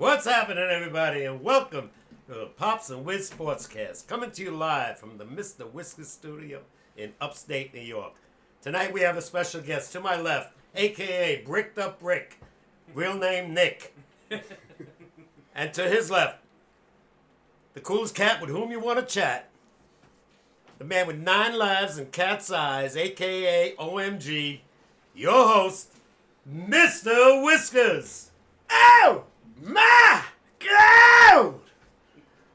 What's happening, everybody, and welcome to the Pops and Wiz SportsCast, coming to you live from the Mr. Whiskers studio in upstate New York. Tonight we have a special guest to my left, a.k.a. BrickedupBrick, real name Nick. And to his left, the coolest cat with whom you want to chat, the man with 9 lives and cat's eyes, a.k.a. OMG, your host, Mr. Whiskers. Oh, my God!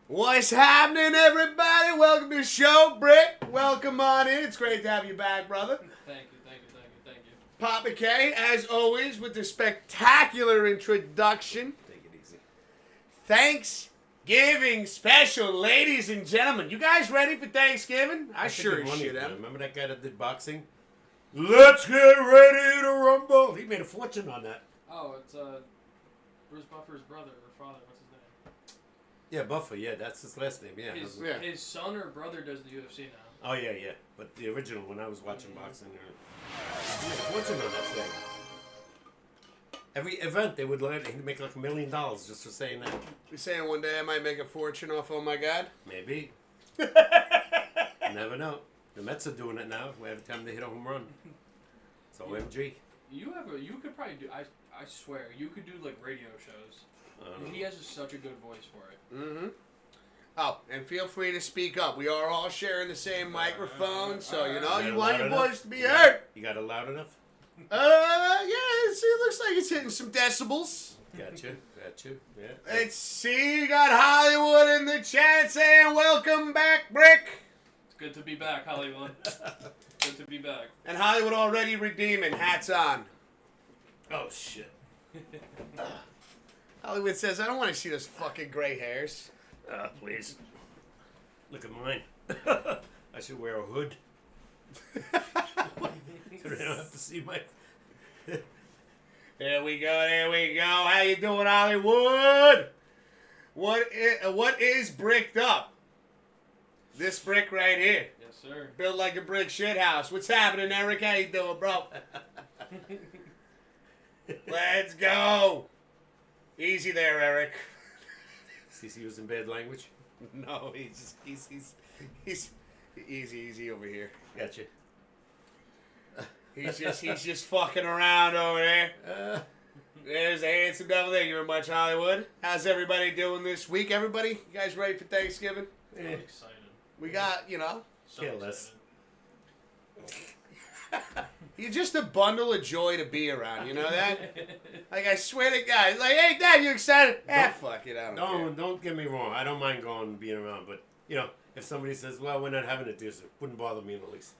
What's happening, everybody? Welcome to the show, Brick. Welcome on in. It's great to have you back, brother. Thank you. Papa K, as always, with the spectacular introduction. Take it easy. Thanksgiving special, ladies and gentlemen. You guys ready for Thanksgiving? I think sure of as money, shit man. am. Remember that guy that did boxing? Let's get ready to rumble. He made a fortune on that. Oh, it's Bruce Buffer's brother or father. What's his name? Yeah, Buffer. Yeah, that's his last name. Yeah. His son or brother does the UFC now. Oh, yeah. But the original, when I was watching boxing, he made a fortune on that thing. Every event, they would make like $1 million just for saying that. You're saying one day I might make a fortune off Oh My God? Maybe. You never know. The Mets are doing it now. Every time they hit a home run. It's OMG. You could probably do. I swear you could do like radio shows. He has such a good voice for it. Mm-hmm. Oh, and feel free to speak up. We are all sharing the same microphone, so you know you want your voice to be heard. You got it loud enough? Yeah, it looks like it's hitting some decibels. Got you. Yeah. Let's see, you got Hollywood in the chat saying welcome back, Brick. It's good to be back, Hollywood. Good to be back. And Hollywood already redeeming, hats on. Oh, shit. Hollywood says, I don't want to see those fucking gray hairs. Please. Look at mine. I should wear a hood. So they don't have to see my... There we go. How you doing, Hollywood? What is bricked up? This brick right here. Yes, sir. Built like a brick shit house. What's happening, Eric? How you doing, bro? Let's go. Easy there, Eric. Is he using bad language? No, he's easy over here. Gotcha. He's just fucking around over there. There's a handsome devil. Thank you very much, Hollywood. How's everybody doing this week? Everybody, you guys ready for Thanksgiving? I'm excited. We got, So Kill excited. us. You're just a bundle of joy to be around. You know that? Like, I swear to God. Like, hey, Dad, you excited? Fuck it. I don't care. Don't get me wrong. I don't mind going and being around, but, if somebody says, well, we're not having it this, it wouldn't bother me in the least.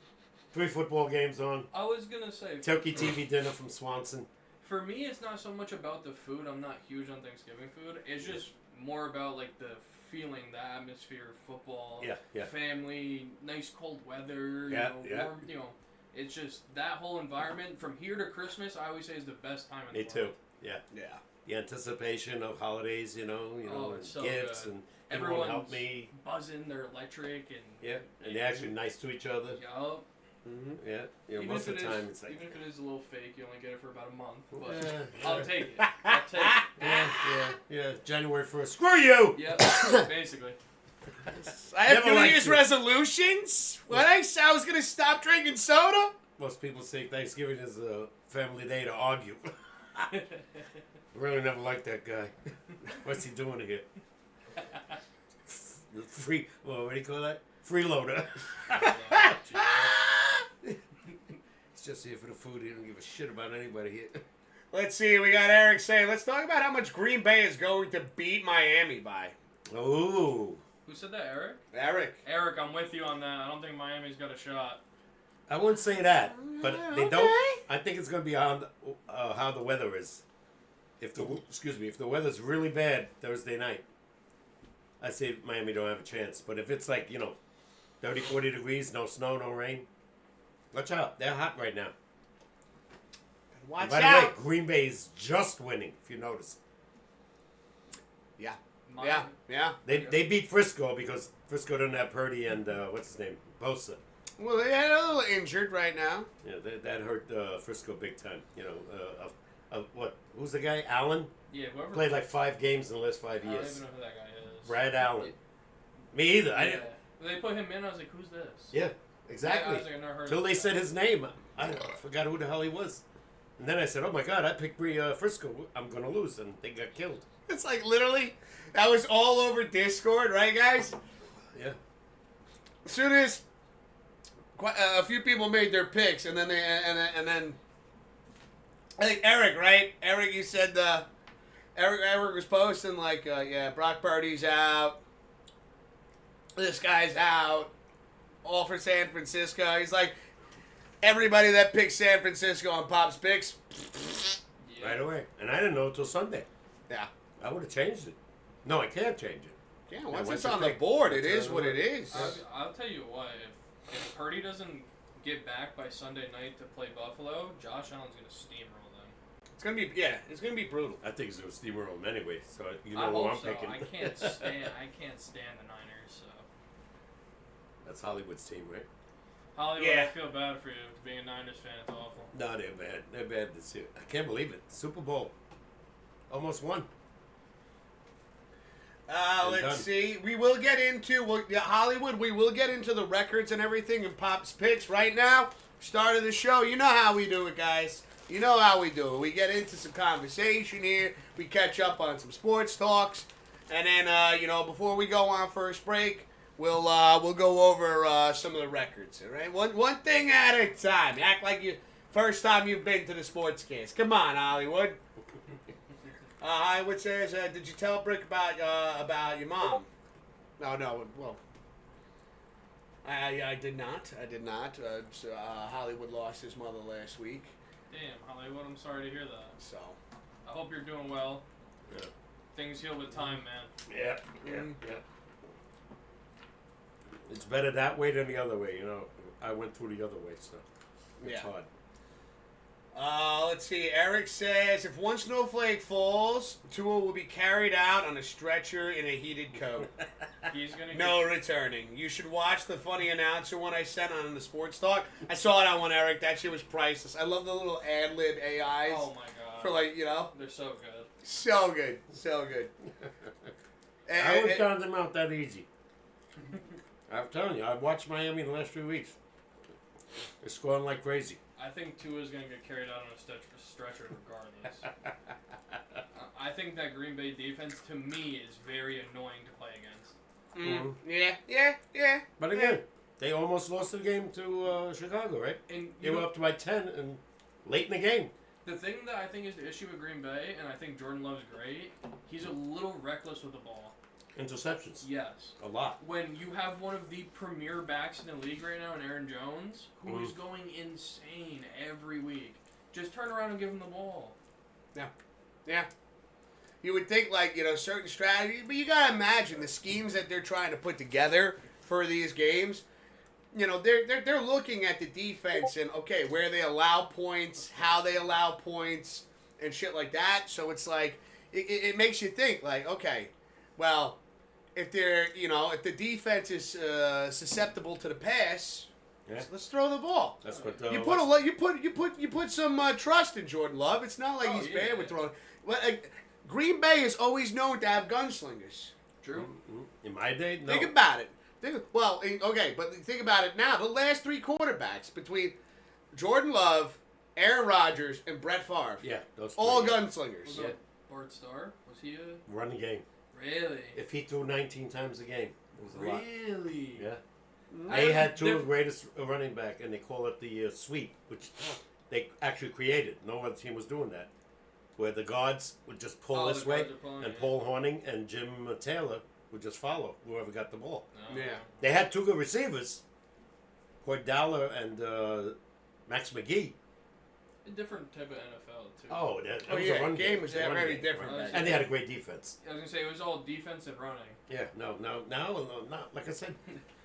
3 football games on. I was gonna say Turkey TV dinner from Swanson. For me, it's not so much about the food. I'm not huge on Thanksgiving food. It's just more about like the feeling, the atmosphere, football, Yeah. family, nice cold weather, warm, it's just that whole environment from here to Christmas. I always say is the best time in the Me world. too. Yeah. Yeah. The anticipation of holidays, and it's so gifts, good. and everyone Everyone's help me. buzzing, they're electric, and And they're actually nice to each other. Yup. Mm-hmm. Yeah. Even Most if of the time it's like... even if it is a little fake, you only get it for about a month. But Yeah. I'll take it. I'll take it. Yeah. January 1st. Screw you! Yeah, basically. I have Never New liked Year's it. resolutions? What I was going to stop drinking soda? Most people say Thanksgiving is a family day to argue. Really never liked that guy. What's he doing here? What do you call that? Freeloader. He's just here for the food. He don't give a shit about anybody here. Let's see. We got Eric saying, let's talk about how much Green Bay is going to beat Miami by. Oh. Who said that, Eric? Eric. Eric, I'm with you on that. I don't think Miami's got a shot. I wouldn't say that, but they Okay. don't. I think it's going to be how the weather is. If the weather's really bad Thursday night, I say Miami don't have a chance. But if it's like 30, 40 degrees, no snow, no rain, watch out. They're hot right now. Watch And by out. the way, Green Bay's just winning. If you notice, Yeah. Miami. Yeah. they beat Frisco because Frisco doesn't have Purdy and what's his name, Bosa. Well, they had a little injured right now. Yeah, that hurt Frisco big time. What? Who's the guy? Allen? Yeah, whoever Played like 5 games in the last 5 I don't years. even know who that guy is. Brad Allen. Me either. I didn't. When they put him in, I was like, who's this? Yeah, I exactly. was like, I never heard Till of they this said guy. his name, I forgot who the hell he was. And then I said, "Oh my God, I picked Frisco. I'm gonna lose," and they got killed. It's like literally, that was all over Discord, right, guys? Yeah. As soon as a few people made their picks, and then then I think Eric, right? Eric, you said Eric was posting like, yeah, Brock Purdy's out. This guy's out. All for San Francisco. He's like, everybody that picked San Francisco on Pop's picks. Yeah. Right away. And I didn't know until Sunday. Yeah. I would have changed it. No, I can't change it. Yeah, Yeah, once once it's you on the pick- board, it once is it's on what the it board. is. I'll tell you what, if Purdy doesn't get back by Sunday night to play Buffalo, Josh Allen's going to steamroll them. It's gonna be brutal. I think it's going to steamroll him anyway. So you I know who hope I'm so. picking. I can't stand the Niners, so. That's Hollywood's team, right? Hollywood, Yeah. I feel bad for you. Being a Niners fan, it's awful. No, they're bad. They're bad this year. I can't believe it. Super Bowl. Almost won. They're Let's done. see. We will get into Hollywood. We will get into the records and everything and Pop's picks right now. Start of the show. You know how we do it, guys. You know how we do it. We get into some conversation here. We catch up on some sports talks, and then before we go on first break, we'll go over some of the records. All right, one thing at a time. Act like you first time you've been to the SportsCast. Come on, Hollywood. Hollywood says, did you tell Brick about your mom? No. Well, I did not. Hollywood lost his mother last week, Damn, Hollywood, I'm sorry to hear that. so. I hope you're doing well. Yeah. Things heal with time, man. Yeah. Mm. It's better that way than the other way. You know, I went through the other way, so it's Yeah. hard. Let's see. Eric says, if one snowflake falls, Tua will be carried out on a stretcher in a heated coat. He's gonna No returning. You should watch the funny announcer one I sent on the sports talk. I saw that one, Eric. That shit was priceless. I love the little ad-lib AIs. Oh my god. For They're so good. so good. So good. I wouldn't count them out that easy. I'm telling you, I watched Miami in the last 3 weeks. They're scoring like crazy. I think Tua's gonna get carried out on a stretcher regardless. I think that Green Bay defense, to me, is very annoying to play against. Yeah. But again, they almost lost the game to Chicago, right? And They were up to by 10 and late in the game. the thing that I think is the issue with Green Bay, and I think Jordan Love's great, he's a little reckless with the ball. Interceptions. Yes. A lot. When you have one of the premier backs in the league right now, in Aaron Jones, who is going insane every week, just turn around and give him the ball. Yeah. You would think certain strategies, but you gotta imagine the schemes that they're trying to put together for these games. They're looking at the defense and where they allow points, how they allow points, and shit like that. So it's like it makes you think well, if the defense is susceptible to the pass, Yeah. let's throw the ball. That's what You put some trust in Jordan Love. It's not like he's bad with throwing. Well, Green Bay is always known to have gunslingers. True. In my day, no. Think about it. But think about it now. The last 3 quarterbacks between Jordan Love, Aaron Rodgers, and Brett Favre, Yeah, those all three. gunslingers. Was it Bart Starr? Was he a... Running game. Really? If he threw 19 times a game, it was a lot. Really? Yeah. I They was had 2 of the diff- greatest running back, and they call it the sweep, which they actually created. No other team was doing that. Where the guards would just pull Oh, this the way, guards are pulling, and yeah. Paul Horning and Jim Taylor would just follow whoever got the ball. No. Yeah. They had 2 good receivers, Cordalla and Max McGee. A different type of NFL, too. Oh, that Oh, was yeah, a run game was Run very game. different back And then. they had a great defense. I was going to say, it was all defense and running. Yeah, no, like I said,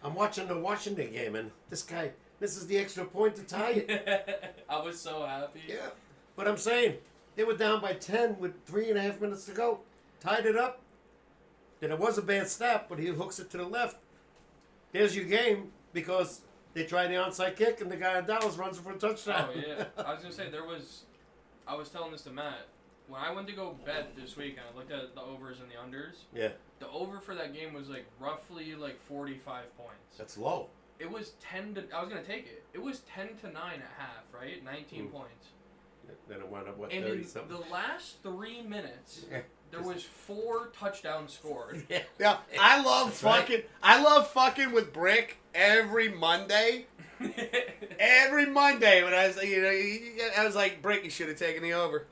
I'm watching the Washington game, and this guy misses the extra point to tie it. I was so happy. Yeah, but I'm saying they were down by 10 with 3.5 minutes to go, tied it up. Then it was a bad snap, but he hooks it to the left. There's your game because they tried the onside kick, and the guy in Dallas runs it for a touchdown. Oh, yeah. I was going to say, I was telling this to Matt. when I went to go bet this week and I looked at the overs and the unders, Yeah. the over for that game was like roughly like 45 points. That's low. It was 10 to. I was gonna take it. It was 10 to 9 at half, right? 19 points. Then it wound up what, And 30 in something. the last 3 minutes, there was 4 touchdowns scored. Yeah, I love fucking. Right. I love fucking with Brick every Monday. Every Monday when I was, I was like, Brick, you should have taken the over.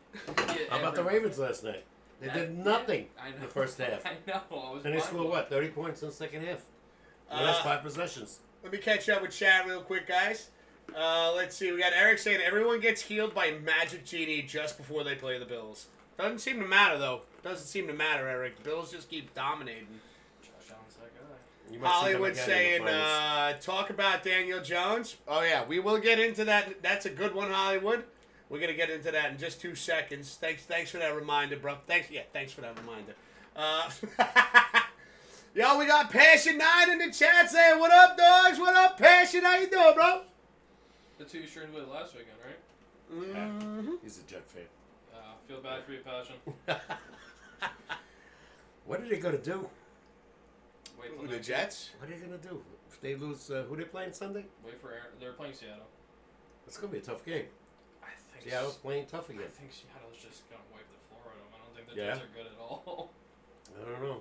How about the Ravens last night? They did nothing I know. in the first half. I know. I was And they scored what? 30 points in the second half. The last 5 possessions. Let me catch up with chat real quick, guys. Let's see. We got Eric saying everyone gets healed by Magic Genie just before they play the Bills. Doesn't seem to matter, though. Doesn't seem to matter, Eric. Bills just keep dominating. Josh Allen's that guy. You might see them Hollywood again in saying, the finals. talk about Daniel Jones. Oh, yeah. We will get into that. That's a good one, Hollywood. We're going to get into that in just 2 seconds. Thanks for that reminder, bro. Thanks for that reminder. Yo, we got Passion9 in the chat saying, what up, dogs? What up, Passion? How you doing, bro? That's who you streamed with last weekend, right? Mm-hmm. He's a Jet fan. Feel bad for your passion. What are they going to do? Wait till The next Jets? What are they going to do? If they lose, who they playing Sunday? Wait for Aaron. They're playing Seattle. It's going to be a tough game. I think. Seattle's playing tough again. I think Seattle's just gonna wipe the floor out of them. I don't think the Yeah? Jets are good at all. I don't know.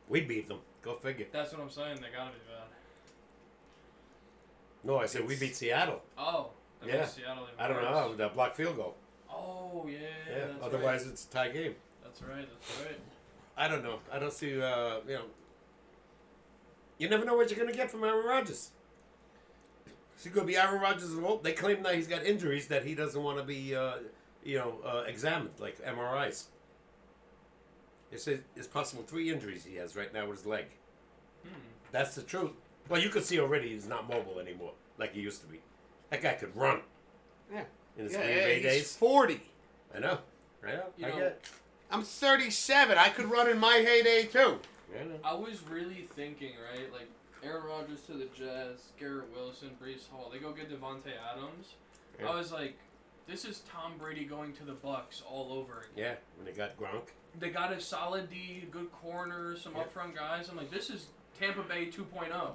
We beat them. Go figure. That's what I'm saying. They gotta be bad. No, I said we beat Seattle. Oh. That Yeah. makes Seattle even I don't know worse. how. That blocked field goal. Oh yeah. Yeah. That's Otherwise, right. it's a tie game. That's right. That's right. I don't know. I don't see, you never know what you're going to get from Aaron Rodgers. Is he going to be Aaron Rodgers? They claim that he's got injuries that he doesn't want to be, examined, like MRIs. They say it's possible 3 injuries he has right now with his leg. That's the truth. Well, you can see already he's not mobile anymore like he used to be. That guy could run. Yeah. In his Yeah, Green Bay he's days. 40. I know. I know. You I know, get it. I'm 37. I could run in my heyday, too. I know. I was really thinking, right? Like Aaron Rodgers to the Jets, Garrett Wilson, Breece Hall. They go get Devontae Adams. Yeah. I was like, this is Tom Brady going to the Bucks all over again. Yeah, when they got Gronk. They got a solid D, good corner, some Yeah. upfront guys. I'm like, this is Tampa Bay 2.0.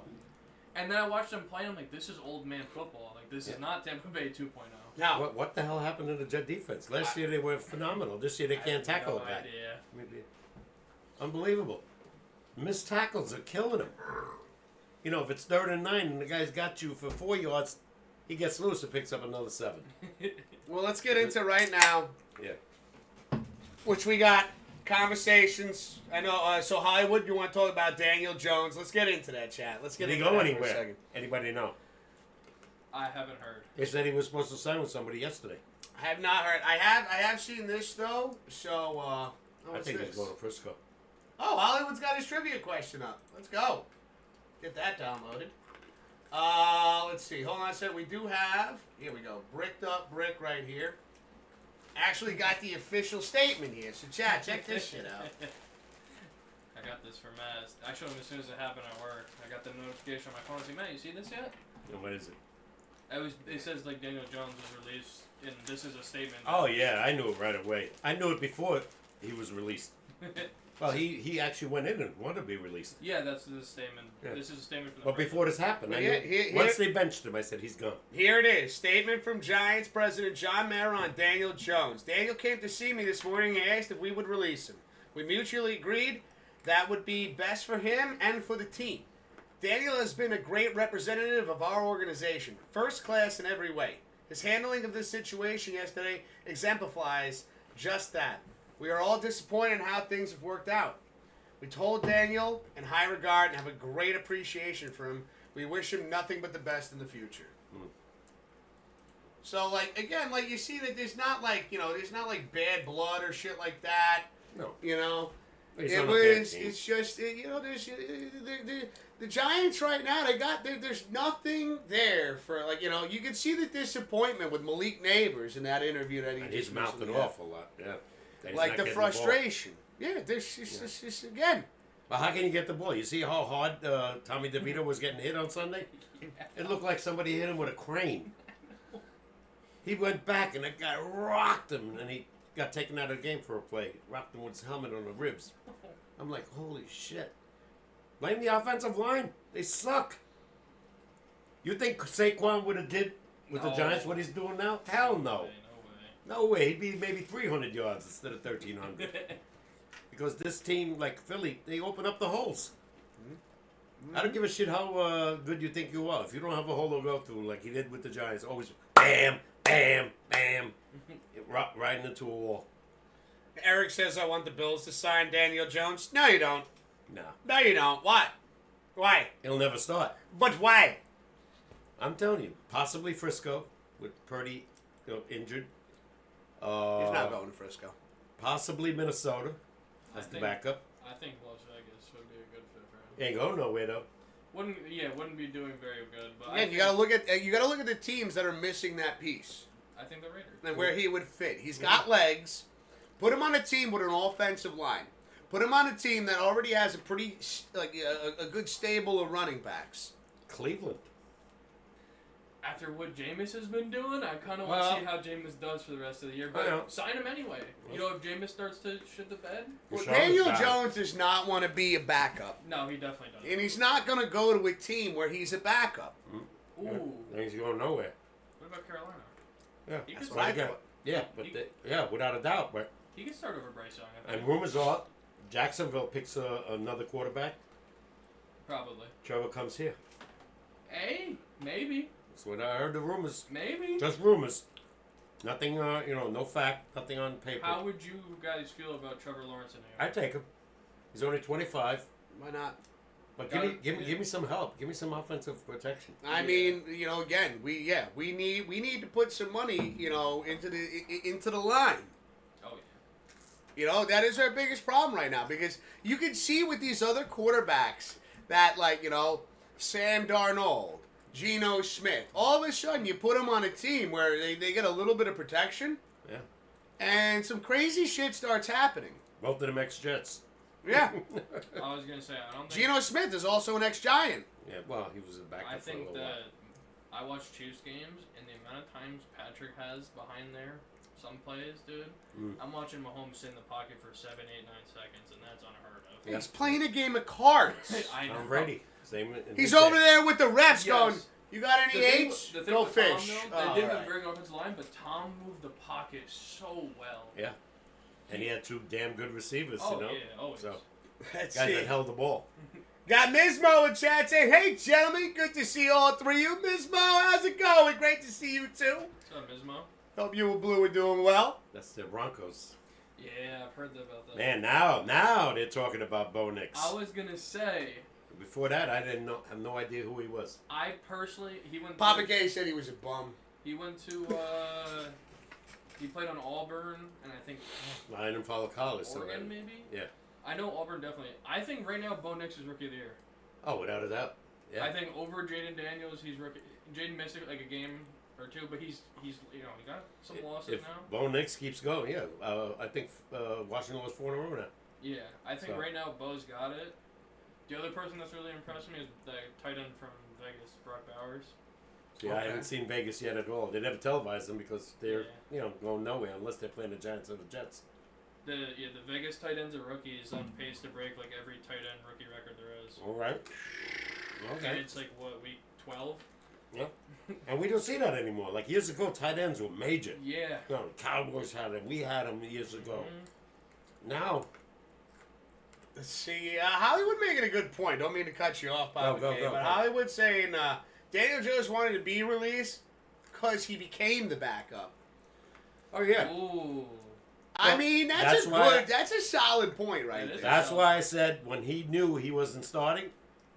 And then I watched them play. I'm like, this is old man football. Like, this is not Tampa Bay 2.0. Now, What the hell happened to the Jet defense? Last year they were phenomenal. This year they can't I have tackle no a guy. idea. Maybe. Unbelievable. Missed tackles are killing him. You know, if it's 3rd and 9 and the guy's got you for 4 yards, he gets loose and picks up another 7. well, let's get into right now, Yeah. which we got conversations. I know, so Hollywood, you want to talk about Daniel Jones. Let's get into that, chat. Let's get Did he into go that for a anywhere? second. Anybody know? I haven't heard. They said he was supposed to sign with somebody yesterday. I have not heard. I have seen this, though. So, I what's think this? he's going to Frisco. Oh, Hollywood's got his trivia question up. Let's go. Get that downloaded. Let's see. Hold on a second. We do have, here we go, Bricked Up Brick right here. Actually got the official statement here. So, chat, check this shit out. I got this from Matt. I showed him as soon as it happened at work. I got the notification on my phone. I was like, Matt, you see this yet? And what is it? It says like Daniel Jones was released, and this is a statement. Oh, yeah, I knew it right away. I knew it before he was released. Well, he actually went in and wanted to be released. Yeah, that's the statement. Yeah. This is a statement from the But before this happened, I knew, Here- once they benched him, I said, he's gone. Here it is. Statement from Giants President John Mara on Daniel Jones. Daniel came to see me this morning and asked if we would release him. We mutually agreed that would be best for him and for the team. Daniel has been a great representative of our organization, first class in every way. His handling of this situation yesterday exemplifies just that. We are all disappointed in how things have worked out. We told Daniel in high regard and have a great appreciation for him. We wish him nothing but the best in the future. So, like, again, like, you see that there's not, like, there's not, like, bad blood or shit like that. No. He's It on a bad was, team. it's just, there's, the Giants right now, there's nothing there for, like, you can see the disappointment with Malik Neighbors in that interview that he And just he's mouthing recently had. off a lot, yeah. That he's Like, not the getting ball. frustration. Yeah, this is, again. Well, how can you get the ball? You see how hard Tommy DeVito was getting hit on Sunday? It looked like somebody hit him with a crane. He went back and that guy rocked him, and he got taken out of the game for a play. Rocked him with his helmet on the ribs. I'm like, holy shit. Blame the offensive line. They suck. You think Saquon would have did with the Giants what he's doing now? Hell no. No way. He'd be maybe 300 yards instead of 1,300. Because this team, like Philly, they open up the holes. I don't give a shit how good you think you are. If you don't have a hole to go through like he did with the Giants, always bam, bam, bam, riding into a wall. Eric says, I want the Bills to sign Daniel Jones. No, you don't. No. No, you don't. Why? Why? He'll never start. But why? I'm telling you, possibly Frisco with Purdy injured. He's not going to Frisco. Possibly Minnesota as the backup. I think Las Vegas would be a good fit for him. He ain't going nowhere though. Wouldn't be doing very good. But Man, you gotta look at the teams that are missing that piece. I think the Raiders. And where he would fit. He's got legs. Put him on a team with an offensive line. Put him on a team that already has a pretty a good stable of running backs. Cleveland. After what Jameis has been doing, I kind of want to see how Jameis does for the rest of the year. But sign him anyway. You know, if Jameis starts to shit the bed. Well, Daniel Jones does not want to be a backup. No, he definitely doesn't. And he's not going to go to a team where he's a backup. Ooh. He's going nowhere. What about Carolina? Yeah, He that's could what I start- got. Yeah, without a doubt. But He can start over Bryce Young. I and think. rumors are Jacksonville picks another quarterback. Probably. Trevor comes here. Hey, maybe. That's what I heard. The rumors. Maybe. Just rumors. Nothing. No fact. Nothing on paper. How would you guys feel about Trevor Lawrence in New York? I take him. He's only 25. Why not? But give me some help. Give me some offensive protection. I mean, again, we need to put some money, into the line. Oh yeah. That is our biggest problem right now because you can see with these other quarterbacks that Sam Darnold, Geno Smith, all of a sudden you put them on a team where they get a little bit of protection. Yeah. And some crazy shit starts happening. Both of them ex-Jets. Yeah. I was gonna say I don't think. Geno Smith is also an ex-Giant. Yeah, well, he was a backup I for a think little while. that I watch Chiefs games and the amount of times Patrick has behind there, some plays, dude. I'm watching Mahomes sit in the pocket for 7, 8, 9 seconds, and that's unheard of. Yeah. He's playing a game of cards. I know. Tom Brady. Same. He's over there with the refs Yes. going, you got any The thing eights? with Go Tom, fish. though, Oh, they didn't all have right. very offensive line, but Tom moved the pocket so well. Yeah. And he had two damn good receivers, Oh, you know? yeah, always. So, Let's guys see. that held the ball. Got Mismo in chat saying, hey, gentlemen, good to see all three of you. Mismo, how's it going? Great to see you, too. What's up, Mismo? Hope you and Blue are doing well. That's the Broncos. Yeah, I've heard about that. Man, now they're talking about Bo Nix. I was gonna say, Before that, I didn't know. Have no idea who he was. I personally, he went. Papa to, Gay said he was a bum. He went to. He played on Auburn, and I think I didn't follow college. so Oregon, I- maybe. Yeah. I know Auburn definitely. I think right now Bo Nix is rookie of the year. Oh, without a doubt. Yeah. I think over Jaden Daniels, he's rookie. Jaden missed like a game or two, but he's he got some losses If now. Bo Nix keeps going, yeah. I think Washington was 4 in a row now. Yeah, I think So- right now Bo's got it. The other person that's really impressed me is the tight end from Vegas, Brock Bowers. See, I haven't seen Vegas yet at all. They never televised them because they're Yeah. going nowhere unless they're playing the Giants or the Jets. The Vegas tight end's a rookie is on pace to break like every tight end rookie record there is. All right. And Okay. it's like what, week 12? Yeah. And we don't see that anymore. Like years ago, tight ends were major. Yeah. You know, the Cowboys had them. We had them years ago. Mhm. Now, Let's see. Hollywood making a good point. Don't mean to cut you off, Papa Go, Gay, go, but go. Hollywood saying Daniel Jones wanted to be released because he became the backup. oh yeah. Ooh. I Well, mean, that's that's a why- good. That's a solid point right That is. there. That's why I said when he knew he wasn't starting,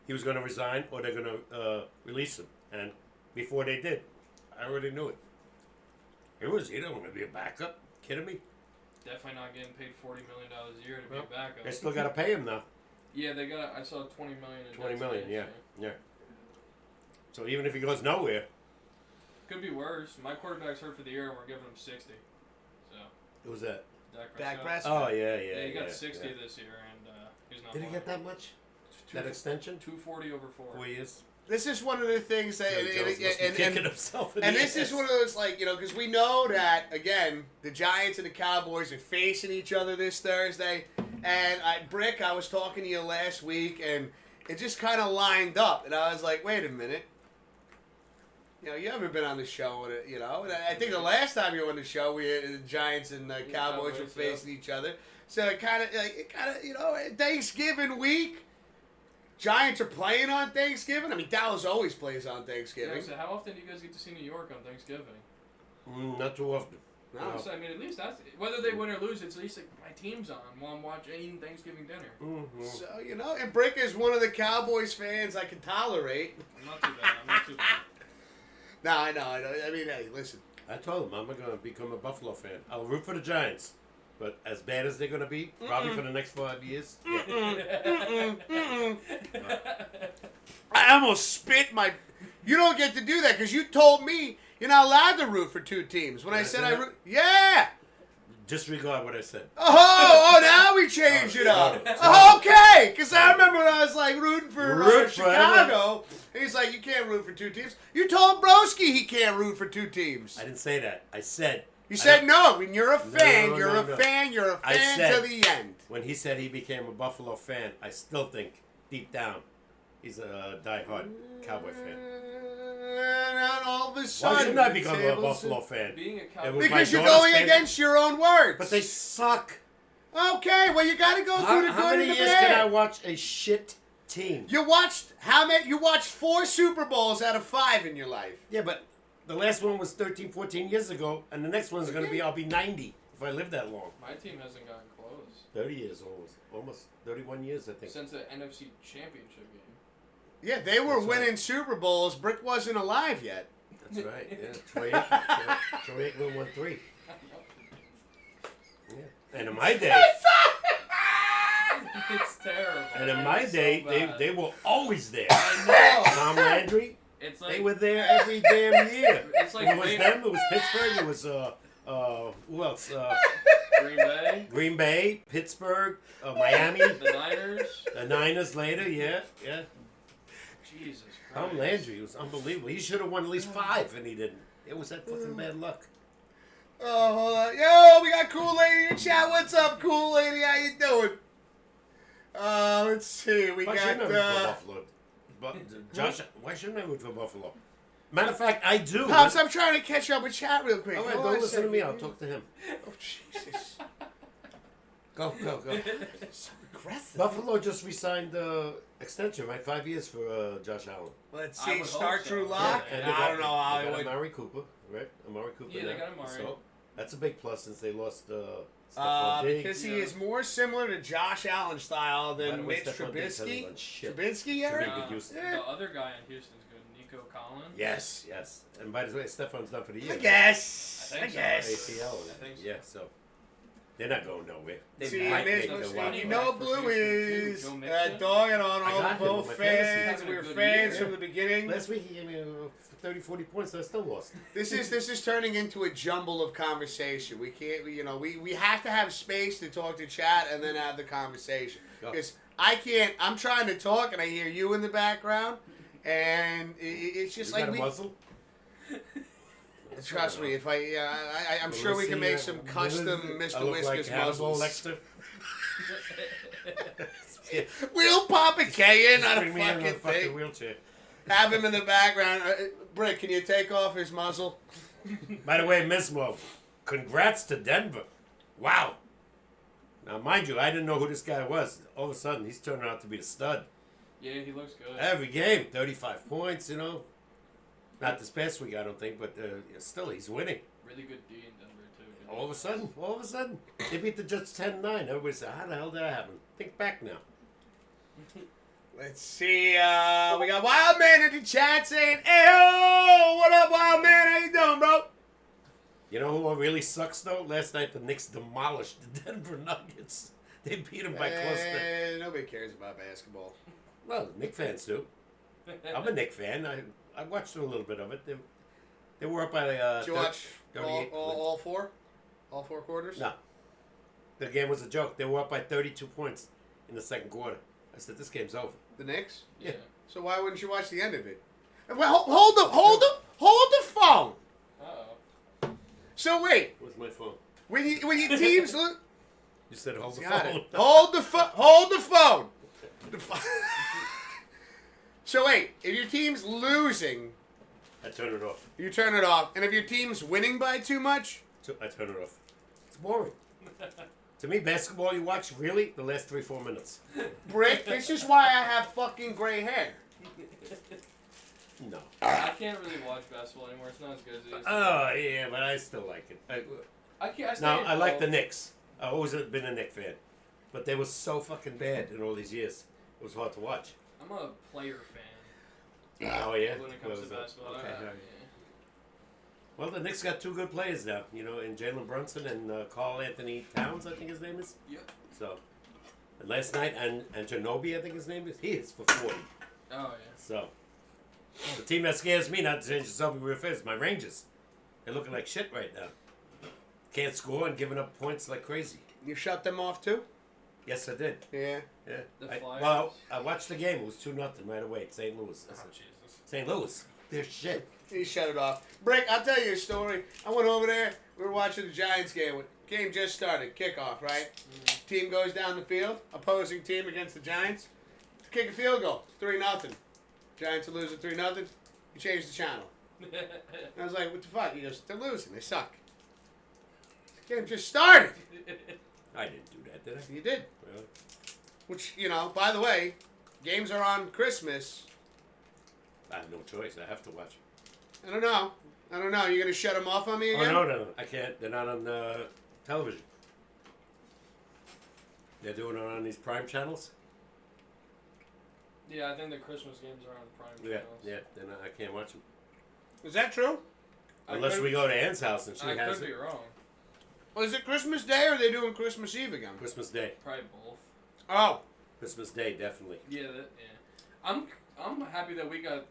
he was going to resign or they're going to release him. And before they did, I already knew it. He don't want to be a backup. Kidding me? Definitely not getting paid $40 million a year to be Well, a backup. They still got to pay him now. Yeah, they got. I saw $20 million. In 20 dead million, space, yeah. So even if he goes nowhere, Could be worse. My quarterback's hurt for the year, and we're giving him 60. So who's that? Dak Prescott. Oh yeah. Yeah, he got 60 this year, and he's not. Did he get that much? That extension? 240 over 4. 4 years. this is one of the things that, kicking himself in and the this is ass. one of those, like, because we know that, again, the Giants and the Cowboys are facing each other this Thursday. And Brick, I was talking to you last week, and it just kind of lined up. And I was like, wait a minute. You haven't been on the show, and I think the last time you were on the show, the Giants and the Cowboys were facing each other. So it kind of, Thanksgiving week, Giants are playing on Thanksgiving. I mean, Dallas always plays on Thanksgiving. Yeah, so how often do you guys get to see New York on Thanksgiving? Not too often. No. So, I mean, at least that's whether they win or lose. It's at least like my team's on while I'm eating Thanksgiving dinner. Mm-hmm. So and Brick is one of the Cowboys fans I can tolerate. I'm not too bad. No, I know. I mean, hey, listen. I told him I'm going to become a Buffalo fan. I'll root for the Giants, but as bad as they're going to be, probably for the next 5 years. Yeah. I almost spit my. You don't get to do that because you told me you're not allowed to root for two teams. When I said I root, yeah. Disregard what I said. Oh, now we changed it up. Okay, because I remember when I was like rooting for Chicago. And he's like, you can't root for two teams. You told Broski he can't root for two teams. I didn't say that. I said. You said no. When you're a fan, No, you're no, a no. fan. You're a fan to the end. When he said he became a Buffalo fan, I still think deep down he's a diehard Cowboy fan. And all of a sudden, Why shouldn't I become a Buffalo fan? Being a It Cowboy was my because you're daughter's going favorite. against your own words. But they suck. Okay, well, you got to go through the How good many and the years can I bad. watch a shit team? You watched how many? You watched 4 Super Bowls out of 5 in your life. Yeah, but the last one was 13, 14 years ago, and the next one's going to be, I'll be 90 if I live that long. My team hasn't gotten close 30 years almost 31 years, I think. since the NFC Championship game. Yeah, they were That's winning right. Super Bowls. Brick wasn't alive yet. That's right. Yeah, Troy Aikman. Troy Aikman won 3. Yeah. And in my day, It's terrible. and in my It's day, so bad. they were always there. I know. Tom Landry, It's they like were there every damn year. It's like it was them. It was Pittsburgh. It was who else? Green Bay, Green Bay, Pittsburgh, Miami, the Niners. the Niners later. Yeah. Jesus Christ. Tom Landry was unbelievable. He should have won at least 5, and he didn't. It was that fucking bad luck. Oh, hold on. Yo, we got Cool Lady in the chat. What's up, Cool Lady? How you doing? Let's see. We Why got shouldn't I root for Buffalo? Josh, why shouldn't I root for Buffalo? Matter of fact, I do. Pops, I'm trying to catch up with chat real quick. All right, Hold on don't a listen to second. me. I'll talk to him. Oh, Jesus. Go. So aggressive. Buffalo just re-signed extension, right? 5 years for Josh Allen. Let's I see. would Star hope so. True Lock. And I don't know how they I got would. Amari Cooper, right? Amari Cooper. Yeah, they now. got Amari. So that's a big plus since they lost Stephon Diggs. Because he Yeah. is more similar to Josh Allen's style By the than way, Mitch Stephon Diggs hasn't Trubisky. done shit. Trubisky, Very Eric? good Houston. Yeah. The other guy in Houston's good, Nico Collins. Yes. And by the way, Stephon's done for the year. I right? guess. I I think so. guess. ACL. I think so. Yeah, so they're not going nowhere. They See, might and make this, the wild you card. know, For Blue Houston, is too. Joe Mixon. dogging on I all got him both on my fans. fantasy. We were Having a good fans year. from the beginning. Last week he gave me 30, 40 points, and I still lost. This is turning into a jumble of conversation. We can't, we have to have space to talk to chat and then have the conversation. Go. Because I can't. I'm trying to talk and I hear you in the background, and it's just You like got a we. muzzle? Trust me, if I'm sure we can make some custom Mr. I look like Whiskers Hannibal muzzles. Lecter. We'll pop a K in Just on a bring me in fucking fucking thing. wheelchair. Have him in the background. Brick, can you take off his muzzle? By the way, Mismo, congrats to Denver. Wow. Now, mind you, I didn't know who this guy was. All of a sudden, he's turning out to be a stud. Yeah, he looks good. Every game, 35 points, Not this past week, I don't think, but still, he's winning. Really good D in Denver too. All of a sudden, they beat the Jets 10-9. Everybody said, how the hell did that happen? Think back now. Let's see. We got Wild Man in the chat saying, "Hey, what up, Wild Man? How you doing, bro?" You know who really sucks, though? Last night, the Knicks demolished the Denver Nuggets. They beat them by close to... Nobody cares about basketball. Well, Knicks fans do. I'm a Knicks fan. I watched a little bit of it. They were up by... Did you watch 38 all 4? All 4 quarters? No. The game was a joke. They were up by 32 points in the second quarter. I said, this game's over. The Knicks? Yeah. So why wouldn't you watch the end of it? Well, hold the phone. Uh-oh. So wait, Where's my phone? when your teams look, You said hold the got phone. it. Hold the phone. The phone. So wait, if your team's losing, I turn it off. you turn it off, and if your team's winning by too much, I turn it off. It's boring. To me, basketball, you watch really the last 3-4 minutes. Brick, this is why I have fucking gray hair. No. I can't really watch basketball anymore. It's not as good as it used to be. Oh yeah, but I still like it. I can't. I stay No, I like the involved. Knicks. I've always been a Knicks fan, but they were so fucking bad in all these years. It was hard to watch. I'm a player fan Oh yeah. when it comes to basketball. Okay. Yeah. Well, the Knicks got two good players now. You know, in Jalen Brunson and Carl Anthony Towns, I think his name is. Yep. So, and last night, and Janobi, I think his name is. He is for 40. Oh yeah. So, the team that scares me, not to change the subject real fast, is my Rangers. They're looking like shit right now. Can't score and giving up points like crazy. You shut them off too? Yes, I did. Yeah. Yeah. The Flyers? Well, I watched the game. It was 2-0 right away at St. Louis. I Oh said, Jesus. St. Louis, they're shit. He shut it off. Brick, I'll tell you a story. I went over there. We were watching the Giants game. Game just started. Kickoff, right? Team goes down the field. Opposing team against the Giants. Kick a field goal. 3-0. Giants are losing 3-0. He changed the channel. And I was like, what the fuck? He goes, they're losing. They suck. The game just started. I didn't do that, did I? You did. Really? Which, you know, by the way, games are on Christmas. I have no choice. I have to watch. I don't know. You're going to shut them off on me Oh, again? no. I can't. They're not on television. They're doing it on these prime channels? Yeah, I think the Christmas games are on Prime Yeah, channels. yeah. Then I can't watch them. Is that true? Unless we go to Ann's house and she I has could be it. wrong. Well, is it Christmas Day or are they doing Christmas Eve again? Christmas Day. Probably both. Oh. Christmas Day, definitely. Yeah, I'm happy that we got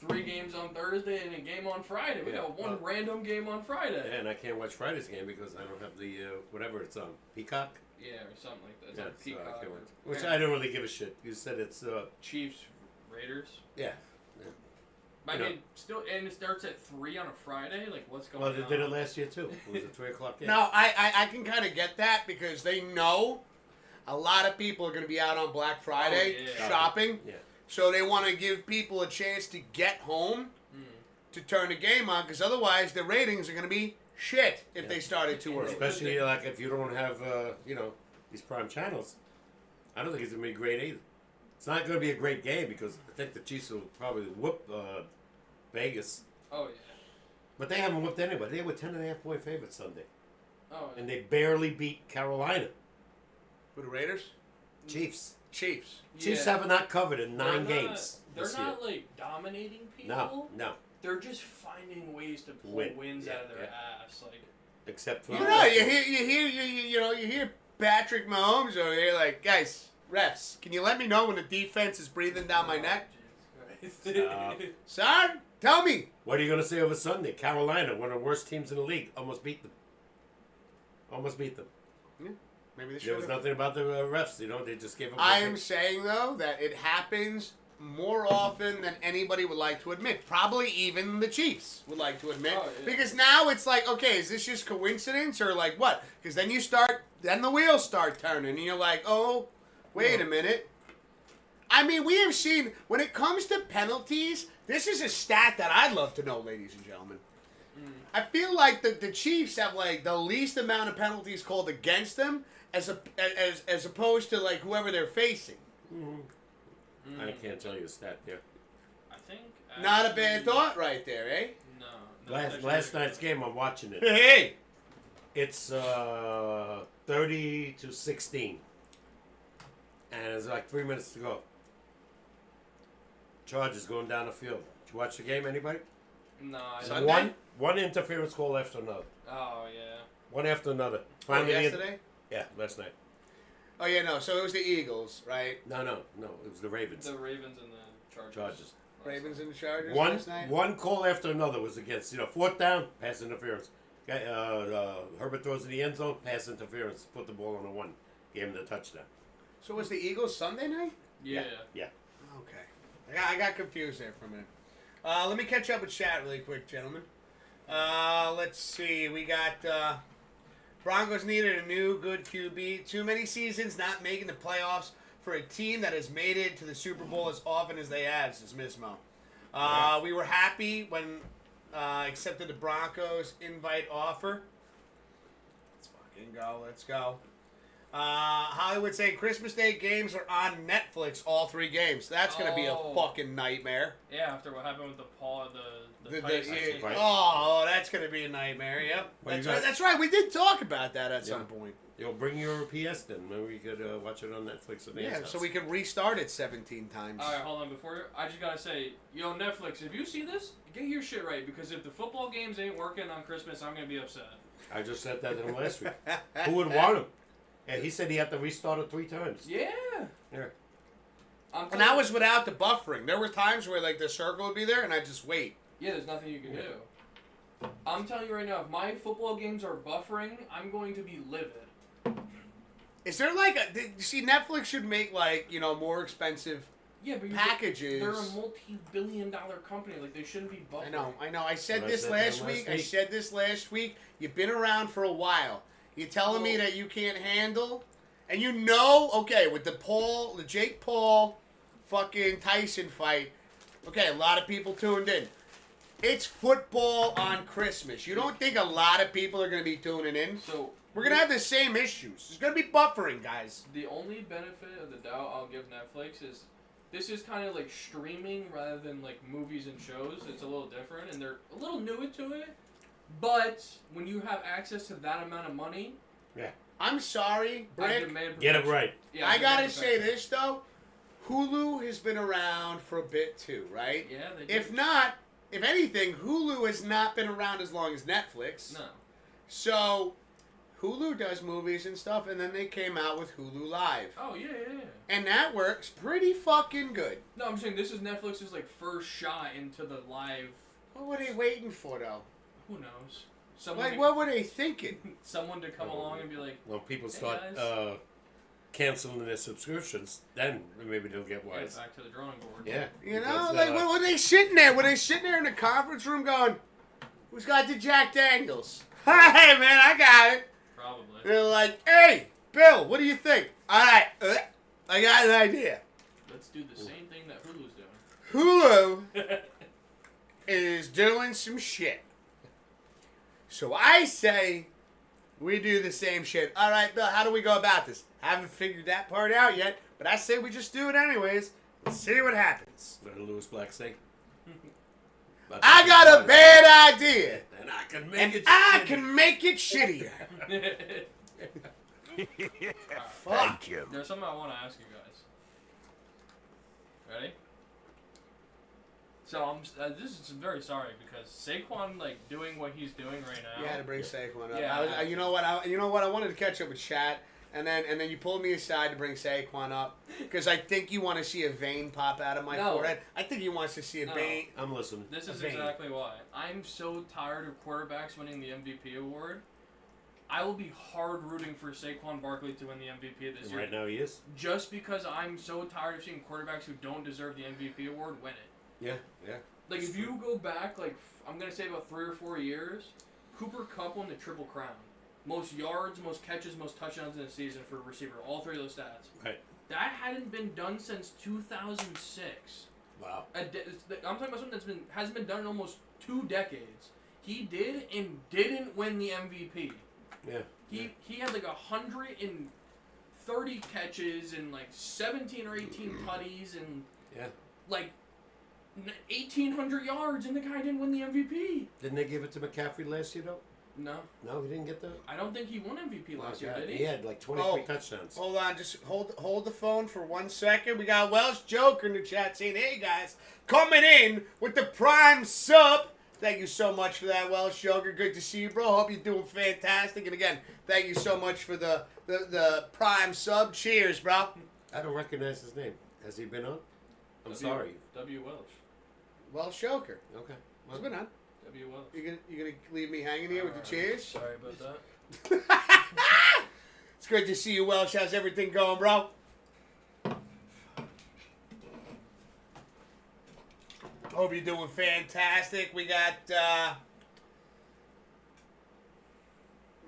3 games on Thursday and a game on Friday. We got one random game on Friday. Yeah, and I can't watch Friday's game because I don't have the, whatever it's on. Peacock? Yeah, or something like that. It's Yeah, on so Peacock. I can't or- watch. Which yeah. I don't really give a shit. You said it's, Chiefs, Raiders. yeah. I You know. mean, still, and it starts at 3 on a Friday. Like, what's going Well, on? they did it last year, too. It was a 3 o'clock game. No, I can kind of get that because they know a lot of people are going to be out on Black Friday yeah. shopping. Yeah. So they want to give people a chance to get home to turn the game on because otherwise the ratings are going to be shit if they started too early. Especially, like, if you don't have, these prime channels. I don't think it's going to be great either. It's not going to be a great game because I think the Chiefs will probably whoop Vegas. Oh, yeah. But they haven't whooped anybody. They were 10.5-point favorites Sunday. Oh, yeah. And they barely beat Carolina. Who, the Raiders? Chiefs. Chiefs. Chiefs Yeah. have not covered in 9 They're not- games They're this year. not, like, dominating people. No. They're just finding ways to pull wins Yeah, out of their yeah. ass. Like, Except for... You know, you hear Patrick Mahomes over here like, guys, refs, can you let me know when the defense is breathing down my neck? Jesus Stop. Christ. Son, tell me. What are you going to say over Sunday? Carolina, one of the worst teams in the league, almost beat them. Maybe they There was should. nothing about the refs, they just gave them... I am saying, though, that it happens more often than anybody would like to admit. Probably even the Chiefs would like to admit. Oh, yeah. Because now it's like, okay, is this just coincidence or like what? Because then the wheels start turning and you're like, oh, wait a minute. I mean, we have seen, when it comes to penalties, this is a stat that I'd love to know, ladies and gentlemen. I feel like the Chiefs have like the least amount of penalties called against them as opposed to like whoever they're facing. I can't tell you a stat there. I think. Not a actually- bad thought right there, eh? No. that's actually Last very night's good. game, I'm watching it. Hey! It's 30-16. And there's like 3 minutes to go. Chargers going down the field. Did you watch the game, anybody? No, I Sunday? One interference call after another. Oh, yeah. One after another. Oh, Finally, yesterday? yeah, last night. Oh, yeah, no. So it was the Eagles, right? No, it was the Ravens. The Ravens and the Chargers. Chargers. Ravens and the Chargers One last night? one call after another was against, fourth down, pass interference. Herbert throws in the end zone, pass interference, put the ball on the one, gave him the touchdown. So was the Eagles Sunday night? Yeah. Okay. I got confused there for a minute. Let me catch up with chat really quick, gentlemen. Let's see. We got Broncos needed a new good QB. Too many seasons not making the playoffs for a team that has made it to the Super Bowl as often as they have, says Mismo. We were happy when accepted the Broncos invite offer. Let's fucking go. Let's go. Hollywood saying Christmas Day games are on Netflix, all 3 games. That's going to be a fucking nightmare. Yeah, after what happened with the Titans. Oh, that's going to be a nightmare, yep. That's right. We did talk about that at some point. You'll bring your PS then. Maybe we could watch it on Netflix. So we can restart it 17 times. All right, hold on. I just got to say, Netflix, if you see this, get your shit right. Because if the football games ain't working on Christmas, I'm going to be upset. I just said that to him last week. Who would want him? And he said he had to restart it 3 times. Yeah. And that was without the buffering. There were times where like the circle would be there, and I'd just wait. Yeah, there's nothing you can do. I'm telling you right now, if my football games are buffering, I'm going to be livid. Is there like you see, Netflix should make like, more expensive packages. They're a multi-billion-dollar company. Like, they shouldn't be buffering. I know. I said this last week. You've been around for a while. You're telling me that you can't handle, and with the Jake Paul fucking Tyson fight, a lot of people tuned in. It's football on Christmas. You don't think a lot of people are going to be tuning in? So we're going to have the same issues. There's going to be buffering, guys. The only benefit of the doubt I'll give Netflix is this is kind of like streaming rather than like movies and shows. It's a little different, and they're a little new to it. But when you have access to that amount of money, I'm sorry, Brick. Get it right. Yeah, I gotta say this though, Hulu has been around for a bit too, right? Yeah, they do. If anything, Hulu has not been around as long as Netflix. No. So, Hulu does movies and stuff, and then they came out with Hulu Live. Oh yeah. And that works pretty fucking good. No, I'm saying this is Netflix's like first shot into the live. What were they waiting for though? Who knows? What were they thinking? Someone to come along and be like, when people start canceling their subscriptions, then maybe they'll get wise. Back to the drawing board. Yeah. What were they sitting there? Were they sitting there in the conference room going, "Who's got the Jack Daniels?" Hey, man, I got it. Probably. They're like, "Hey, Bill, what do you think?" All right, I got an idea. Let's do the same thing that Hulu's doing. Hulu is doing some shit. So I say we do the same shit. All right, Bill, how do we go about this? Haven't figured that part out yet, but I say we just do it anyways and see what happens. Let Lewis Black say. I got a bad idea. And I can make it shittier. Thank you. There's something I want to ask you guys. Ready? So I'm this is very sorry because Saquon doing what he's doing right now. You had to bring Saquon up. Yeah. You know what? I wanted to catch up with Chat, and then you pulled me aside to bring Saquon up because I think you want to see a vein pop out of my forehead. I think he wants to see a vein. I'm listening. This is exactly why. I'm so tired of quarterbacks winning the MVP award. I will be hard rooting for Saquon Barkley to win the MVP this year. Right now he is. Just because I'm so tired of seeing quarterbacks who don't deserve the MVP award win it. Yeah. Like, if you go back, I'm going to say about 3 or 4 years, Cooper Kupp won the Triple Crown. Most yards, most catches, most touchdowns in a season for a receiver. All 3 of those stats. Right. That hadn't been done since 2006. Wow. I'm talking about something hasn't been done in almost 2 decades. He did and didn't win the MVP. Yeah. He had 130 catches and 17 or 18 tutties and 1,800 yards, and the guy didn't win the MVP. Didn't they give it to McCaffrey last year though? No. No, he didn't get that. I don't think he won MVP last year, did he? He had 23 touchdowns. Hold on, just hold the phone for 1 second. We got Welsh Joker in the chat saying, "Hey guys, coming in with the prime sub." Thank you so much for that, Welsh Joker. Good to see you, bro. Hope you're doing fantastic. And again, thank you so much for the prime sub. Cheers, bro. I don't recognize his name. Has he been on? I'm sorry. W. Welsh. Welsh Joker. Okay. He's been on. W. Welsh. You gonna leave me hanging here with the cheers? Sorry about that. It's great to see you, Welsh. How's everything going, bro? Hope you're doing fantastic. We got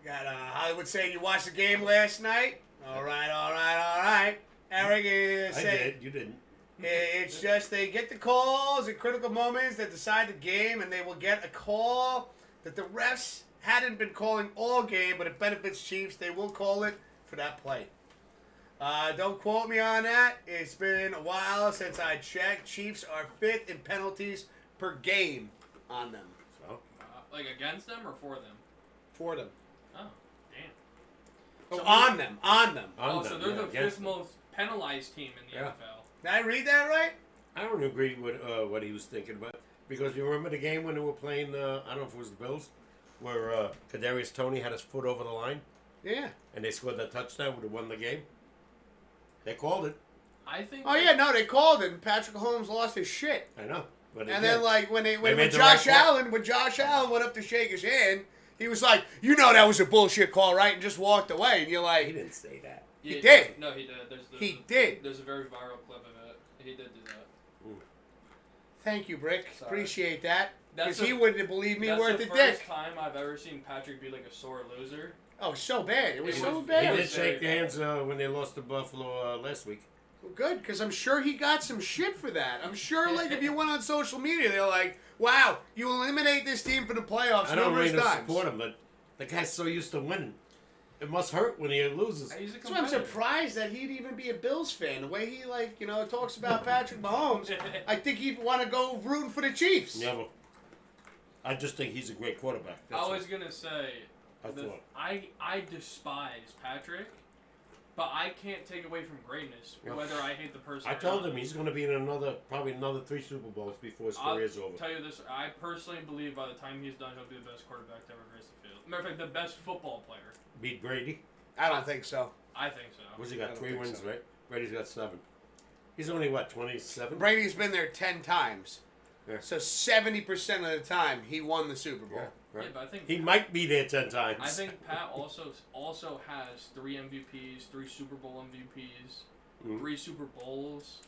Hollywood saying you watched the game last night. All right. Eric is I saying did. You didn't. it's just they get the calls at critical moments that decide the game, and they will get a call that the refs hadn't been calling all game, but it benefits Chiefs. They will call it for that play. Don't quote me on that. It's been a while since I checked. Chiefs are 5th in penalties per game on them. So Like against them or for them? For them. Oh, damn. Oh, So on them. on so them, they're the against 5th them. most penalized team in the Yeah. NFL. Did I read that right? I don't agree with what he was thinking about, because you remember the game when they were playing. I don't know if it was the Bills, where Kadarius Toney had his foot over the line Yeah. and they scored that touchdown, would have won the game. They called it. I think. Oh, yeah, no, they called it, and Patrick Holmes lost his shit. I know. But And then, like, when made the Josh right call. Allen, when Josh Allen went up to shake his hand, he was like, "You know that was a bullshit call, right?" And just walked away. And you're he like, didn't say that. He did. No, he did. He did. There's a very viral clip of it. He did do that. "Thank you, Brick. Sorry. Appreciate that." That's Because he the- wouldn't believe me That's worth the a first dick. time I've ever seen Patrick be like a sore loser. Oh, so bad. It was It so was- He bad. did shake hands when they lost to Buffalo last week. Good, because I'm sure he got some shit for that. I'm sure, like, if you went on social media, they're like, "Wow, you eliminate this team from the playoffs I don't numerous really times." support him, but the guy's so used to winning. It must hurt when he loses. He's a That's why I'm competitor. surprised that he'd even be a Bills fan. The way he, like, talks about Patrick Mahomes, I think he'd want to go rooting for the Chiefs. Never. I just think he's a great quarterback. That's I was all. gonna say, I thought. I despise Patrick, but I can't take away from greatness Yeah. whether I hate the person. I or told not. him he's going to be in probably another 3 Super Bowls before his I'll career's over. tell you this: I personally believe by the time he's done, he'll be the best quarterback to ever grace the field. Matter of fact, the best football player. Beat Brady. I don't think so. I think so. What's he I got? don't 3 think wins, so. right? Brady's got 7. He's only, what, 27? Brady's been there 10 times. Yeah. So 70% of the time, he won the Super Bowl. Yeah, Yeah, right. but I think He might be there 10 times. I think Pat also has 3 MVPs, 3 Super Bowl MVPs, Mhm. 3 Super Bowls.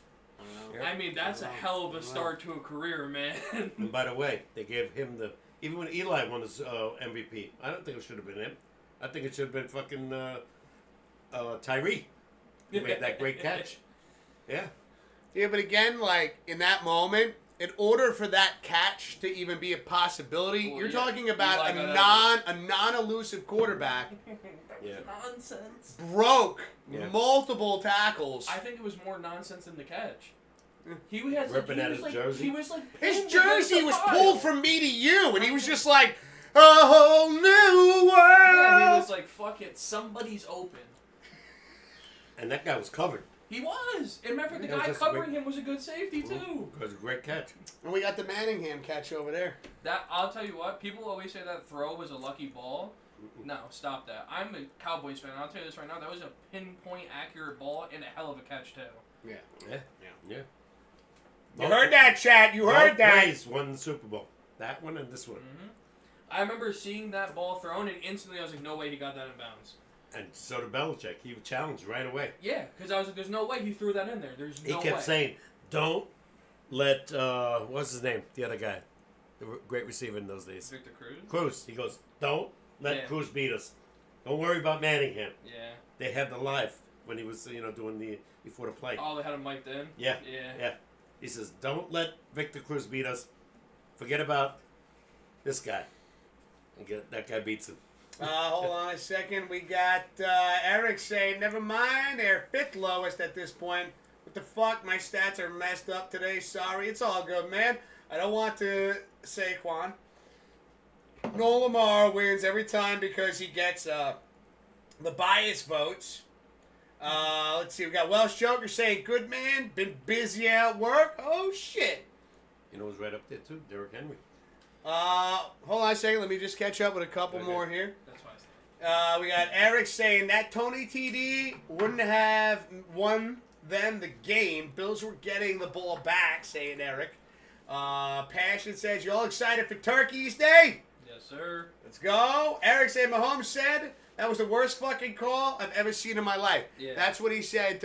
Yeah. I mean, that's a hell of a start to a career, man. And by the way, they gave him even when Eli won his MVP, I don't think it should have been him. I think it should have been fucking Tyree. He made that great catch. Yeah. Yeah, but again, like, in that moment, in order for that catch to even be a possibility, Well, you're yeah, talking about Eli a got non-elusive quarterback Yeah. Nonsense. broke Yeah. multiple tackles. I think it was more nonsense than the catch. He has Ripping he at was his like, jersey? He was like His pinned jersey against was the pulled pile. from me to you, and he was just like, "A whole new world." Yeah, he was like, "Fuck it, somebody's open." And that guy was covered. He was. And matter of fact, the That was guy just a covering great- him was a good safety too. It was a great catch. And we got the Manningham catch over there. That I'll tell you what. People always say that throw was a lucky ball. No, stop that. I'm a Cowboys fan. I'll tell you this right now. That was a pinpoint accurate ball and a hell of a catch too. Yeah. Yeah. You heard that, Chad. You heard Both that. plays won the Super Bowl. That one and this one. Mm-hmm. I remember seeing that ball thrown, and instantly I was like, "No way he got that in bounds." And so did Belichick. He challenged right away. Yeah, because I was like, "There's no way he threw that in there. There's He no kept way." saying, "Don't let what's his name? The other guy, the great receiver in those days, Victor Cruz. Cruz." He goes, "Don't let Yeah. Cruz beat us. Don't worry about Manningham." Yeah. They had the live when he was doing the before the play. Oh, they had him mic'd in. Yeah. Yeah. Yeah. He says, "Don't let Victor Cruz beat us. Forget about this guy." And that guy beats him. Hold on a second. We got Eric saying, "Never mind. They're 5th lowest at this point. What the fuck? My stats are messed up today. Sorry. It's all good, man. I don't want to Saquon. No, Lamar wins every time because he gets the bias votes. Let's see. We got Welsh Joker saying, "Good man. Been busy at work. Oh, shit. You know who's right up there too? Derrick Henry. Hold on a second. Let me just catch up with a couple Okay. more here. That's why I said. We got Eric saying that Tony TD wouldn't have won them the game. Bills were getting the ball back, saying Eric. Passion says, "You all excited for Turkey's Day? Yes, sir. Let's go." Eric saying, "Mahomes said that was the worst fucking call I've ever seen in my life." Yeah. That's what he said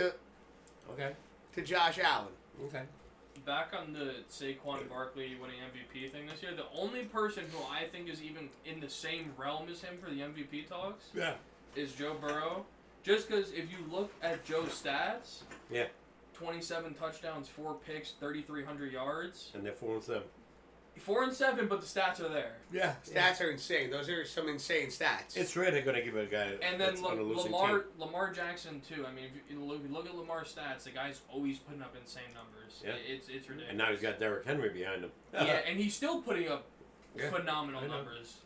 Okay. to Josh Allen. Okay. back on the Saquon Barkley winning MVP thing this year, the only person who I think is even in the same realm as him for the MVP talks is Joe Burrow. Just because if you look at Joe's stats, 27 touchdowns, 4 picks, 3,300 yards. And they're 4-7. 4-7, but the stats are there. Yeah, stats are insane. Those are some insane stats. It's rare they're going to give a guy And then that's on a losing team. Lamar Jackson too. I mean, if you look at Lamar's stats, the guy's always putting up insane numbers. Yeah. It's ridiculous. And now he's got Derrick Henry behind him. Yeah, and he's still putting up Yeah, phenomenal I know. numbers.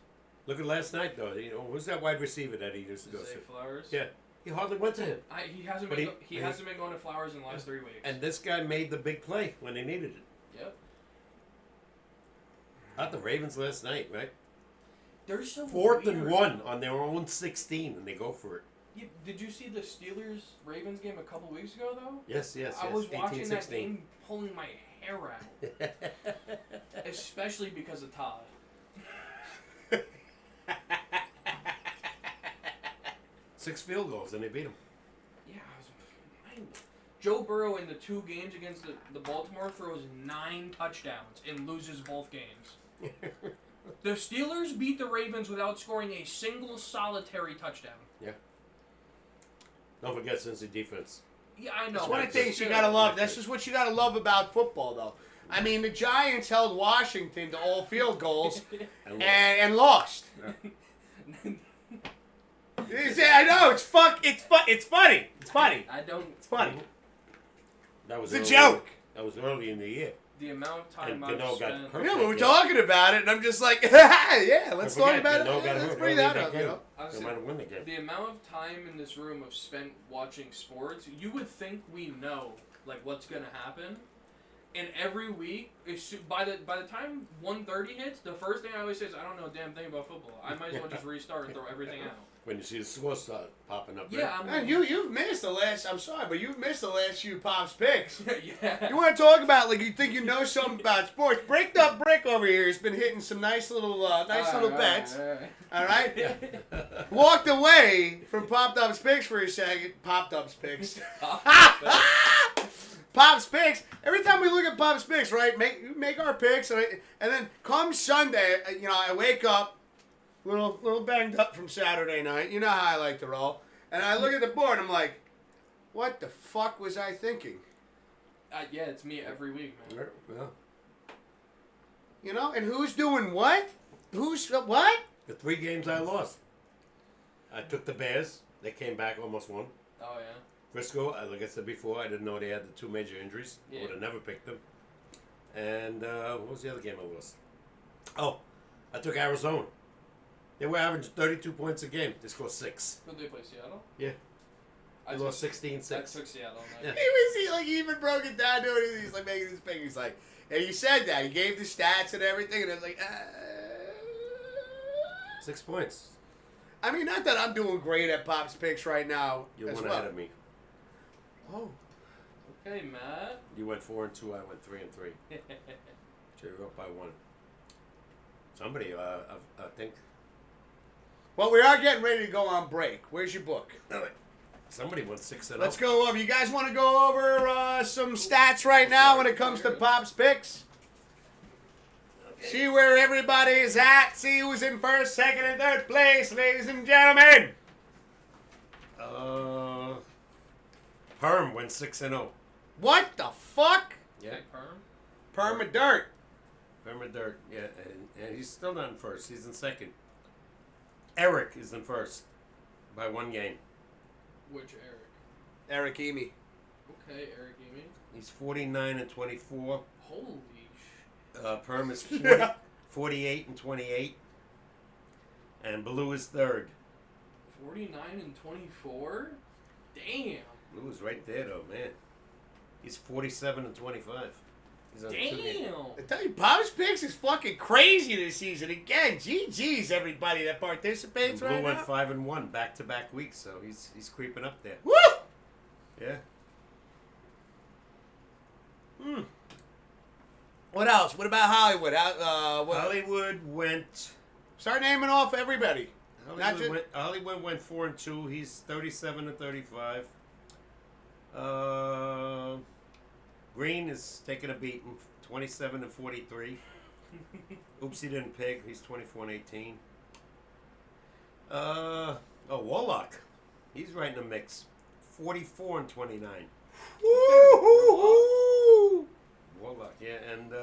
Look at last night, though. You know, who's that wide receiver that he used to go Zay to? Flowers. Yeah, he hardly went to him. He hasn't But been he hasn't been going to Flowers in the last 3 weeks. And this guy made the big play when they needed it. Yep. Not the Ravens last night, right? They're so 4th weird. and 1 on their own 16, and they go for it. Did you see the Steelers-Ravens game a couple weeks ago, though? Yes. I was watching 18-16. that game pulling my hair out. Especially because of Todd. 6 field goals, and they beat him. Yeah, Joe Burrow in the 2 games against the Baltimore throws 9 touchdowns and loses both games. The Steelers beat the Ravens without scoring a single solitary touchdown. Yeah. Don't forget Cincy defense. Yeah, I know. That's one of That's the things you gotta love. That's just what you gotta love about football, though. I mean, the Giants held Washington to all field goals and lost. I know it's funny. It's funny. I don't. It's funny. That was It's a early. joke. That was early in the year. The amount of time And I've Gano got spent. hurt. Yeah, but we're talking about it, and I'm just like, yeah, let's Don't talk forget, about it. Gano got Let's hurt bring early that in up, game. you know. I was They saying, might win the game. the amount of time in this room of spent watching sports, you would think we know like what's gonna happen. And every week, by the time 1:30 hits, the first thing I always say is, I don't know a damn thing about football. I might as well just restart and throw everything out. When you see the score start popping up. Yeah, I'm Man, you've missed the last. I'm sorry, but you've missed the last few Pops picks. yeah. You want to talk about like you think you know something about sports? BrickedupBrick over here has been hitting some nice little bets. All right. Walked away from Popped Up's picks for a second. Popped Up's picks. Pop's picks. Every time we look at Pop's picks, right? Make our picks, and then come Sunday, I wake up, little banged up from Saturday night. You know how I like to roll. And I look at the board, and I'm like, what the fuck was I thinking? Yeah, it's me every week, man. Yeah. And who's doing what? Who's what? The 3 games I lost. I took the Bears. They came back, almost won. Oh yeah. Frisco, like I said before, I didn't know they had the 2 major injuries. Yeah. I would have never picked them. And what was the other game I lost? Oh, I took Arizona. They were averaging 32 points a game. They scored 6. Who did they play? Seattle? Yeah. I They lost 16-6. I took Seattle. Yeah. He even broke it down to it. He's like making this thing. He's like, and he said that. He gave the stats and everything, and I was like, 6 points. I mean, not that I'm doing great at Pop's picks right now. You're as one well. ahead of me. Oh. Okay, Matt. You went 4-2. I went 3-3. So you're up by 1. Somebody, I think. Well, we are getting ready to go on break. Where's your book? Somebody went 6-0. Let's go over. You guys want to go over some stats right now when it comes to Pop's picks? Okay. See where everybody is at. See who's in first, second, and third place, ladies and gentlemen. Perm went 6-0. What the fuck? Yeah. Okay, Perm. Permadirt. Permadirt. Yeah, and he's still not in first. He's in second. Eric is in first by 1 game. Which Eric? Eric Emy. Okay, Eric Emy. He's 49-24. Holy Perm is 48-28. And Blue is third. 49-24? Damn. Blue is right there, though, man. He's 47-25. He's on 2 games. Damn. I tell you, Pop's picks is fucking crazy this season. Again, GG's everybody that participates And Blue right went now. 5-1 back-to-back weeks, so he's creeping up there. Woo! Yeah. What else? What about Hollywood? Hollywood went. Start naming off everybody. Not just- Hollywood went 4-2. He's 37-35. Green is taking a beating, 27-43. Oops, he didn't pick. He's 24-18. Warlock. He's right in the mix. 44-29. Woo-hoo-hoo! Warlock, yeah, and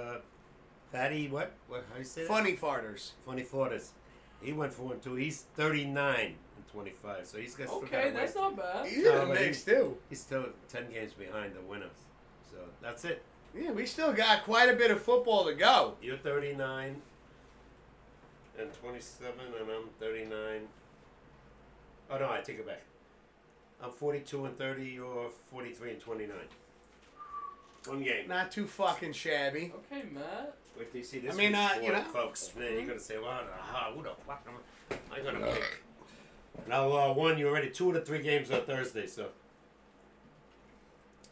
Fatty, what? How do you say that? Funny farters. Funny Fortis. He went 4-2. He's 39-25, so he's got Okay, that's not bad. He's in the but mix, too. He's still 10 games behind the winners. So that's it. Yeah, we still got quite a bit of football to go. You're 39 and 27, and I'm 39. Oh no, I take it back. I'm 42 and 30. You're 43 and 29. One game. Not too fucking shabby. Okay, Matt. Wait till you see this. I mean, week's you score, know. folks. Man, you're gonna say, "Well, who the fuck am I gonna pick?" Now, one, you already 2 of the 3 games are Thursday, so.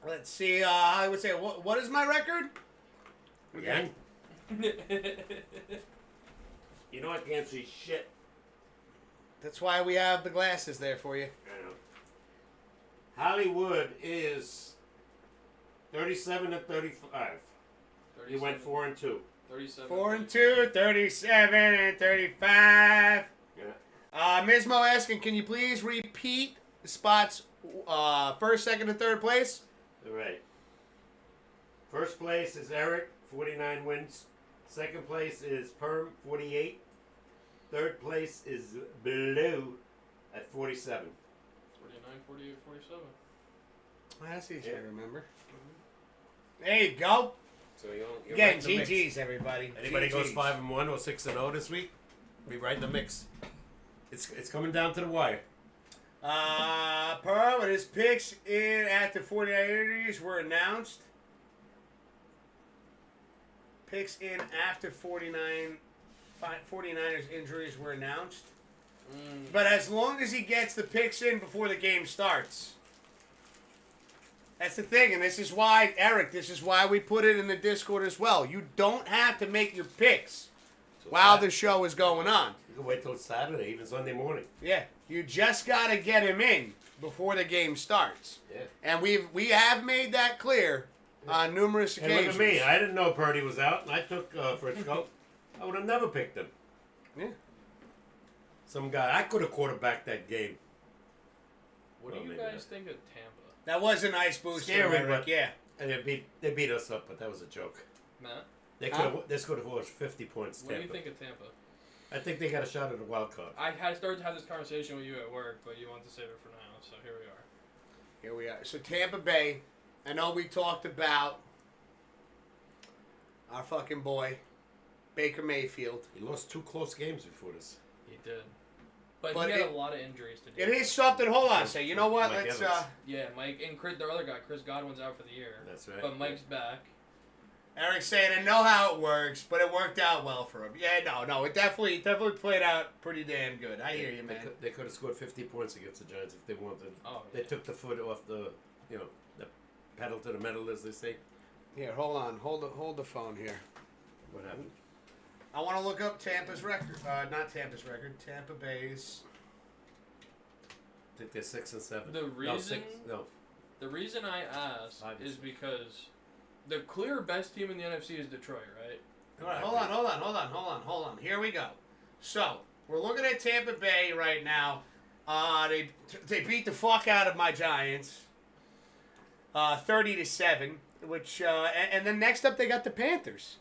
Let's see. I would say, what is my record? Again? You know I can't see shit. That's why we have the glasses there for you. I know. Hollywood is 37 and 35. He went 4 and 2. 37. 4 and 2, 37 and 35. Yeah. Mismo asking, can you please repeat the spots first, second, and third place? All right. First place is Eric, 49 wins. Second place is Perm, 48. Third place is Blue at 47. 49, 48, 47. That's easy Yeah. to remember. There you go. So you're Again, right in the mix. GG's, everybody. Anybody goes GG's. 5-1 or 6-0 this week, be right in the mix. It's coming down to the wire. Pearl and his picks in at the 49ers were announced. Picks in after 49ers injuries were announced. But as long as he gets the picks in before the game starts. That's the thing, and this is why, Eric, this is why we put it in the Discord as well. You don't have to make your picks while the show is going on. You can wait till Saturday, even Sunday morning. Yeah, you just got to get him in before the game starts. Yeah. And we have made that clear on numerous And occasions. look at me. I didn't know Purdy was out, and I took Frisco. I would have never picked him. Yeah. Some guy. I could have quarterbacked that game. What do Well, you maybe guys not. think of Tampa? That was a nice boost, Scary, Eric. but- Yeah. And they beat us up, but that was a joke. Matt, This could have was 50 points. what do you Tampa. think of Tampa? I think they got a shot at a wild card. I had started to have this conversation with you at work, but you wanted to save it for now, so here we are. Here we are. So Tampa Bay, I know we talked about our fucking boy, Baker Mayfield. He lost 2 close games before this. He did. But But he had it- a lot of injuries to do. It is something. Hold on a second. You know what? Mike Let's Evans. Yeah, Mike and Chris, the other guy, Chris Godwin's out for the year. That's right. But Mike's back. Eric's saying I know how it works, but it worked out well for him. Yeah, no, it definitely played out pretty damn good. I hear you, man. They could have scored 50 points against the Giants if they wanted. Oh, They yeah. took the foot off the pedal to the metal, as they say. Here, hold on, hold the phone here. What happened? I want to look up Tampa's record. Not Tampa's record. Tampa Bay's. I think they're 6 and 7. The reason- No. The reason I asked 5 and is 6. because the clear best team in the NFC is Detroit, right? All right, hold on. Here we go. So we're looking at Tampa Bay right now. They beat the fuck out of my Giants, 30-7. Which and then next up they got the Panthers.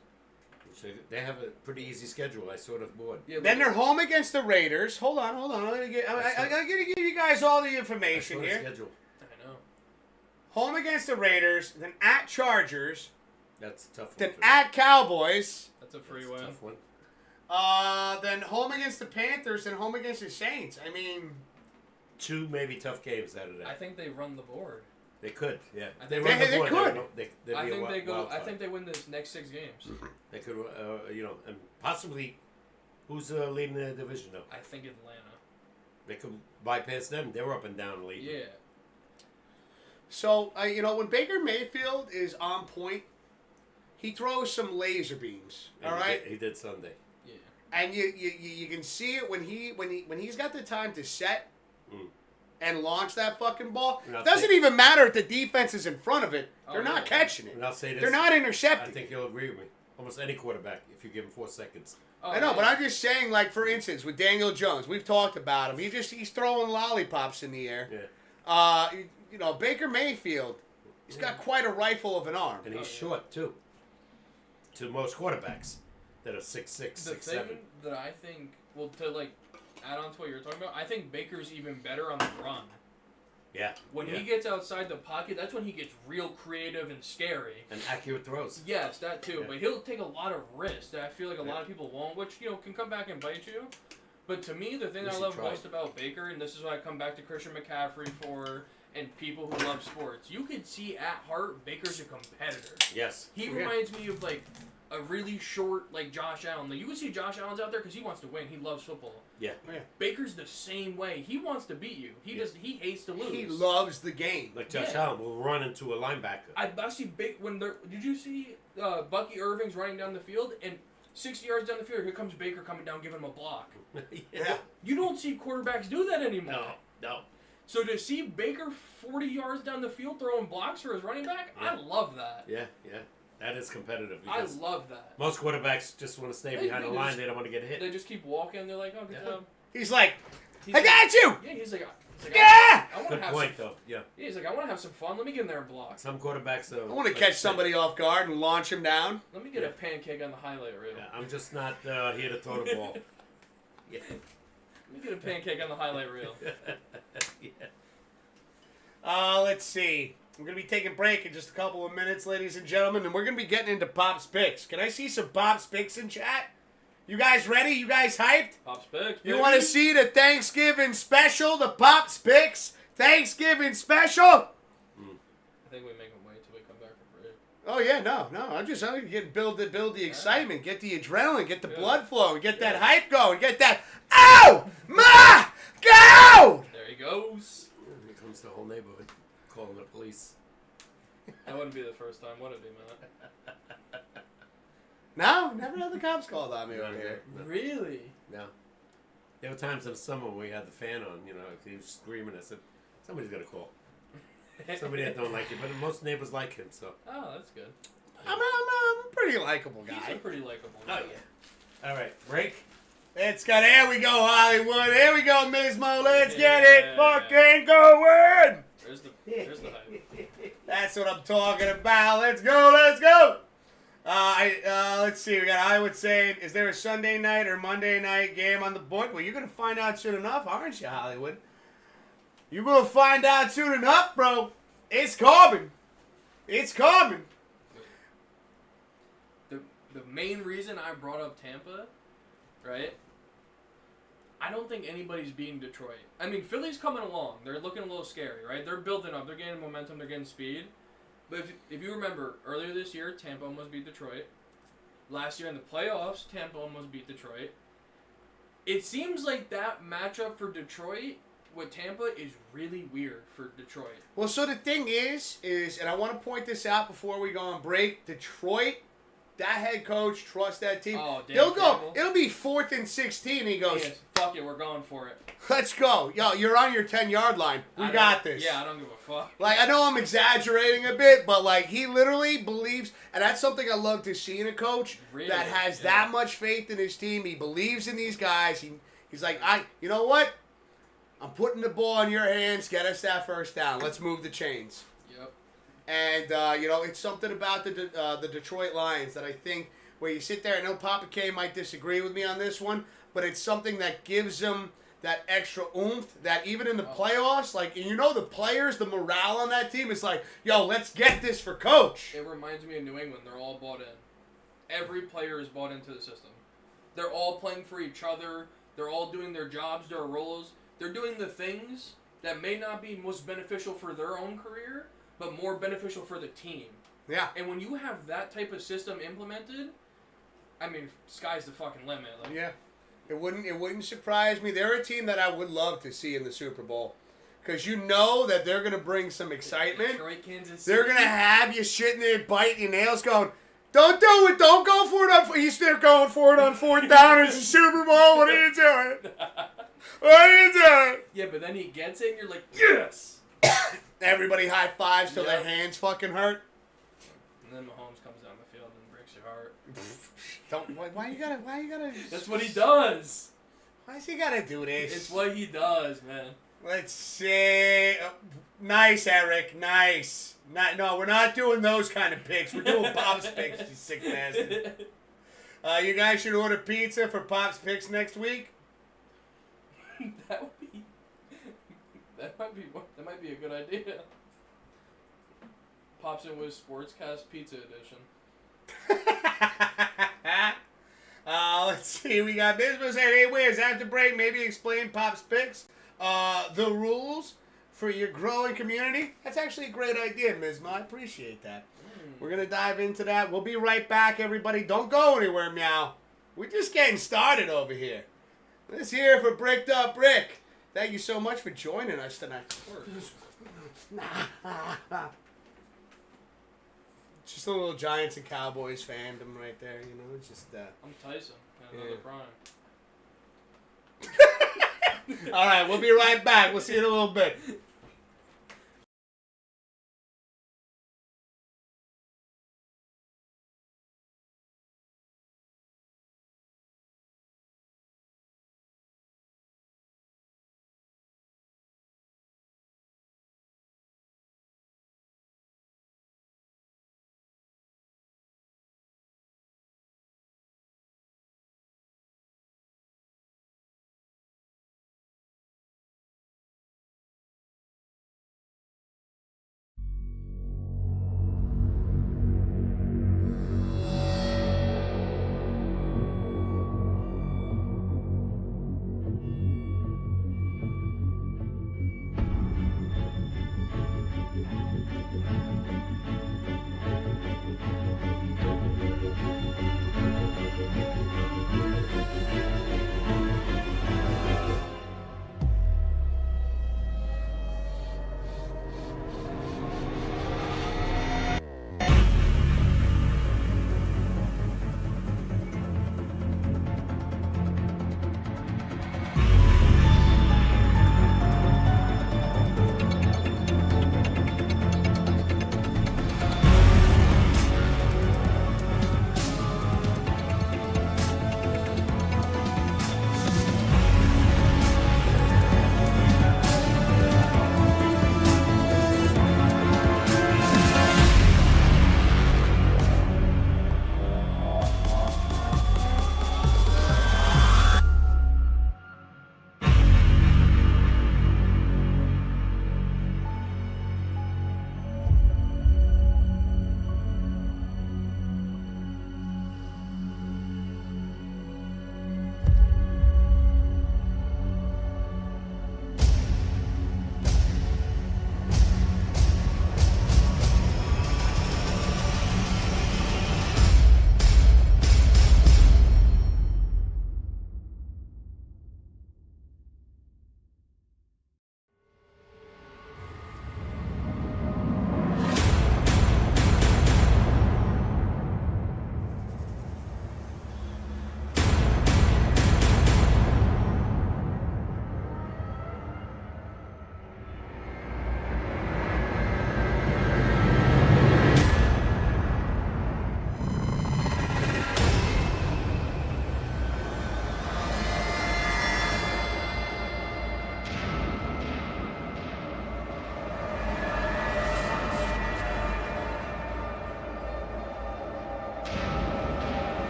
They have a pretty easy schedule. I sort of bored. Yeah, Then they're home against the Raiders. Hold on. I'm gonna give you guys all the information That's here. the schedule. I know. Home against the Raiders, then at Chargers, That's a tough one. then for them. at Cowboys, That's a free That's a win. tough one. then home against the Panthers, and home against the Saints. I mean, 2 maybe tough games out of that. I think they run the board. They could, yeah. I They think run the they board, could. they'd I be a think they go. wild I card. think they win this next 6 games. They could, and possibly, who's leading the division though? I think Atlanta. They could bypass them. They were up and down league. Yeah. so when Baker Mayfield is on point, he throws some laser beams. And All right, He did Sunday. Yeah. and you can see it when he's got the time to set. Mm. and launch that fucking ball, And I'll doesn't say- even matter if the defense is in front of it. Oh, They're not yeah. catching it. And I'll say this. They're not I intercepting. think you'll agree with me. Almost any quarterback, if you give him 4 seconds. Oh, I know, yeah. but I'm just saying, like, for instance, with Daniel Jones, we've talked about him. He's throwing lollipops in the air. Yeah. You know, Baker Mayfield, he's got quite a rifle of an arm. And he's short, too. To most quarterbacks that are 6'6", The 6'7". thing that I think, well, to like add on to what you're talking about, I think Baker's even better on the run. Yeah. When yeah. he gets outside the pocket, that's when he gets real creative and scary. And accurate throws. Yes, that too. Yeah. But he'll take a lot of risks that I feel like a Yeah. lot of people won't, which, can come back and bite you. But to me, the thing We I should love try. most about Baker, and this is what I come back to Christian McCaffrey for, and people who love sports, you can see at heart Baker's a competitor. Yes. He Yeah. reminds me of like a really short like Josh Allen. Like, you can see Josh Allen's out there because he wants to win. He loves football. Yeah. Baker's the same way. He wants to beat you. He He hates to lose. He loves the game. Like Josh Yeah. Allen will run into a linebacker. I see big when they're. Did you see Bucky Irving's running down the field and 60 yards down the field? Here comes Baker coming down, giving him a block. Yeah. You don't see quarterbacks do that anymore. No. So to see Baker 40 yards down the field throwing blocks for his running back, I Yeah. love that. Yeah. That is competitive. I Because love that. most quarterbacks just want to stay They- behind the they line. just- They don't want to get hit. They just keep walking. They're like, oh, good Yeah. job. He's like, He's I like- got you! Yeah, he's like, Yeah! I want Good to have point, some. though. Yeah. Yeah, he's like, I want to have some fun. Let me get in there and block. Some quarterbacks, though. I want to catch somebody off guard and launch him down. Let me get Yeah. a pancake on the highlight reel. Yeah, I'm just not here to throw the ball. Yeah. Let me get a pancake on the highlight reel. Yeah. Let's see. We're going to be taking a break in just a couple of minutes, ladies and gentlemen, and we're going to be getting into Pop's picks. Can I see some Pop's picks in chat? You guys ready? You guys hyped? Pops picks. You baby. want to see the Thanksgiving special, the Pop's picks Thanksgiving special? I think we make them wait till we come back from break. Oh yeah, no. I'm getting build the excitement, get the adrenaline, get the Yeah. blood flowing, get that Yeah. hype going, get that. Oh my God! There he goes. Here comes the whole neighborhood calling the police. That wouldn't be the first time, would it be, man? No, never had the cops called on me No, over here. no. Really? No. There were times in the summer when we had the fan on, he was screaming. I said, somebody's got to call. Somebody that don't like you. But most neighbors like him, so. Oh, that's good. I'm a pretty likable He's guy. a pretty likable Oh, guy. yeah. All right, break. There we go, Hollywood. Here we go, Mismo. Let's get Yeah. it fucking going. There's the hype. That's what I'm talking about. Let's go. Let's see. We got Hollywood saying, is there a Sunday night or Monday night game on the board? Well, you're going to find out soon enough, aren't you, Hollywood? You're going to find out soon enough, bro. It's coming. It's coming. The main reason I brought up Tampa, right? I don't think anybody's beating Detroit. I mean, Philly's coming along. They're looking a little scary, right? They're building up. They're getting momentum. They're getting speed. But if you remember, earlier this year, Tampa almost beat Detroit. Last year in the playoffs, Tampa almost beat Detroit. It seems like that matchup for Detroit with Tampa is really weird for Detroit. Well, so the thing is, and I want to point this out before we go on break, Detroit, that head coach, trust that team. Oh, Dan They'll go. Campbell. It'll be 4th and 16. He goes, Yes, fuck it, we're going for it. let's go. Yo, you're on your 10-yard line. We got this. Yeah, I don't give a fuck. Like, I know I'm exaggerating a bit, but, like, he literally believes, and that's something I love to see in a coach Really? that has Yeah. that much faith in his team. He believes in these guys. He's like, you know what? I'm putting the ball in your hands. Get us that first down. Let's move the chains. Yep. And, it's something about the Detroit Lions that I think where you sit there, I know Papa K might disagree with me on this one, but it's something that gives them that extra oomph that even in the playoffs, like, the players, the morale on that team is like, yo, let's get this for Coach. It reminds me of New England. They're all bought in. Every player is bought into the system. They're all playing for each other. They're all doing their jobs, their roles. They're doing the things that may not be most beneficial for their own career, but more beneficial for the team. Yeah. And when you have that type of system implemented, I mean, sky's the fucking limit. Like, Yeah. It wouldn't surprise me. They're a team that I would love to see in the Super Bowl. Because you know that they're going to bring some excitement. Detroit, Kansas City. They're going to have you sitting there biting your nails going, Don't do it. Don't go for it on. He's still going for it on 4th down. It's a Super Bowl. What are you doing? What are you doing? Yeah, but then he gets it and you're like, yes! Everybody high fives till Yep. their hands fucking hurt. And then Mahomes comes down the field and breaks your heart. Don't. Why you gotta? That's what he does. Why's he gotta do this? It's what he does, man. Let's see. Nice, Eric. Nice. No, we're not doing those kind of picks. We're doing Pop's picks, you sick bastard. You guys should order pizza for Pop's picks next week. That might be a good idea. Pops in with SportsCast Pizza Edition. Let's see. We got Bismarck saying, hey, where's after break? Maybe explain Pop's picks. The rules for your growing community. That's actually a great idea, Mizma. I appreciate that. We're going to dive into that. We'll be right back, everybody. Don't go anywhere, meow. We're just getting started over here. Let's hear it for BrickedupBrick. Thank you so much for joining us tonight. Just a little Giants and Cowboys fandom right there, you know. It's just I'm Tyson. Another prime. All right, we'll be right back. We'll see you in a little bit.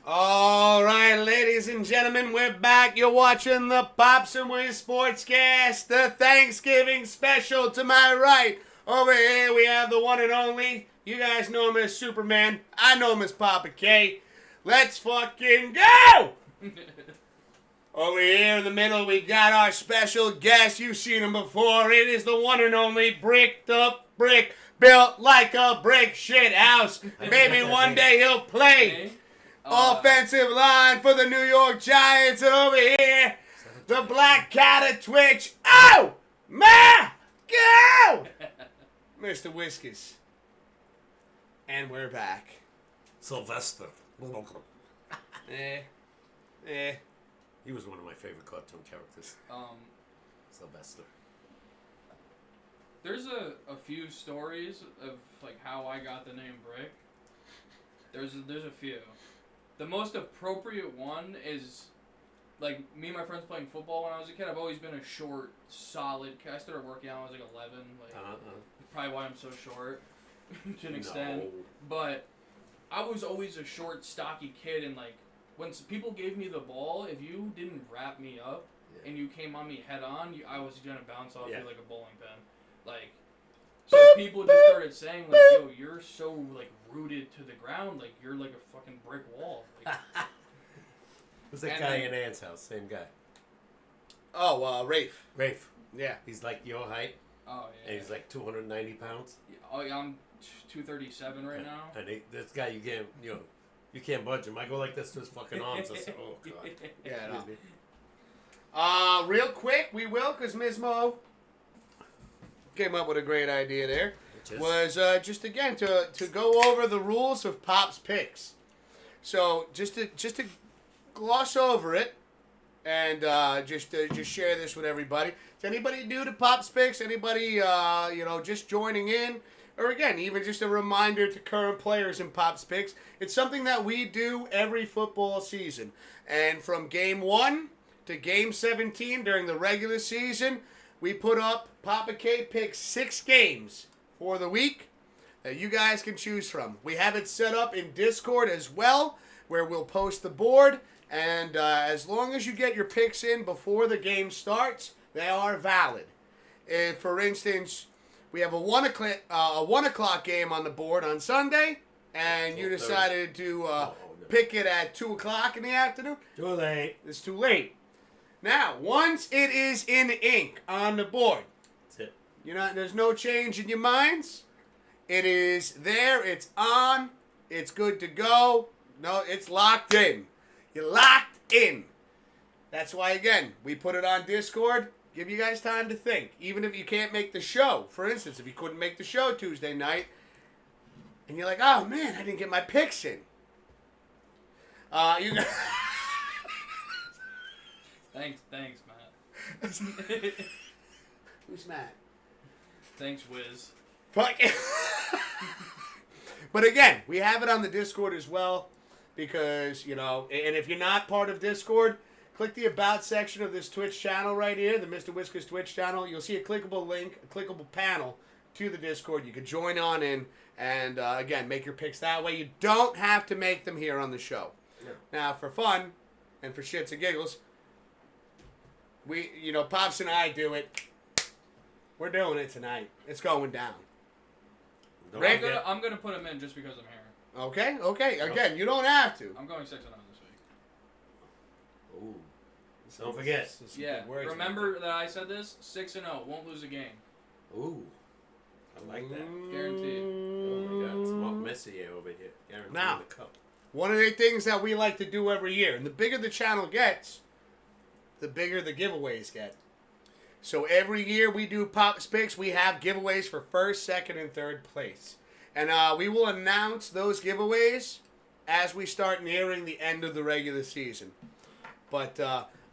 All right, ladies and gentlemen, we're back. You're watching the Pops and Wiz SportsCast, the Thanksgiving special. To my right, over here, we have the one and only. You guys know him as Superman. I know him as Papa K. Let's fucking go! Over here in the middle, we got our special guest. You've seen him before. It is the one and only Bricked Up Brick, built like a brick shit house. Maybe one day he'll play offensive line for the New York Giants. And over here, the black cat of Twitch. Oh, my go! Mr. Whiskers. And we're back. Sylvester. He was one of my favorite cartoon characters. Sylvester. There's a few stories of like how I got the name Brick. There's a few. The most appropriate one is like me and my friends playing football when I was a kid. I've always been a short, solid kid. I started working out when I was like 11. Probably why I'm so short to an extent. But I was always a short, stocky kid, and like when people gave me the ball, if you didn't wrap me up and you came on me head on, I was gonna bounce off you like a bowling pin. Like, so people just started saying like, "Yo, you're so like rooted to the ground, like you're like a fucking brick wall." Like, who's that guy in Ann's house? Same guy. Oh, Rafe. Rafe. Yeah. He's like your height. Oh yeah. And he's like 290 pounds. Oh yeah, I'm 237 right now. And this guy, you can't budge him. I go like this to his fucking arms. I say, oh god. Yeah. No. Real quick, we will, because Ms. Mo came up with a great idea there. Was just again to go over the rules of Pop's picks. So just to gloss over it, and just share this with everybody. Is anybody new to Pop's picks? Anybody just joining in? Or again, even just a reminder to current players in Pop's picks. It's something that we do every football season. And from game 1 to game 17 during the regular season, we put up Papa K picks 6 games for the week that you guys can choose from. We have it set up in Discord as well, where we'll post the board. And as long as you get your picks in before the game starts, they are valid. If, for instance, we have a 1 o'clock game on the board on Sunday, and you decided to pick it at 2 o'clock in the afternoon. Too late. It's too late. Now, once it is in ink on the board, that's it. There's no change in your minds. It is there. It's on. It's good to go. No, it's locked in. You're locked in. That's why, again, we put it on Discord. Give you guys time to think. Even if you can't make the show. For instance, if you couldn't make the show Tuesday night, and you're like, oh, man, I didn't get my picks in. You got... Thanks, Matt. Who's Matt? Thanks, Wiz. But again, we have it on the Discord as well. Because, and if you're not part of Discord, click the About section of this Twitch channel right here, the Mr. Whiskers Twitch channel. You'll see a clickable link, a clickable panel to the Discord. You can join on in and, again, make your picks that way. You don't have to make them here on the show. Yeah. Now, for fun and for shits and giggles, we, Pops and I do it. We're doing it tonight. It's going down. I'm gonna put him in just because I'm here. Okay. Again, you don't have to. I'm going 6-0 this week. Ooh. Don't forget. Remember that I said this? 6-0. Won't lose a game. Ooh. I like that. Guaranteed. Oh my god. It's Mark Messier over here. Guaranteed Now, the cup. One of the things that we like to do every year, and the bigger the channel gets, the bigger the giveaways get. So every year we do Pop's Picks, we have giveaways for first, second, and third place. And we will announce those giveaways as we start nearing the end of the regular season. But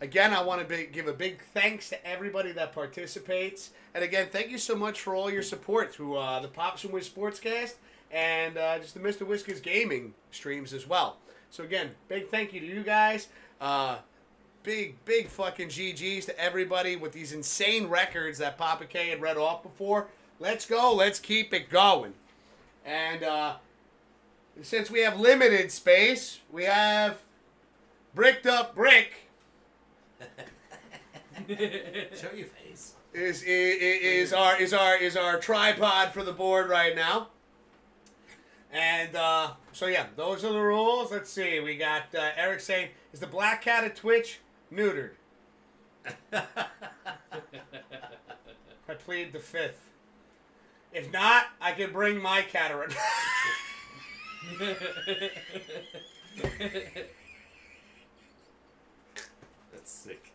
again, I want to give a big thanks to everybody that participates. And again, thank you so much for all your support through the Pops and Wiz SportsCast and just the Mr. Whiskers gaming streams as well. So again, big thank you to you guys. Big fucking GGs to everybody with these insane records that Papa K had read off before. Let's go. Let's keep it going. And since we have limited space, we have Bricked Up Brick. Show your face. Is our tripod for the board right now. And so yeah, those are the rules. Let's see. We got Eric saying, "Is the black cat at Twitch neutered?" I plead the fifth. If not, I can bring my cat around. That's sick.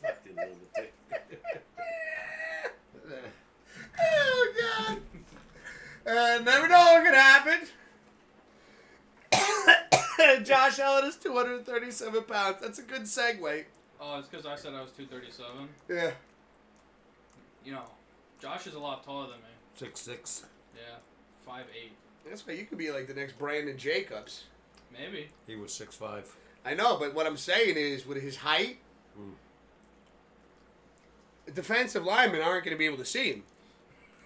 Fucking lunatic. Oh God! Never know what could happen. Josh Allen is 237 pounds. That's a good segue. Oh, it's because I said I was 237. Yeah. You know, Josh is a lot taller than me. 6'6". Yeah, 5'8". That's why you could be like the next Brandon Jacobs. Maybe. He was 6'5". I know, but what I'm saying is, with his height, defensive linemen aren't going to be able to see him.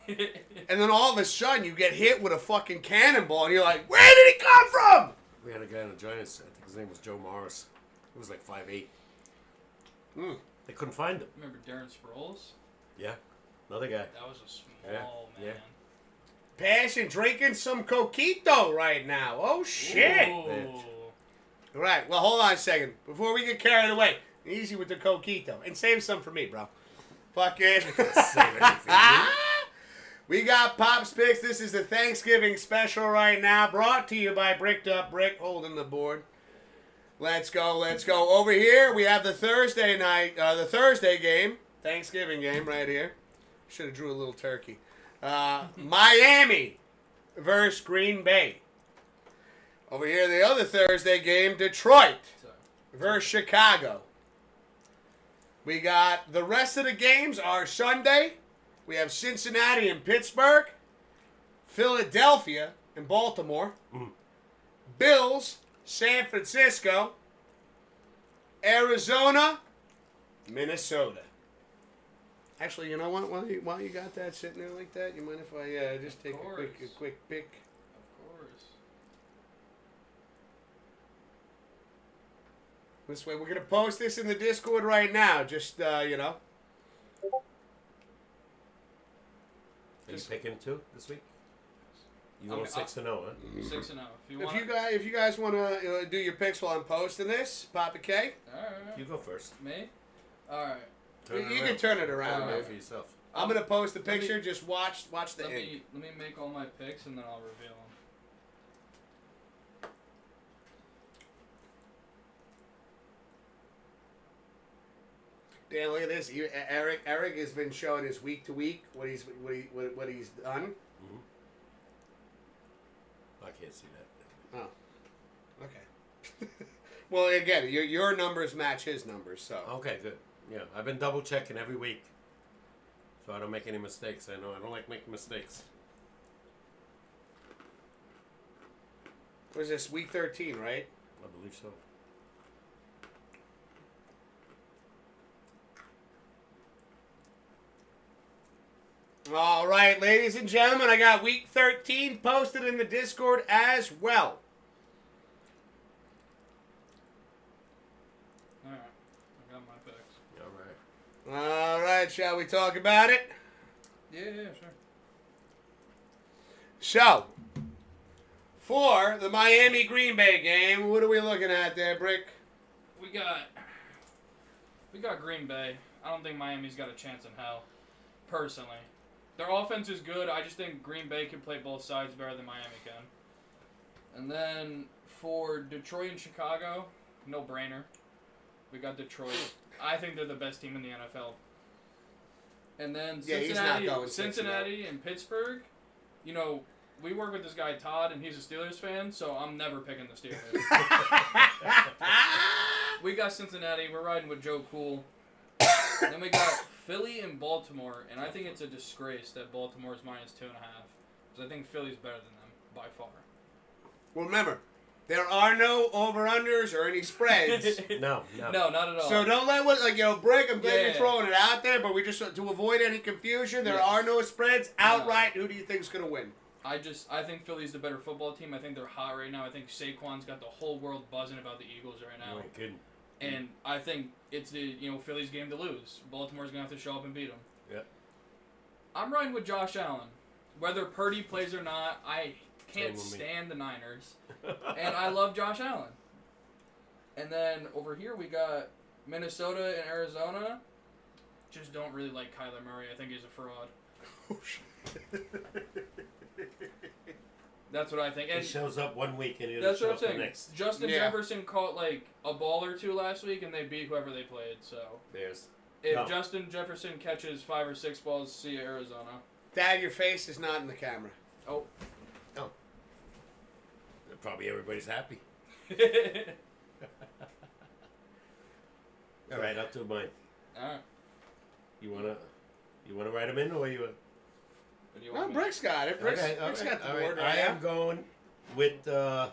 And then all of a sudden, you get hit with a fucking cannonball, and you're like, where did he come from? We had a guy in the Giants, I think his name was Joe Morris. He was like 5'8". They couldn't find him. Remember Darren Sproles? Yeah, another guy. That was a small man. Yeah. Passion drinking some coquito right now. Oh, shit. Ooh. Right, well, hold on a second. Before we get carried away, easy with the coquito. And save some for me, bro. Fucking. Save anything for you. We got Pop's Picks. This is the Thanksgiving special right now, brought to you by Bricked Up Brick, holding the board. Let's go, let's go. Over here, we have the Thursday game, Thanksgiving game right here. Should have drew a little turkey. Miami versus Green Bay. Over here, the other Thursday game, Detroit versus Chicago. We got the rest of the games are Sunday. We have Cincinnati and Pittsburgh, Philadelphia and Baltimore, Bills, San Francisco, Arizona, Minnesota. Actually, you know what? While you got that sitting there like that, you mind if I just take a quick pick? Of course. This way, we're gonna post this in the Discord right now. Just you know. Are you picking 2 this week? You I'm- going 6-0, huh? 6-0. If you guys want to do your picks while I'm posting this, Papa K, Alright. You go first. Me? Alright. Turn it you around. can turn it around. Turn it man. around for yourself. I'm gonna post the Let me- picture. Just watch the Let ink. me make all my picks and then I'll reveal them. Dan, look at this. Eric has been showing us week to week what he's done. I can't see that. Oh, okay. Well, again, your numbers match his numbers, so. Okay, good. Yeah, I've been double checking every week, so I don't make any mistakes. I know I don't like making mistakes. What is this, week 13, right? I believe so. All right, ladies and gentlemen, I got week 13 posted in the Discord as well. Alright. I got my picks. All right. All right, shall we talk about it? Yeah, sure. So, for the Miami Green Bay game, what are we looking at there, Brick? We got Green Bay. I don't think Miami's got a chance in hell, personally. Their offense is good. I just think Green Bay can play both sides better than Miami can. And then for Detroit and Chicago, no brainer. We got Detroit. I think they're the best team in the NFL. And then Yeah, he's not going 6-0. Cincinnati and Pittsburgh. You know, we work with this guy Todd, and he's a Steelers fan, so I'm never picking the Steelers. We got Cincinnati. We're riding with Joe Cool. Then we got Philly and Baltimore, and I think it's a disgrace that Baltimore is -2.5. Because I think Philly's better than them by far. Well, remember, There are no over-unders or any spreads. No. No, not at all. So don't let Brick, I'm glad you're Yeah. throwing it out there, but we just, to avoid any confusion, there are no spreads. Outright, who do you think's going to win? I think Philly's the better football team. I think they're hot right now. I think Saquon's got the whole world buzzing about the Eagles right now. Oh, my goodness. And I think it's Philly's game to lose. Baltimore's going to have to show up and beat them. Yep. I'm riding with Josh Allen. Whether Purdy plays or not, I can't stand the Niners. And I love Josh Allen. And then over here we got Minnesota and Arizona. Just don't really like Kyler Murray. I think he's a fraud. That's what I think. And He shows up one week and he that's doesn't what I'm show up the saying. next. Justin Jefferson caught like a ball or two last week, and they beat whoever they played. So if Justin Jefferson catches 5 or 6 balls, see you, Arizona. Dad, your face is not in the camera. Oh. Probably everybody's happy. All right, up to mine. All right. You wanna write them in, or you? What do you No, want? Brick's got it. Brick's got the board right I now. am going with. I'm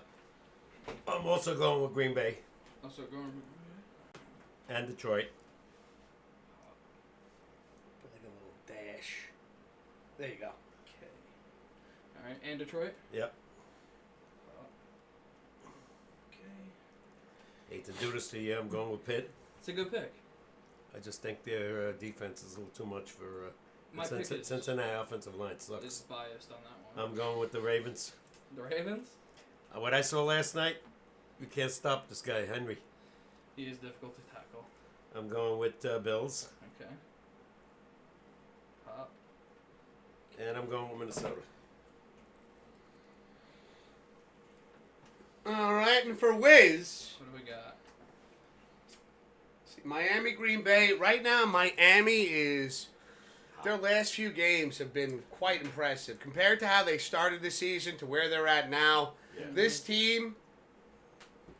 also going with Green Bay Also going. and Detroit. Put like a little dash. There you go. Okay. All right, and Detroit. Yep. Okay. Hate to do this to you. I'm going with Pitt. It's a good pick. I just think their defense is a little too much for. My pick is Cincinnati offensive line sucks. is biased on that one. I'm going with the Ravens. The Ravens. What I saw last night, you can't stop this guy, Henry. He is difficult to tackle. I'm going with Bills, Okay. Pop. and I'm going with Minnesota. All right, and for Wiz, What do we got? Miami, Green Bay. Right now, Miami is. Their last few games have been quite impressive compared to how they started the season to where they're at now. Yeah. This team,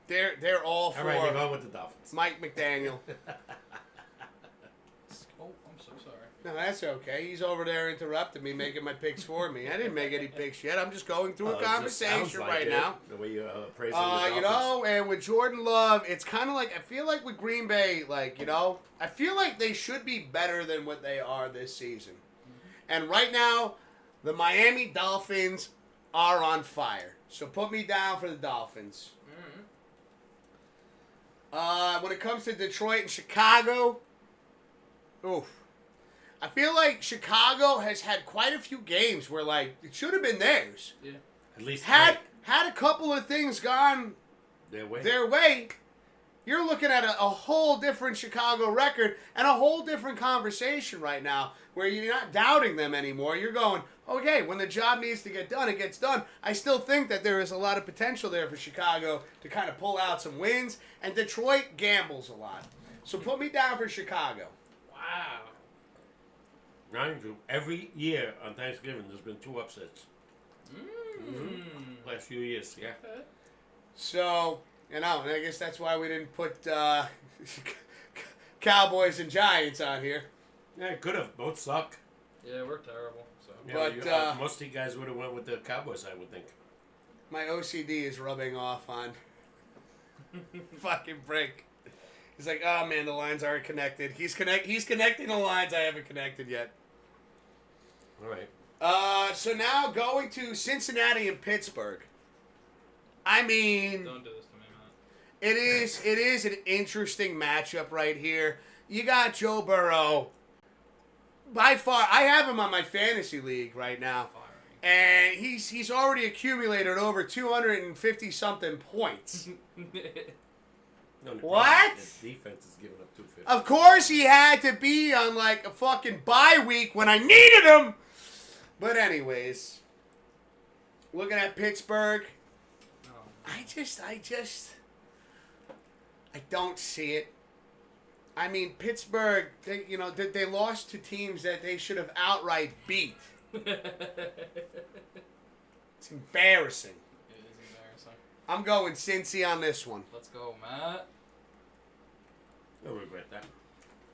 they're all for All right, you're going with the Dolphins. Mike McDaniel. Oh, I'm so sorry. No, that's okay. He's over there interrupting me, making my picks for me. I didn't make any picks yet. I'm just going through a It just conversation sounds like right it, now. The way you praising the Dolphins. You know, and with Jordan Love, it's kind of like, I feel like with Green Bay, I feel like they should be better than what they are this season. And right now, the Miami Dolphins are on fire. So put me down for the Dolphins. When it comes to Detroit and Chicago, oof. I feel like Chicago has had quite a few games where, it should have been theirs. Yeah. At least Had a couple of things gone their way. their way, you're looking at a whole different Chicago record and a whole different conversation right now where you're not doubting them anymore. You're going, okay, when the job needs to get done, it gets done. I still think that there is a lot of potential there for Chicago to kind of pull out some wins, and Detroit gambles a lot. So put me down for Chicago. Wow. Mind you, every year on Thanksgiving, there's been 2 upsets. Last few years, yeah. Okay. So, and I guess that's why we didn't put Cowboys and Giants on here. Yeah, it could have. Both suck. Yeah, we're terrible. So. Yeah. But, most of you guys would have went with the Cowboys, I would think. My OCD is rubbing off on fucking Brick. He's like, oh man, the lines aren't connected. He's connecting the lines I haven't connected yet. All right. So now going to Cincinnati and Pittsburgh. I mean, Don't do this to me, man. it is an interesting matchup right here. You got Joe Burrow. By far, I have him on my fantasy league right now. And he's already accumulated over 250 something points. No, the What? problem is the defense is giving up 250. Of course he had to be on a fucking bye week when I needed him. But anyways, looking at Pittsburgh, I don't see it. I mean, Pittsburgh, they lost to teams that they should have outright beat. It's embarrassing. It is embarrassing. I'm going Cincy on this one. Let's go, Matt. You'll regret that.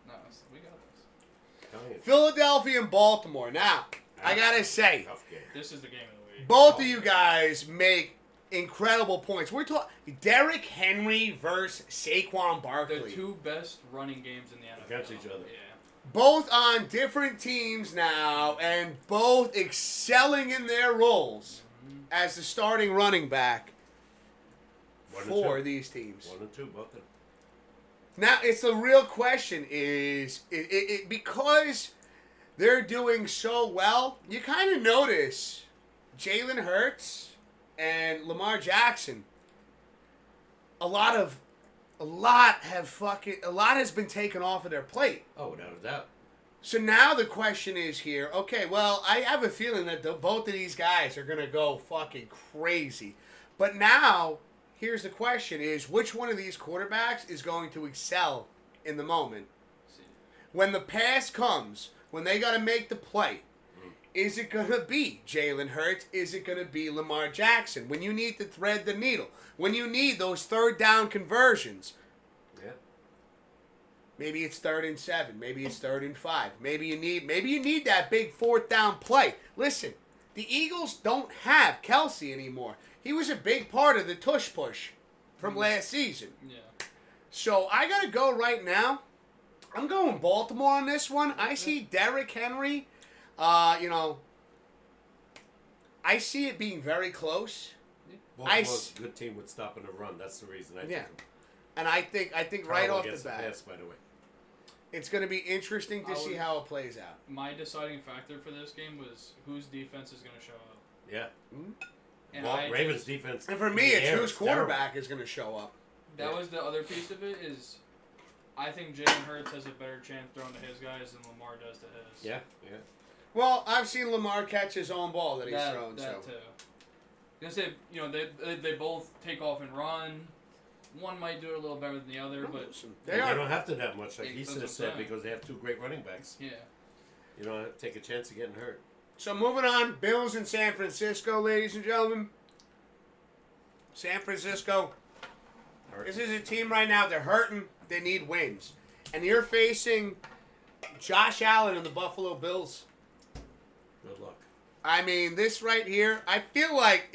No, we got this. Tell you. Philadelphia and Baltimore. Now, I gotta say, Tough game. This is the game of the week. both of you guys make incredible points. We're talking Derrick Henry versus Saquon Barkley. The two best running games in the NFL. Against each other. Yeah. Both on different teams now, and both excelling in their roles as the starting running back for these teams. 1 and 2, both of them. Now, it's the real question is, because they're doing so well, you kind of notice Jalen Hurts and Lamar Jackson, a lot has been taken off of their plate. Oh, without a doubt. So now the question is here, okay, well, I have a feeling that both of these guys are going to go fucking crazy. But now, here's the question is, which one of these quarterbacks is going to excel in the moment? When the pass comes, when they got to make the play, is it going to be Jalen Hurts? Is it going to be Lamar Jackson? When you need to thread the needle, when you need those third down conversions, maybe it's 3rd and 7, maybe it's 3rd and 5, maybe you need that big 4th down play. Listen, the Eagles don't have Kelsey anymore. He was a big part of the tush push from last season. Yeah. So I got to go right now. I'm going Baltimore on this one. I see Derrick Henry. I see it being very close. Baltimore's a good team with stopping the run. That's the reason I think. And I think right off the bat, pass, by the way. it's going to be interesting to see how it plays out. My deciding factor for this game was whose defense is going to show up. Yeah. And Ravens defense. And for me, it's whose quarterback is going to show up. That was the other piece of it is I think Jalen Hurts has a better chance throwing to his guys than Lamar does to his. Yeah. Well, I've seen Lamar catch his own ball that he's thrown. That too. I was gonna say, they both take off and run. One might do it a little better than the other, but They don't have to that much, like he That's should have what I'm said, saying. because they have 2 great running backs. yeah. You don't have to take a chance of getting hurt. So moving on, Bills in San Francisco, ladies and gentlemen. San Francisco. This is a team right now, they're hurting. They need wins. And you're facing Josh Allen and the Buffalo Bills. Good luck. I mean, this right here, I feel like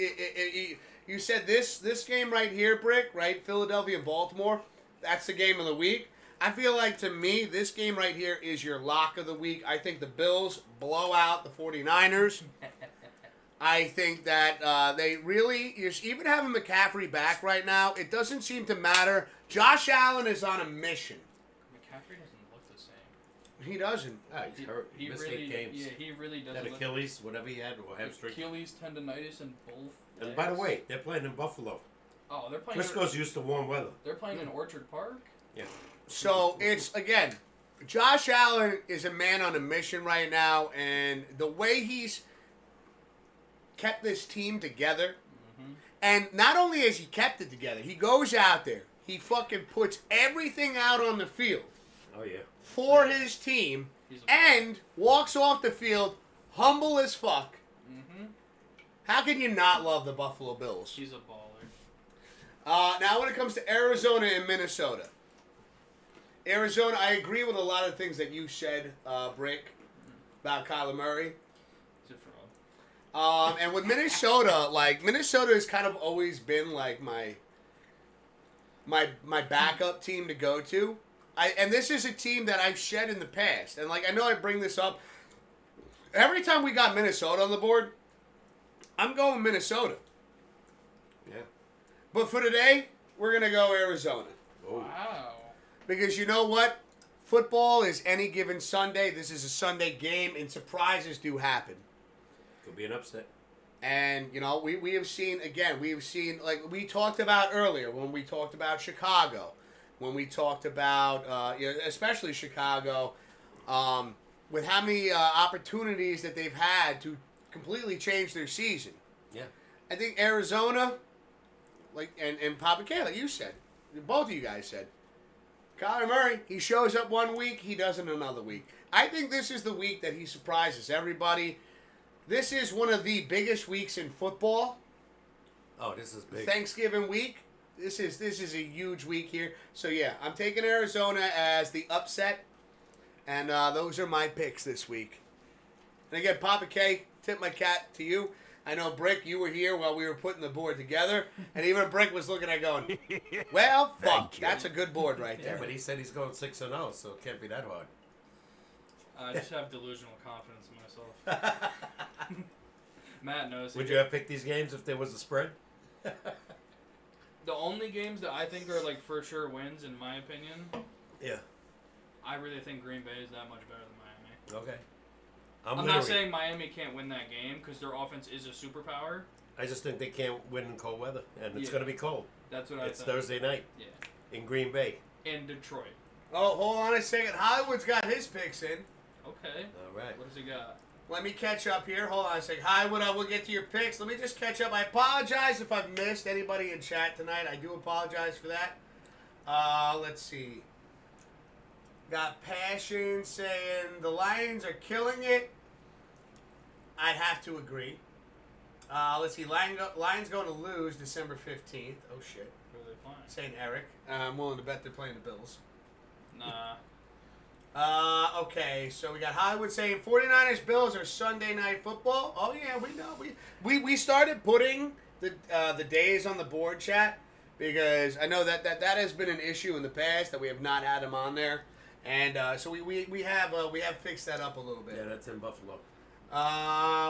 you said this game right here, Brick, right? Philadelphia and Baltimore. That's the game of the week. I feel like, to me, this game right here is your lock of the week. I think the Bills blow out the 49ers. I think that they really, even having McCaffrey back right now, it doesn't seem to matter. Josh Allen is on a mission. McCaffrey doesn't look the same. He doesn't. He's hurt. He missed 8 games. Yeah, he really doesn't. That Achilles, whatever he had, or hamstring. Achilles tendonitis in both. And by the way, they're playing in Buffalo. Oh, they're playing. Frisco's used to warm weather. They're playing in Orchard Park. Yeah. So it's, again, Josh Allen is a man on a mission right now, and the way he's kept this team together, and not only has he kept it together, he goes out there, he fucking puts everything out on the field for his team, and walks off the field humble as fuck. How can you not love the Buffalo Bills? He's a baller. Now when it comes to Arizona and Minnesota. Arizona, I agree with a lot of things that you said, Brick, about Kyler Murray. He's a fraud. And with Minnesota, Minnesota has kind of always been like my backup team to go to. And this is a team that I've shed in the past. And I know I bring this up. Every time we got Minnesota on the board, I'm going Minnesota. Yeah. But for today, we're going to go Arizona. Oh. Wow. Because you know what? Football is any given Sunday. This is a Sunday game, and surprises do happen. Could be an upset. And, we have seen, like we talked about earlier, when we talked about Chicago, when we talked about, especially Chicago, with how many opportunities that they've had to completely change their season. Yeah. I think Arizona, and Papa K, like you said, both of you guys said, Kyler Murray, he shows up one week, he doesn't another week. I think this is the week that he surprises everybody. This is one of the biggest weeks in football. Oh, this is big. Thanksgiving week. This is a huge week here. So yeah, I'm taking Arizona as the upset, and those are my picks this week. And again, Papa K, tip my cap to you. I know, Brick, you were here while we were putting the board together, and even Brick was looking at going, well, fuck, Thank you. that's a good board right Yeah, there. but he said he's going 6-0, so it can't be that hard. I just have delusional confidence in myself. Matt knows. Would you have picked these games if there was a spread? The only games that I think are like for sure wins, in my opinion, Yeah. I really think Green Bay is that much better than Miami. Okay. I'm not saying Miami can't win that game because their offense is a superpower. I just think they can't win in cold weather, and it's Yeah. going to be cold. That's what I It's think. Thursday night Yeah. in Green Bay. And Detroit. Oh, hold on a second. Hollywood's got his picks in. Okay. All right. What does he got? Let me catch up here. Hold on a second. Hollywood, I will get to your picks. Let me just catch up. I apologize if I've missed anybody in chat tonight. I do apologize for that. Let's see. Got Passion saying the Lions are killing it. I'd have to agree. Let's see. Lions going to lose December 15th. Oh, shit. Who are they playing? Saying Eric. I'm willing to bet they're playing the Bills. Nah. Okay, so we got Hollywood saying 49ers Bills are Sunday night football. Oh yeah, we know. We started putting the days on the board, chat, because I know that has been an issue in the past that we have not had them on there, and so we have fixed that up a little bit. Yeah, that's in Buffalo.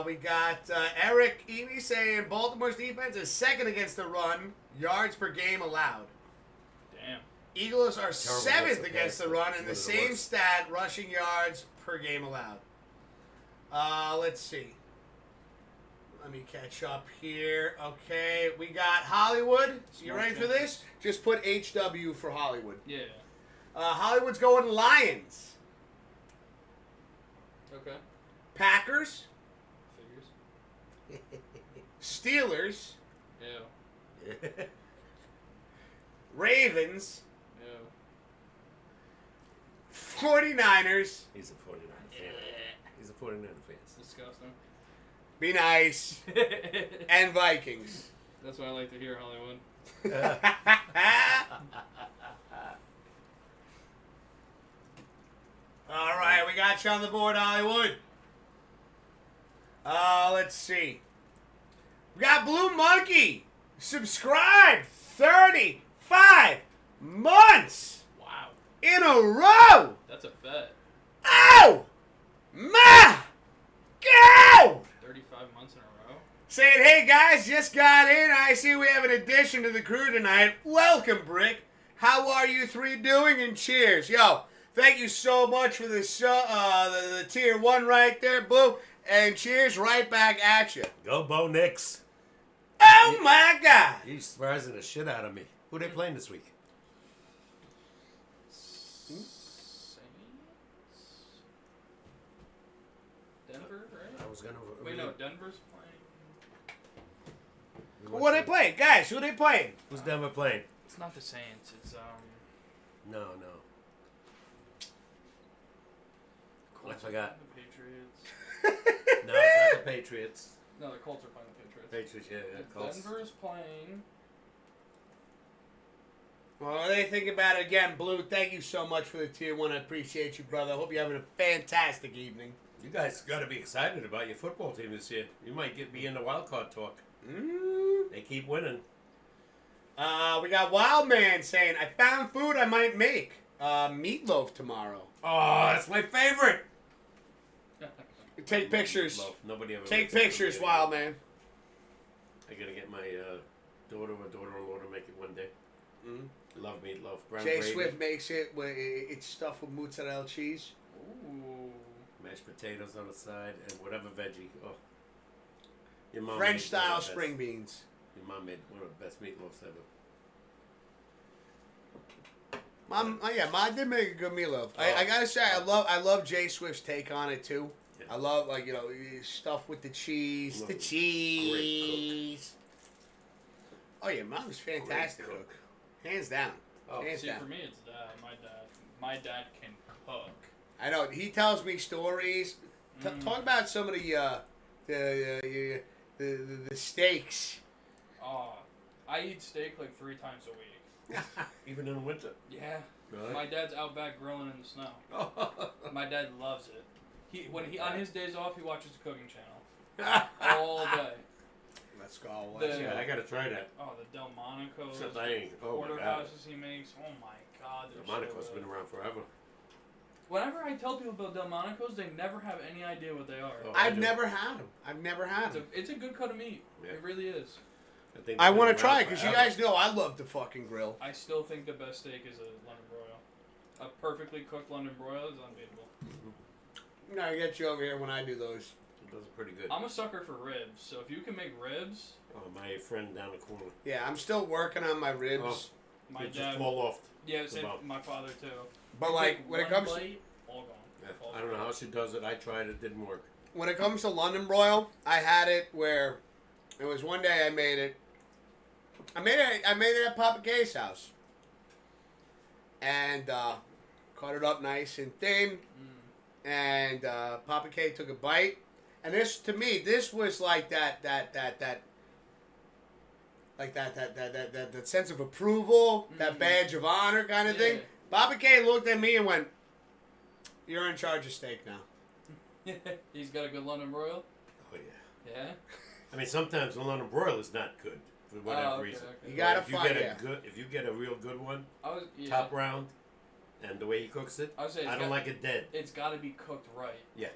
We got Eric Eby saying Baltimore's defense is second against the run, yards per game allowed. Damn. Eagles are Terrible 7th against the against pass, the run, but and the it's same worse. stat, rushing yards per game allowed. Let's see. Let me catch up here. Okay, we got Hollywood. You ready for this? Just put HW for Hollywood. Yeah. Hollywood's going Lions. Okay. Packers. Figures. Steelers. Ew. Ravens. Ew. 49ers. He's a 49er fan. He's a 49er fan. It's disgusting. Be nice. And Vikings. That's what I like to hear, Hollywood. All right, we got you on the board, Hollywood. Let's see. We got Blue Monkey. Subscribed 35 months Wow. in a row. That's a bet. Oh, my God. 35 months in a row. Saying, hey, guys, just got in. I see we have an addition to the crew tonight. Welcome, Brick. How are you three doing? And cheers. Yo, thank you so much for the tier 1 right there, Blue. And cheers right back at you. Go Bo Nix. Oh, my God. He's surprising the shit out of me. Who they playing this week? Saints? Denver, right? I was gonna. Wait, no, Denver's playing. What are they playing? Guys, who are they playing? Who's Denver playing? It's not the Saints. It's No. I forgot. The Patriots. No, it's not the Patriots. No, the Colts are playing the Patriots. Patriots, yeah, Colts. Denver's playing. Well, they think about it again. Blue, thank you so much for the tier 1. I appreciate you, brother. I hope you're having a fantastic evening. You guys got to be excited about your football team this year. You might be in the wild card talk. They keep winning. We got Wildman saying, I found food I might make. Meatloaf tomorrow. Oh, that's my favorite. Take pictures. Love. Nobody ever Take makes it for pictures, me. Wildman. I gotta get my daughter or daughter-in-law to make it one day. Love meatloaf. Brown Jay gravy, Swift makes it where it's stuffed with mozzarella cheese. Ooh. mashed potatoes on the side, and whatever veggie. Oh, your mom French made style one of the spring best- beans. Your mom made one of the best meatloafs ever. Mom did make a good meatloaf. I gotta say, I love Jay Swift's take on it too. Yeah. I love stuff with the cheese, Love the it. cheese. Oh yeah, Mom's fantastic Great cook, hands down. Oh, Hands See, down. for me, it's dad. My dad can cook. I know he tells me stories. Talk about some of the steaks. Oh, I eat steak like 3 times a week. Even in the winter. Yeah. Really? My dad's out back grilling in the snow. My dad loves it. On his days off, he watches the Cooking Channel all day. Let's go. Yeah, I gotta try that. Oh, the Delmonico's. Except I ain't. Oh my god. Porterhouses he makes. Oh my god, they're Delmonico's so been good. around forever. Whenever I tell people about Delmonico's, they never have any idea what they are. Oh, I've never had them. I've never had them. It's a good cut of meat. Yeah. It really is. I want to try it because you guys know I love the fucking grill. I still think the best steak is a London broil. A perfectly cooked London broil is unbeatable. No, I get you over here when I do those. Those are pretty good. I'm a sucker for ribs, so if you can make ribs, Oh, my friend down the corner. Yeah, I'm still working on my ribs. Oh. my They just dad. fall off. Yeah, the same, bone. my father too. But You like take when it one comes bite, all gone. Yeah, Falls I don't know apart. how she does it. I tried it. Didn't work. when it comes to London broil, I had it where it was one day I made it. I made it at Papa K's house, and cut it up nice and thin. And Papa K took a bite, and this to me, this was like that sense of approval, that badge of honor kind of thing. Papa K looked at me and went, "You're in charge of steak now." He's got a good London broil. Oh yeah. Yeah. I mean, sometimes the London broil is not good for whatever okay, reason. okay. You gotta If you find get it. if you get a real good one, Yeah. top round, and the way he cooks it, I would say I don't like it dead. It's got to be cooked right. Yeah.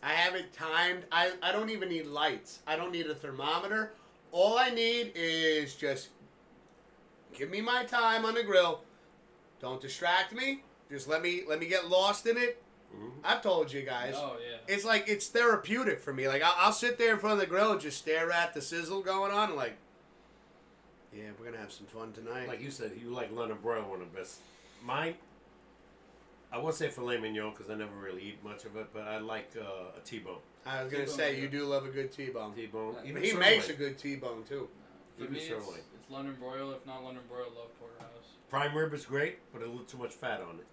I have it timed. I don't even need lights. I don't need a thermometer. All I need is just give me my time on the grill. Don't distract me. Just let me get lost in it. Mm-hmm. I've told you guys. Oh yeah. It's like it's therapeutic for me. Like I'll sit there in front of the grill and just stare at the sizzle going on. Like, yeah, we're gonna have some fun tonight. Like you said, you like London broil, one of the best. Mine, I won't say filet mignon because I never really eat much of it, but I like a T-bone. I was gonna T-bone, say yeah. you do love a good T-bone. T-bone. Yeah. Even He sirloin. makes a good T-bone too. For Even me, sirloin. it's London broil. If not London broil, love porterhouse. Prime rib is great, but a little too much fat on it.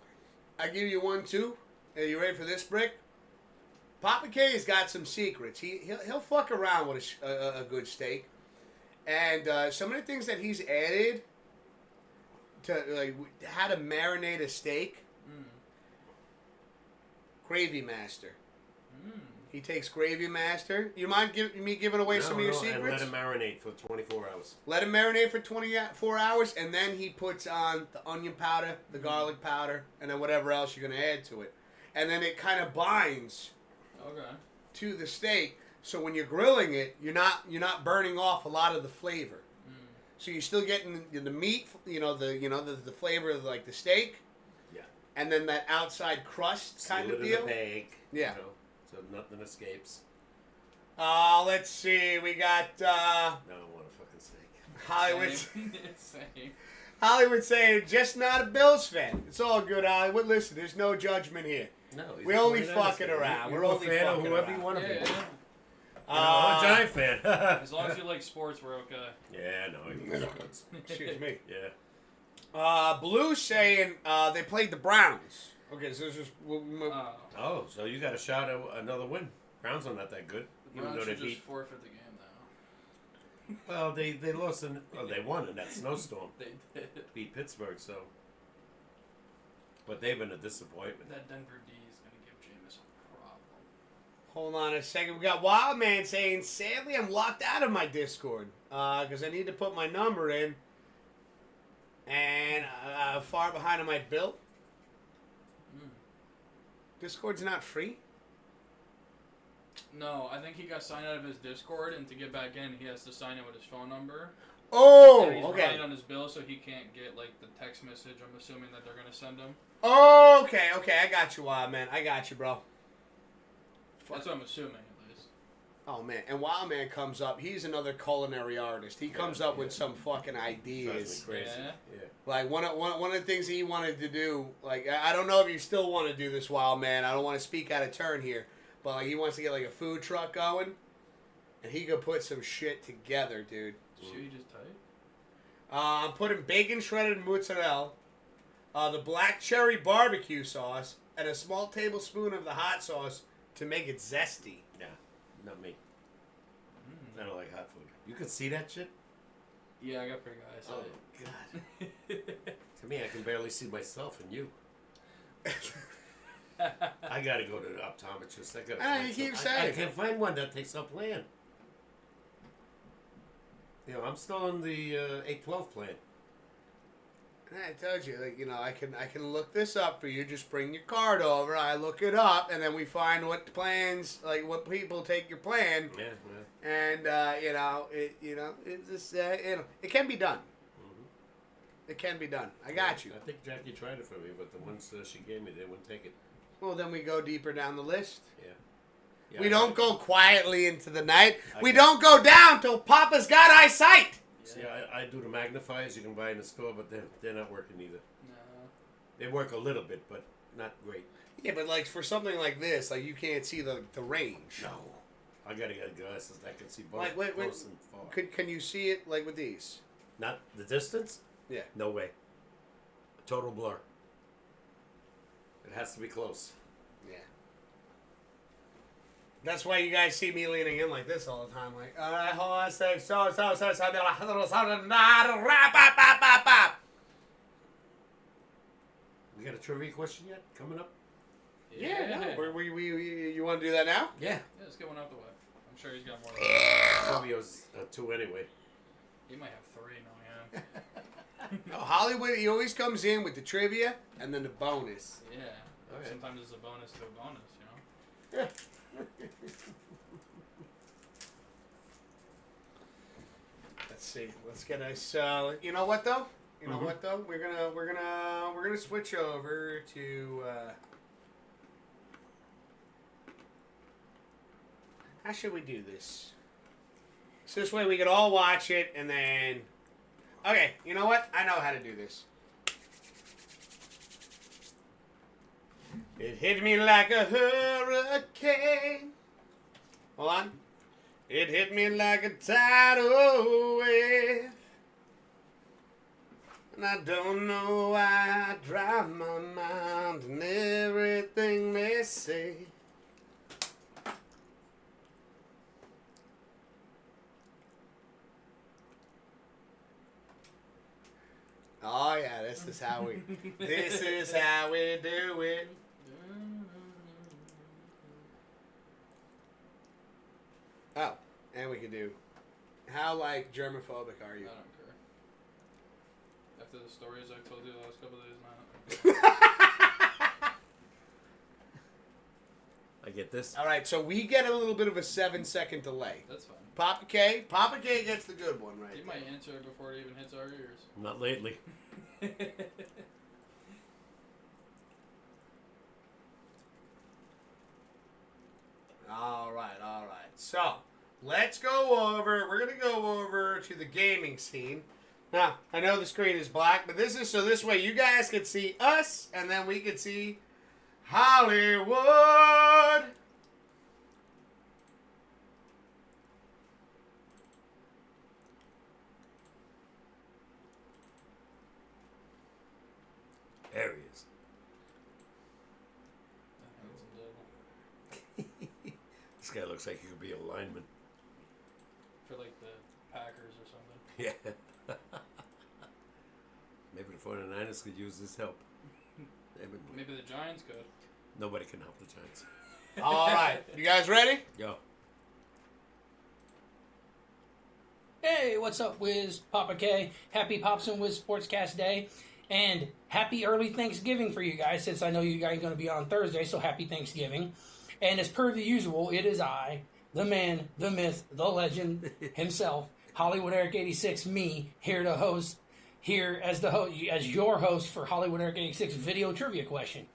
I give you one too. Are you ready for this, Brick? Papa K's got some secrets. He'll fuck around with a good steak, and some of the things that he's added to like how to marinate a steak. Gravy Master. He takes Gravy Master. You mind me giving away some of your secrets? And let it marinate for 24 hours. Let him marinate for 24 hours, and then he puts on the onion powder, the garlic powder, and then whatever else you're going to add to it. And then it kind of binds Okay. to the steak, so when you're grilling it, you're not burning off a lot of the flavor. So you're still getting the meat, the flavor of like the steak. Yeah. And then that outside crust kind Seal of it deal. in the bag. Yeah. So nothing escapes. Let's see. We got No, I want a fucking steak. Hollywood. Same. Hollywood saying just not a Bills fan. It's all good, Hollywood. Listen, there's no judgment here. No, We only fucking around. You're We're a only fan of fucking whoever around. you want to be. Yeah, yeah. I'm a Giant fan. As long as you like sports, we're okay. Yeah, no, you like sports. Excuse me. Yeah. Blue saying they played the Browns. Okay, so this is. Oh, so you got a shot at another win. Browns are not that good, The even Browns though they should just beat. forfeit the game now. Well, they lost in. Oh, they won in that snowstorm. They did. Beat Pittsburgh, so. But they've been a disappointment. That Denver D is gonna give Jameis a problem. Hold on a second. We got Wildman saying, sadly, I'm locked out of my Discord because I need to put my number in. And far behind on my bill. Discord's not free? No, I think he got signed out of his Discord, and to get back in, he has to sign in with his phone number. Oh, And he's okay. behind on his bill, so he can't get like the text message. I'm assuming that they're gonna send him. Oh, okay. I got you, Wildman. I got you, bro. That's what I'm assuming, at least. Oh, man. And Wildman comes up. He's another culinary artist. He comes up with some fucking Drives ideas. me crazy. Yeah. Yeah. Like, one of the things he wanted to do, like, I don't know if you still want to do this, Wildman. I don't want to speak out of turn here. But, like, he wants to get, like, a food truck going. And he could put some shit together, dude. Should you just type? I'm putting bacon shredded mozzarella, the black cherry barbecue sauce, and a small tablespoon of the hot sauce to make it zesty. Nah, not me. I don't like hot food. You can see that shit? Yeah, I got pretty eyes. Oh, God. To me, I can barely see myself and you. I gotta go to the optometrist. I gotta. Ah, find you keep some- saying I it. can't find one that takes up land. I'm still on the 8-12 plan. I told you, I can look this up for you. Just bring your card over. I look it up, and then we find what plans, what people take your plan. Yeah. And it's just it can be done. Mm-hmm. It can be done. I got you. I think Jackie tried it for me, but the ones she gave me, they wouldn't take it. Well, then we go deeper down the list. Yeah. We don't go quietly into the night. We don't go down till Papa's got eyesight. See, I do the magnifiers you can buy in the store, but they're not working either. No. They work a little bit, but not great. Yeah, but for something like this, you can't see the range. No. I gotta get glasses that can see both Wait. close and far. Can you see it with these? Not the distance? Yeah. No way. Total blur. It has to be close. Yeah. That's why you guys see me leaning in like this all the time. All right, hold on a sec. So. We got a trivia question yet coming up? Yeah. No. You want to do that now? Yeah. Yeah, let's get one out the way. I'm sure he's got more. Trivio's 2 anyway. He might have 3, no, yeah. No, Hollywood, he always comes in with the trivia and then the bonus. Yeah. Okay. Sometimes it's a bonus to a bonus, you know? Yeah. Let's see. Let's get us. You know what though? We're gonna switch over to. How should we do this? So this way we could all watch it and then. Okay, you know what? I know how to do this. It hit me like a hurricane. Hold on. It hit me like a tidal wave. And I don't know why I drive my mind in everything they say. Oh yeah, this is how we do it. Oh, and we can do how germophobic are you? I don't care. After the stories I've told you the last couple of days, man. I get this. All right, so we get a little bit of a 7-second delay. That's fine. Papa K gets the good one right He there. might answer it before it even hits our ears. Not lately. All right. So, let's go over. We're going to go over to the gaming scene. Now, I know the screen is black, but this is so this way you guys can see us, and then we can see Hollywood. There he is. This guy looks like he could be a lineman. For like the Packers or something. Yeah. Maybe the 49ers could use his help. Maybe the Giants could. Nobody can help the Giants. All right. You guys ready? Yo. Hey, what's up, Wiz? Papa K. Happy Pops and Wiz Sportscast Day. And happy early Thanksgiving for you guys, since I know you guys are going to be on Thursday, so happy Thanksgiving. And as per the usual, it is I, the man, the myth, the legend himself, Hollywood Eric 86, me, here as your host for Hollywood Eric 86 video trivia question.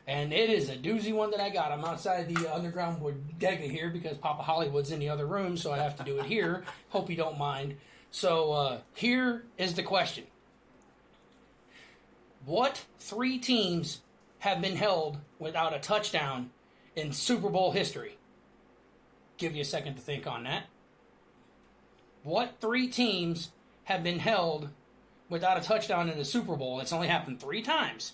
And it is a doozy one that I got. I'm outside the underground bodega here because Papa Hollywood's in the other room, so I have to do it here. Hope you don't mind. So here is the question. What 3 teams have been held without a touchdown in Super Bowl history? Give you a second to think on that. What 3 teams have been held without a touchdown in the Super Bowl? It's only happened 3 times.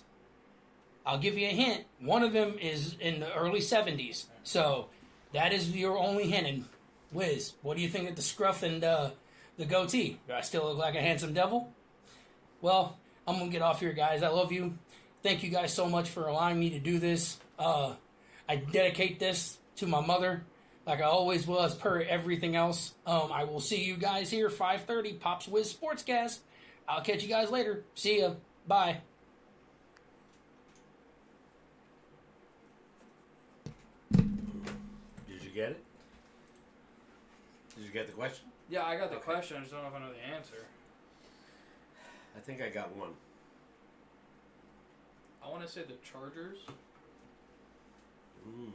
I'll give you a hint. One of them is in the early 70s. So that is your only hint. And Wiz, what do you think of the scruff and the goatee? Do I still look like a handsome devil? Well, I'm going to get off here, guys. I love you. Thank you guys so much for allowing me to do this. I dedicate this to my mother, like I always was per everything else. I will see you guys here 5:30 Pops Wiz Sportscast. I'll catch you guys later. See ya. Bye. Did you get it? Did you get the question? Yeah, I got the Okay. question. I just don't know if I know the answer. I think I got one. I want to say the Chargers. Mm.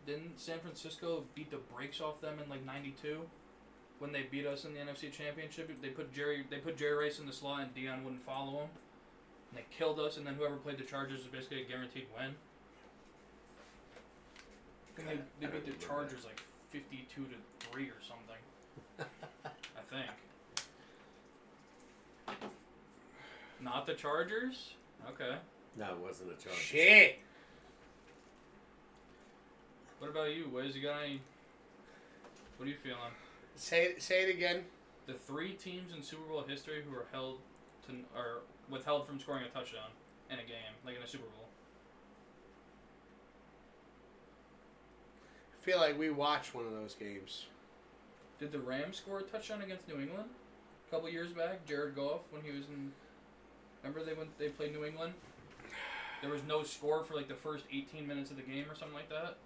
Didn't San Francisco beat the brakes off them in like '92 when they beat us in the NFC Championship? They put Jerry Rice in the slot and Dion wouldn't follow him, and they killed us. And then whoever played the Chargers was basically a guaranteed win. I think they beat the Chargers like 52-3 or something. I think. Not the Chargers? Okay. No, it wasn't a charge. Shit. What about you, Wiz? You got any? What are you feeling? Say it again. The 3 teams in Super Bowl history who are withheld from scoring a touchdown in a game, like in a Super Bowl. I feel like we watched one of those games. Did the Rams score a touchdown against New England a couple years back? Jared Goff when he was in. Remember they played New England. There was no score for like the first 18 minutes of the game or something like that.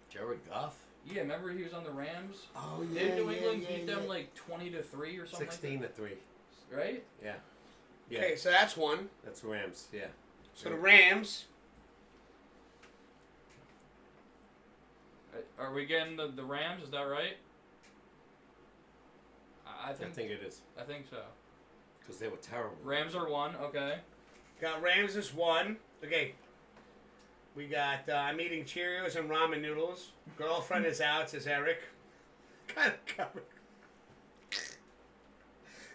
Jared Goff? Yeah, remember he was on the Rams. Oh Did New England beat them like 20-3 or something? 16-3. Like that? Right? Yeah. Yeah. Okay, so that's one. That's Rams. Yeah. So the Rams. Are we getting the Rams? Is that right? I I think think it is I think so. because they were terrible. Rams are 1. Okay. Got Rams as one. Okay. We got I'm eating Cheerios and ramen noodles. Girlfriend is out, says Eric. Kind of covered.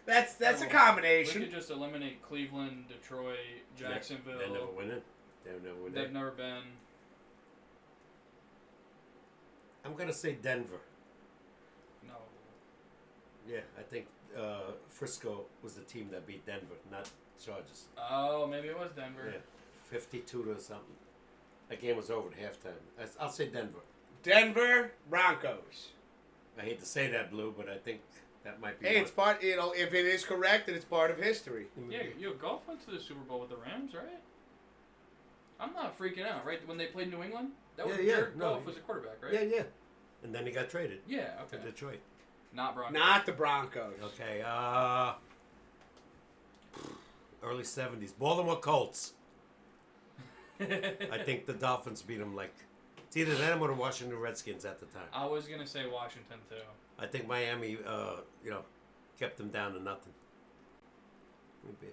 That's a We combination. could just eliminate Cleveland, Detroit, Jacksonville. They're never winning. They've never been. I'm gonna say Denver. No. Yeah, I think Frisco was the team that beat Denver, not Chargers. Oh, maybe it was Denver. Yeah, 52 to something. That game was over at halftime. I'll say Denver. Denver Broncos. I hate to say that, Blue, but I think that might be. Hey, one. it's part. If it is correct, then it's part of history. Yeah, Golf went to the Super Bowl with the Rams, right? I'm not freaking out, right? When they played New England? That was Jared Goff was a quarterback, right? Yeah. And then he got traded Yeah, to okay. Detroit. Not Broncos. Not the Broncos. Okay, early 70s. Baltimore Colts. I think the Dolphins beat them like... It's either them or the Washington Redskins at the time. I was going to say Washington, too. I think Miami, kept them down to nothing. Maybe.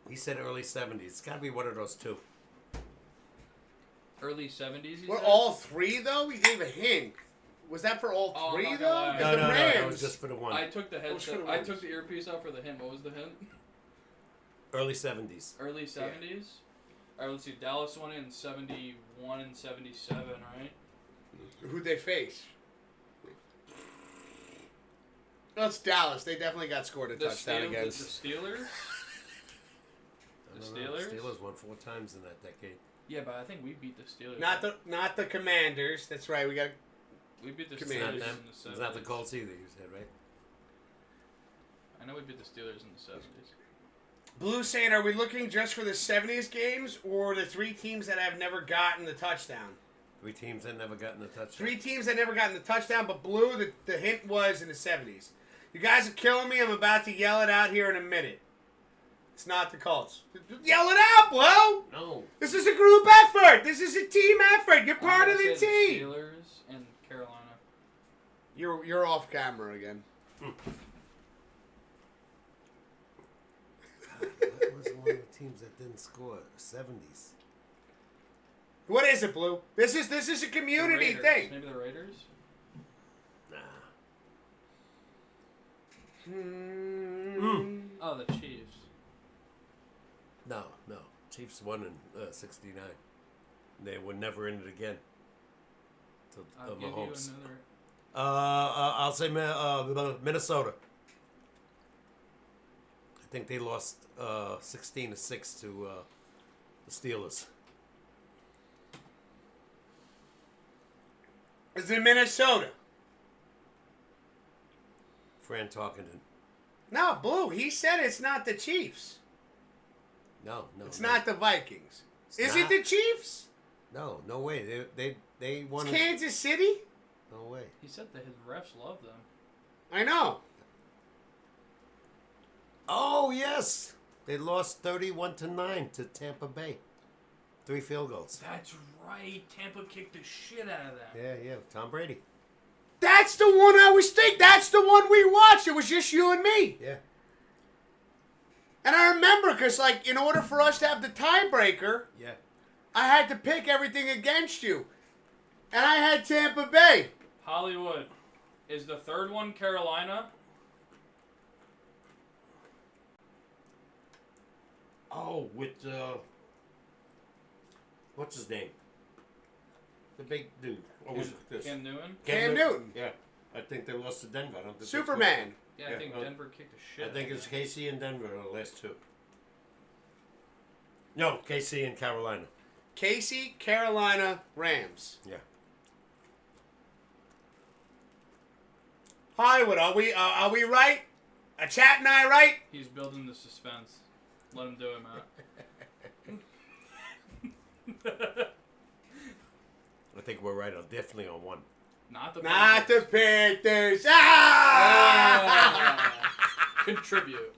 He said early 70s. It's got to be one of those two. Early 70s, you Were said? all three though? We gave a hint. Was that for all Oh, I'm three not though? gonna lie. 'Cause No, the no, Rams. that was just for the one. I took the was for headset. the I Rams. took the earpiece out for the hint. What was the hint? Early 70s. Early 70s? All right, let's see. Dallas won it in 71 and 77, right? Who'd they face? No, it's Dallas. They definitely got scored a touchdown against. The Steelers? I The don't know. Steelers? Steelers won 4 times in that decade. Yeah, but I think we beat the Steelers. Not the Commanders. That's right. We got. We beat the It's Steelers not in them. the 70s. It's not the Colts either, you said, right? I know we beat the Steelers in the 70s. Blue saying, are we looking just for the 70s games or the 3 teams that have never gotten the touchdown? 3 teams that never gotten a touchdown. 3 teams that never gotten the touchdown, but Blue, the hint was in the 70s. You guys are killing me. I'm about to yell it out here in a minute. It's not the Colts. Yell it out, Blue! No. This is a group effort. This is a team effort. You're part I'm of gonna the say team. Steelers and Carolina. You're off camera again. God, what was one of the teams that didn't score? 70s. What is it, Blue? This is a The community Raiders. thing. Maybe the Raiders? Nah. Oh, the Chiefs. No. Chiefs won in 69. They were never in it again. I'll give you Mahomes. another. I'll say Minnesota. I think they lost 16-6 to the Steelers. It's in Minnesota. Fran Tarkenton. No, Blue. He said it's not the Chiefs. No. It's not the Vikings. It's Is not. it the Chiefs? No way. They won. It's Kansas City? No way. He said that his refs love them. I know. Oh yes, they lost 31-9 to Tampa Bay. 3 field goals. That's right. Tampa kicked the shit out of them. Yeah. Tom Brady. That's the one I was thinking. That's the one we watched. It was just you and me. Yeah. And I remember because, like, in order for us to have the tiebreaker, Yeah. I had to pick everything against you. And I had Tampa Bay. Hollywood. Is the third one Carolina? Oh, with what's his name? The big dude. What was it? This? Cam Newton? Cam Newton. Yeah. I think they lost to Denver. I don't think Superman. Yeah, I Yeah, think well, Denver kicked the shit I think out of it's them. KC and Denver are the last 2. No, KC and Carolina. Casey, Carolina, Rams. Yeah. Hollywood, are we right? A chat and I right? He's building the suspense. Let him do it, Matt. I think we're right. Definitely on one. Not the Not the Panthers. Panthers. Ah! Contribute.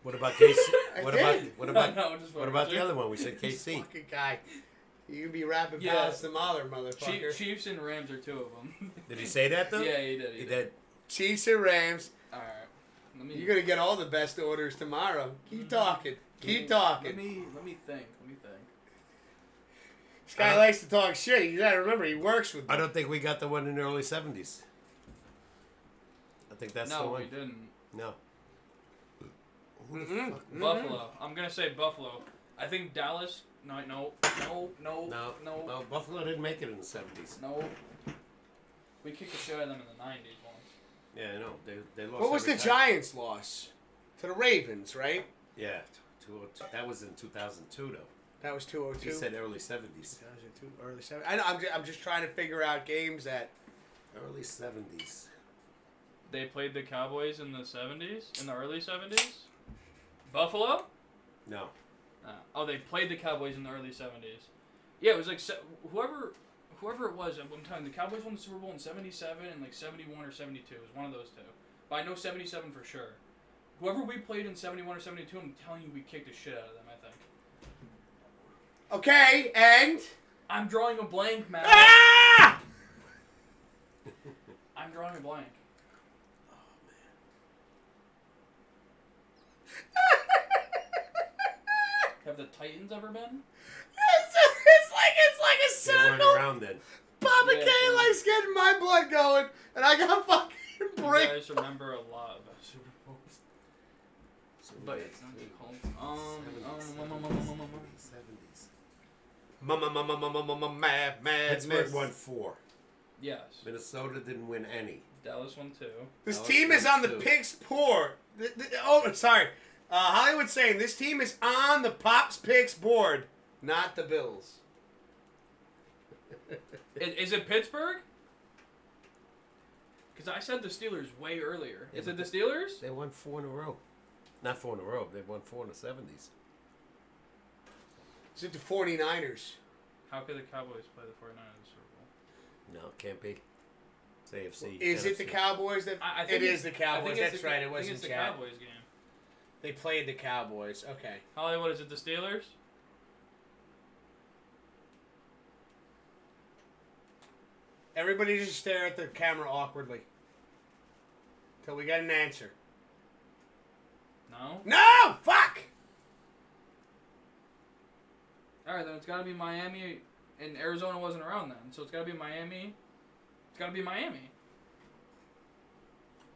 What about KC? I What did. about No, just what about the other one? We said KC. Fucking guy. You can be rapping Yeah. past the mother, motherfucker. Chiefs and Rams are 2 of them. Did he say that though? Yeah, he did. He did. Chiefs and Rams. All right. Let me. You're gonna get all the best orders tomorrow. Keep talking. Keep Let talking. me think. This guy likes to talk shit. You gotta remember, he works with me. I don't think we got the one in the early 70s. I think that's the No, one. we didn't. No. Buffalo. I'm gonna say Buffalo. I think Dallas. No. No, Buffalo didn't make it in the 70s. No. We kicked the shit out of them in the 90s once. Yeah, I know. They lost. What was the every time. Giants' loss? To the Ravens, right? Yeah, 202. That was in 2002 though. That was 202. He said early 70s. 2002, early 70s. I know. I'm just trying to figure out games that. Early 70s. They played the Cowboys in the 70s? In the early 70s? Buffalo? No. Oh, they played the Cowboys in the early 70s. Yeah, it was like whoever it was. I'm telling you, the Cowboys won the Super Bowl in 77 and like 71 or 72. It was one of those 2. But I know 77 for sure. Whoever we played in 71 or 72, I'm telling you, we kicked the shit out of them, I think. Okay, and. I'm drawing a blank, Matt. Ah! I'm drawing a blank. Have the Titans ever been? It's like a They weren't circle. around then. Papa Yeah, K yeah. likes getting my blood going, and I got fucking You brick. guys remember a lot about Super Bowls. But it's not the Colts. 70s. Mad Pittsburgh won 4. Yes. Minnesota didn't win any. Dallas won 2. This That was team is on the too. Picks board. Oh, sorry. Hollywood's saying this team is on the Pops Picks board, not the Bills. Is it Pittsburgh? Because I said the Steelers way earlier. Is it the Steelers? They won 4 in a row. Not 4 in a row. They won 4 in the 70s. Is it the 49ers? How could the Cowboys play the 49ers in the Super Bowl? No, it can't be. It's AFC. Is it the NFC. Cowboys that? I It think is the I Cowboys. think it's That's the- right. It I think wasn't it's the Chad. Cowboys game. They played the Cowboys. Okay. Hollywood, is it the Steelers? Everybody just stare at the camera awkwardly. Till we get an answer. No? No! Fuck! Alright, then it's got to be Miami. And Arizona wasn't around then. So it's got to be Miami. It's got to be Miami.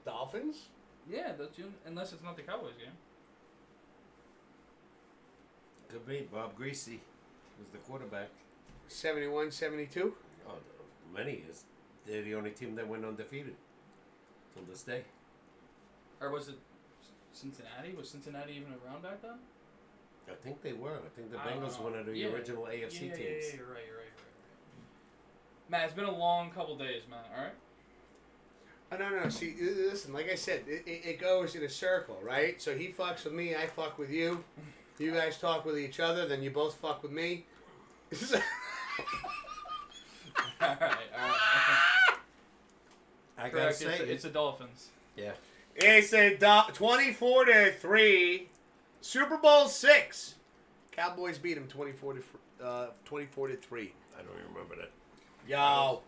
Dolphins? Yeah, unless it's not the Cowboys game. Could be. Bob Greasy was the quarterback. 71, 72? Oh, many years. They're the only team that went undefeated till this day. Or was it Cincinnati? Was Cincinnati even around back then? I think they were. I think the I don't Bengals know. were one of the Yeah. original AFC Yeah, teams. you're right. Matt, it's been a long couple days, Matt. All right. No. See, listen, like I said, it goes in a circle, right? So he fucks with me, I fuck with you. You guys talk with each other, then you both fuck with me. All right. I gotta Correct. say, It's the Dolphins. yeah. It's a 24-3, Super Bowl 6. Cowboys beat him 24-3. I don't even remember that. Yo.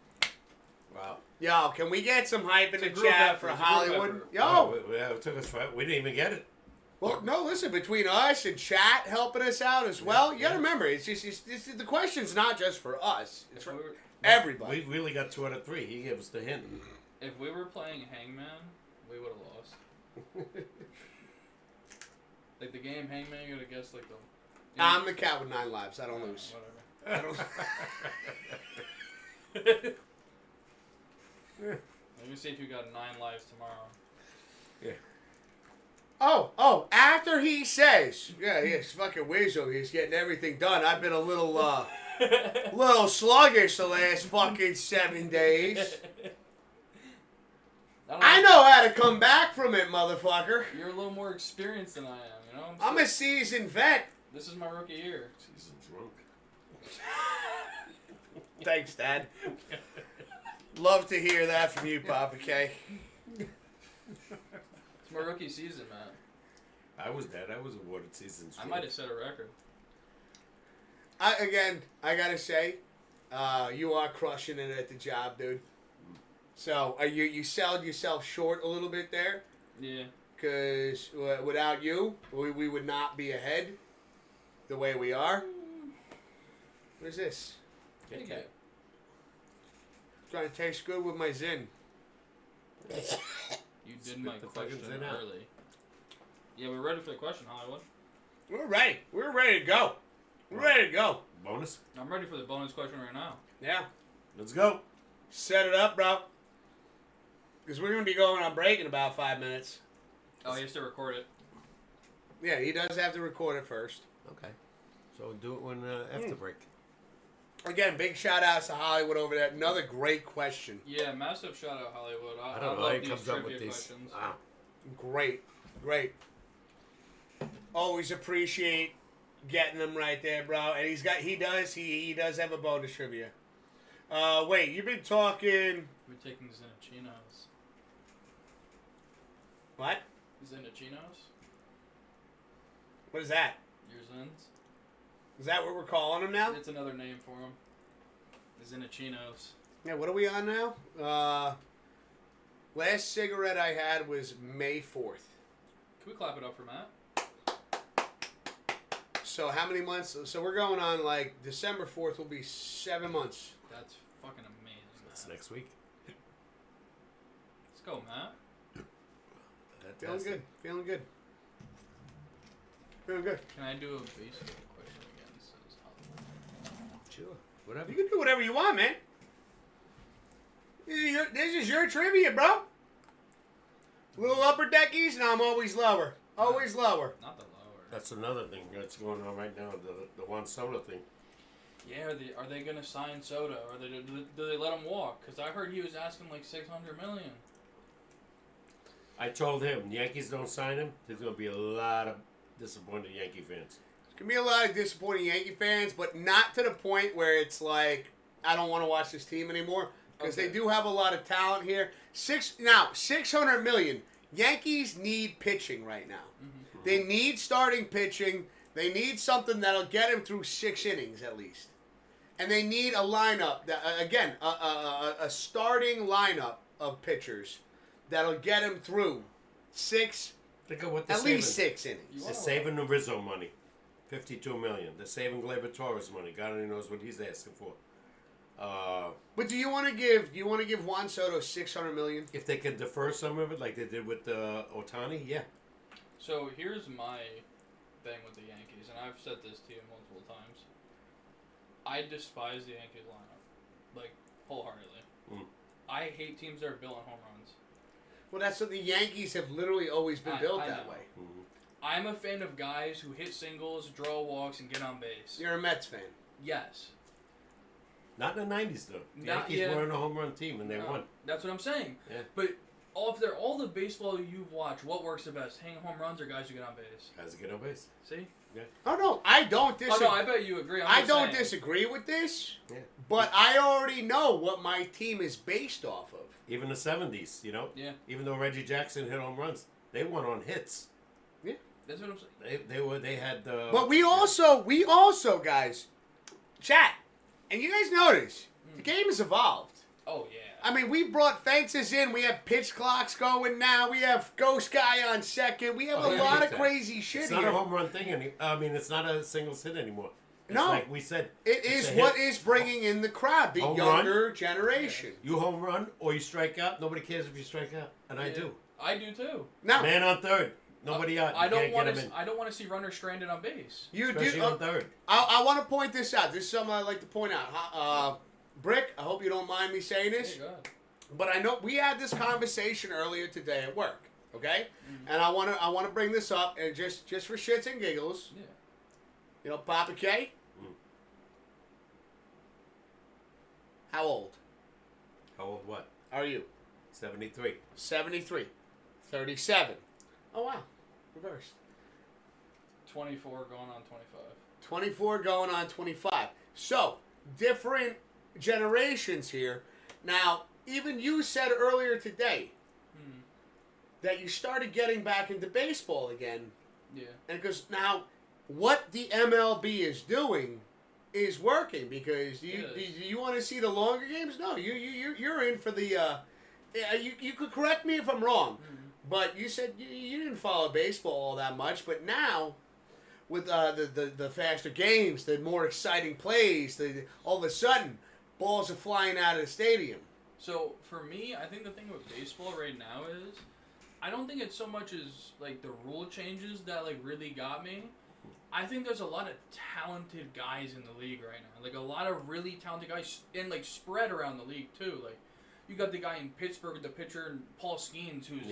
Wow. Yo, can we get some hype in the It's a group chat effort. for It's a group Hollywood? effort. Yo. It took us. We didn't even get it. Well, no, listen, between us and chat helping us out as well, you got to yeah. remember, it's the question's not just for us. It's If for we were, everybody. We really got 2 out of 3. He gave us the hint. if we were playing Hangman, we would have lost. Like the game Hangman, you would have guessed like the. I'm the cat with 9 lives. I don't lose. Whatever. I don't. Let me see if you got 9 lives tomorrow. Yeah. Oh, after he says, yeah, he's fucking Wizzo, he's getting everything done. I've been a little sluggish the last fucking 7 days. I know how to come back from it, motherfucker. You're a little more experienced than I am, you know? I'm a seasoned vet. This is my rookie year. He's drunk. Thanks, Dad. Love to hear that from you, Papa K. It's my rookie season, man. I was dead. I was awarded seasons. I might have set a record. I gotta say, you are crushing it at the job, dude. So, you sold yourself short a little bit there. Yeah. Because without you, we would not be ahead the way we are. What is this? Pretty good. Trying to taste good with my Zin. You did Spit my the fucking question thing out. early. Yeah, we're ready for the question, Hollywood. We're ready. We're ready to go. We're ready to go. Bonus? I'm ready for the bonus question right now. Yeah. Let's go. Set it up, bro. Because we're going to be going on break in about 5 minutes. Oh, he has to record it. Yeah, he does have to record it first. Okay. So we'll do it when after break. Again, big shout outs to Hollywood over there. Another great question. Yeah, massive shout out Hollywood. I I don't know love how he these comes up trivia with these. questions. Wow. Great. Always appreciate getting them right there, bro. And he does have a bonus trivia. Wait, you've been talking We're taking Zinnachinos. what? Zinnachinos? What is that? Your Zins? Is that what we're calling them now? It's another name for them. The Zinnachinos. Yeah, what are we on now? Last cigarette I had was May 4th. Can we clap it up for Matt? So how many months? So we're going on like December 4th will be 7 months. That's fucking amazing, That's Matt. next week. Let's go, Matt. Feeling good. Feeling good. Feeling good. Can I do a baseball question again? Says Hollywood. Sure. Whatever. You can do whatever you want, man. This is your trivia, bro. Little upper deckies, and I'm always lower. Always lower. Not the lower. That's another thing that's going on right now. The one soda thing. Yeah, are they gonna sign Soda, or do they let him walk? Because I heard he was asking like $600 million. I told him, Yankees don't sign him, there's going to be a lot of disappointed Yankee fans. There's going to be a lot of disappointing Yankee fans, but not to the point where it's like, I don't want to watch this team anymore. Because Okay. they do have a lot of talent here. $600 million. Yankees need pitching right now. Mm-hmm. They need starting pitching. They need something that'll get them through 6 innings at least. And they need a lineup, that, a starting lineup of pitchers that'll get them through 6, Think of what they're at saving. least 6 innings. They're saving the Rizzo money, $52 million. They're saving Gleyber Torres money. God only knows what he's asking for. But do you want to give Juan Soto $600 million? If they could defer some of it, like they did with Ohtani, yeah. So here's my thing with the Yankees, and I've said this to you multiple times. I despise the Yankees lineup, like wholeheartedly. I hate teams that are built on home runs. Well, that's what the Yankees have literally always been built I that know. way. I'm a fan of guys who hit singles, draw walks, and get on base. You're a Mets fan. Yes. Not in the 90s, though. The Not Yankees yet. weren't a home run team, and they No, won. That's what I'm saying. Yeah. But all the baseball you've watched, what works the best? Hanging home runs or guys who get on base? Guys that get on base. See? Oh no, I don't disagree. Oh no, I bet you agree. I just don't saying. disagree with this, Yeah. but I already know what my team is based off of. Even the 70s, you know? Yeah. Even though Reggie Jackson hit home runs, they won on hits. That's what I'm saying. They had the... But we also, guys, chat, and you guys notice, the game has evolved. Oh yeah. I mean, we brought fences in. We have pitch clocks going now. We have Ghost Guy on second. We have Oh, a yeah, lot big of time. crazy shit It's here. not a home run thing it's not a singles hit anymore. It's No. like we said. It it's is a what hit. is bringing in the crowd, the Home younger generation. You home run or you strike out. Nobody cares if you strike out, and I Yeah. do. I do too. Now, Man on third, nobody out. You I don't can't want get him in. to. I don't want to see runners stranded on base. you Especially do. on third. I want to point this out. This is something I'd like to point out. Brick, I hope you don't mind me saying this, Hey, God. but I know we had this conversation earlier today at work. Okay, Mm-hmm. and I want to bring this up, and just for shits and giggles, Yeah. you know, Papa K. How old How old? What? are you? 73. 73. 37. Oh, wow. Reversed. 24 going on 25. 24 going on 25. So, different generations here. Now, even you said earlier today that you started getting back into baseball again. Yeah. And because now, what the MLB is doing is working because you want to see the longer games? No, you're in for the. You could correct me if I'm wrong, but you said you didn't follow baseball all that much. But now, with the faster games, the more exciting plays, all of a sudden, balls are flying out of the stadium. So for me, I think the thing with baseball right now is, I don't think it's so much as like the rule changes that like really got me. I think there's a lot of talented guys in the league right now. Like a lot of really talented guys and like spread around the league too. Like you got the guy in Pittsburgh, the pitcher Paul Skeens, who's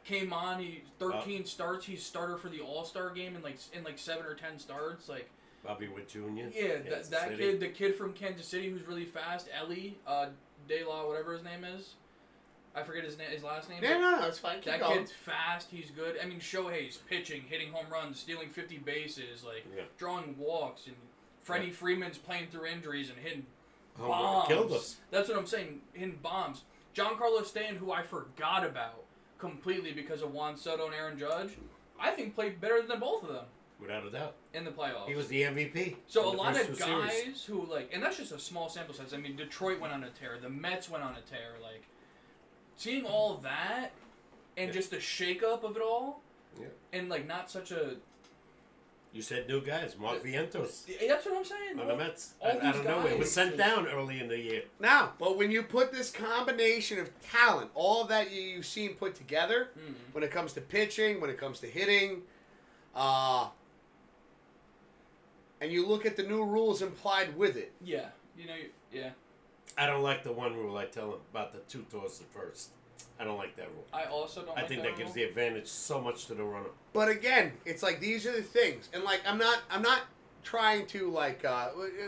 came on. He 13 starts. He's starter for the All-Star game in like 7 or 10 starts. Like Bobby Wood Jr. yeah, Kansas that City. kid, the kid from Kansas City who's really fast, Ellie De La, whatever his name is. I forget his last name. Yeah, no, it's fine. Keep That going. kid's fast. He's good. I mean, Shohei's pitching, hitting home runs, stealing 50 bases, like drawing walks, and Freddie Freeman's playing through injuries and hitting bombs. Killed us. That's what I'm saying. Hitting bombs. Giancarlo Stanton, who I forgot about completely because of Juan Soto and Aaron Judge, I think played better than both of them Without a doubt. in the playoffs. He was the MVP. So a in the lot first of two guys series. who like, and that's just a small sample size. I mean, Detroit went on a tear. The Mets went on a tear. Like, seeing all that and just the shakeup of it all, and like not such a. You said new guys. Mark Vientos That's what I'm saying. on the Mets. all I these don't know. It was guys sent just- down early in the year. Now, but when you put this combination of talent, all of that you've seen put together, when it comes to pitching, when it comes to hitting, and you look at the new rules implied with it. Yeah, yeah. I don't like the one rule I tell them about the 2 toss at first. I don't like that rule. I also don't. I like think that gives rule. the advantage so much to the runner. But again, it's like these are the things, and like I'm not trying to like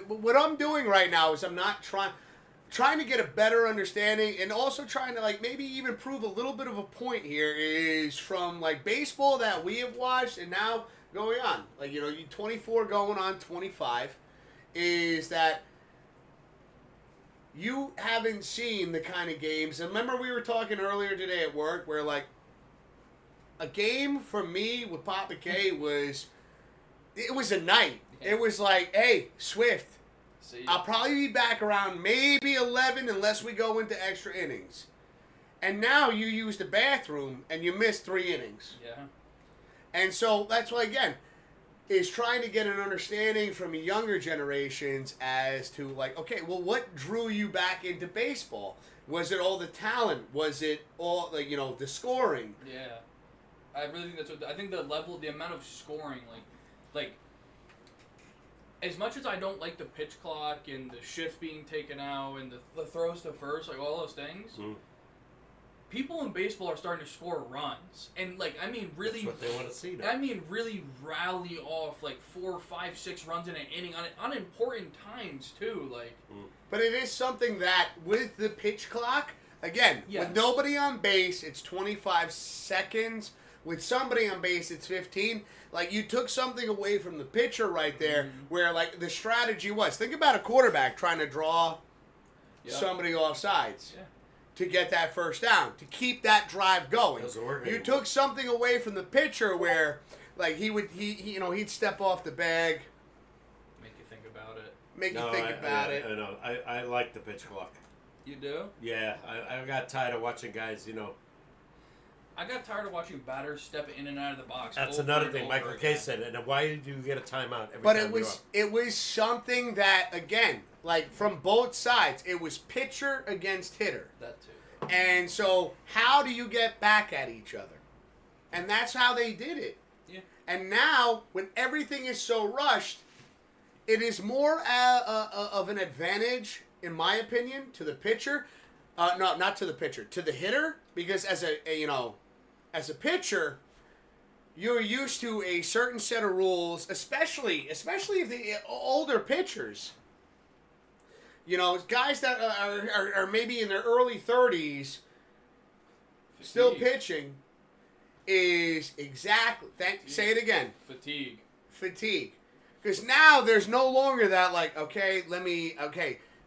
what I'm doing right now is I'm not trying to get a better understanding, and also trying to like maybe even prove a little bit of a point here is from like baseball that we have watched and now going on, like you 24 going on 25, is that you haven't seen the kind of games. And remember we were talking earlier today at work where like a game for me with Papa K was a night. It was like, hey, Swift, See, I'll probably be back around maybe 11 unless we go into extra innings. And now you use the bathroom and you miss 3 innings. yeah. And so that's why, again, is trying to get an understanding from younger generations as to, like, okay, well, what drew you back into baseball? Was it all the talent? Was it all, like, the scoring? Yeah, I really think that's what I think. The amount of scoring, like, as much as I don't like the pitch clock and the shift being taken out and the throws to first, like all those things, people in baseball are starting to score runs, and like I mean, really, That's what they want to see. Now. I mean, really rally off like 4, 5, 6 runs in an inning on important times too. Like, But it is something that with the pitch clock, again, Yes. with nobody on base, it's 25 seconds. With somebody on base, it's 15. Like, you took something away from the pitcher right there, where, like, the strategy was, think about a quarterback trying to draw somebody off sides to get that first down, to keep that drive going. Doesn't work You anymore. took something away from the pitcher where, like, he'd step off the bag, make you think about it. make you think about it. I know. I like the pitch clock. You do? Yeah, I got tired of watching guys, I got tired of watching batters step in and out of the box. That's over another and thing over Michael again. Kay said. And why did you get a timeout every But time it was something that, again, like from both sides, it was pitcher against hitter. That too. And so how do you get back at each other? And that's how they did it. Yeah. And now, when everything is so rushed, it is more of an advantage, in my opinion, to the pitcher. No, not to the pitcher, to the hitter, because as a pitcher, you're used to a certain set of rules, especially if the older pitchers. Guys that are maybe in their early 30s, still Fatigue. pitching, is exactly. Say it again. Fatigue. Because now there's no longer that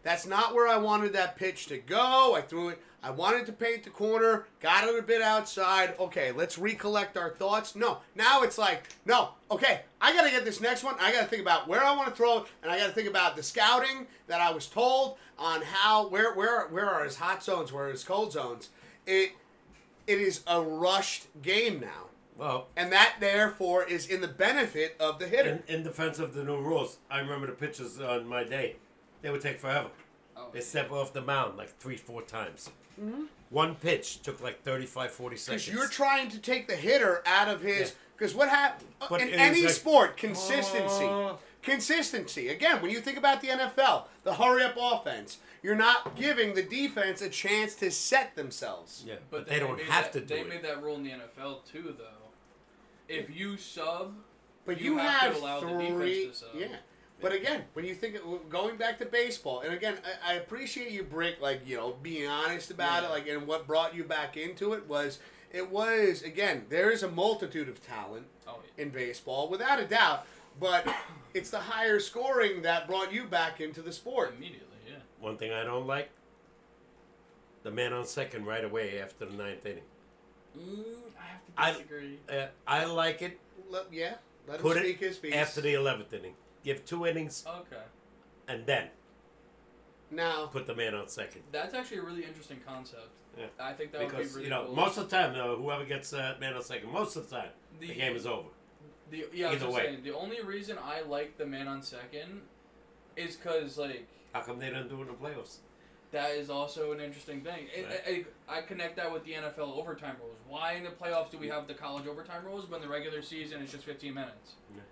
that's not where I wanted that pitch to go. I threw it. I wanted to paint the corner, got it a bit outside. Okay, let's recollect our thoughts. No, now it's like, no, okay, I got to get this next one. I got to think about where I want to throw it, and I got to think about the scouting that I was told on where are his hot zones, where are his cold zones. It is a rushed game now. Well, And that, therefore, is in the benefit of the hitter. in defense of the new rules, I remember the pitchers on my day. They would take forever. Oh. They step off the mound like 3-4 times. Mm-hmm. One pitch took like 35, 40 seconds. Because you're trying to take the hitter out of his. Because what happened But in it any is like- sport, consistency. Again, when you think about the NFL, the hurry-up offense, you're not giving the defense a chance to set themselves. Yeah, But they don't have to do They it. made that rule in the NFL too, though. If you sub, But you you have have to allow the three. defense to sub. Yeah. But again, when you think going back to baseball, and again, I appreciate you, Brick, being honest about it, and what brought you back into it was again, there is a multitude of talent in baseball, without a doubt, but it's the higher scoring that brought you back into the sport. Immediately, yeah. One thing I don't like, the man on second right away after the 9th inning. I have to disagree. I like it. Let him Put speak his it piece. after the 11th inning. Give 2 innings Okay. and then Now, put the man on second. That's actually a really interesting concept. Yeah. I think that Because, would be really cool. most of the time, whoever gets man on second, most of the time, the game is over. I was either just way. saying, the only reason I like the man on second is because, How come they don't do it in the playoffs? that is also an interesting thing. I connect that with the NFL overtime rules. Why in the playoffs do we have the college overtime rules when the regular season is just 15 minutes? Yeah.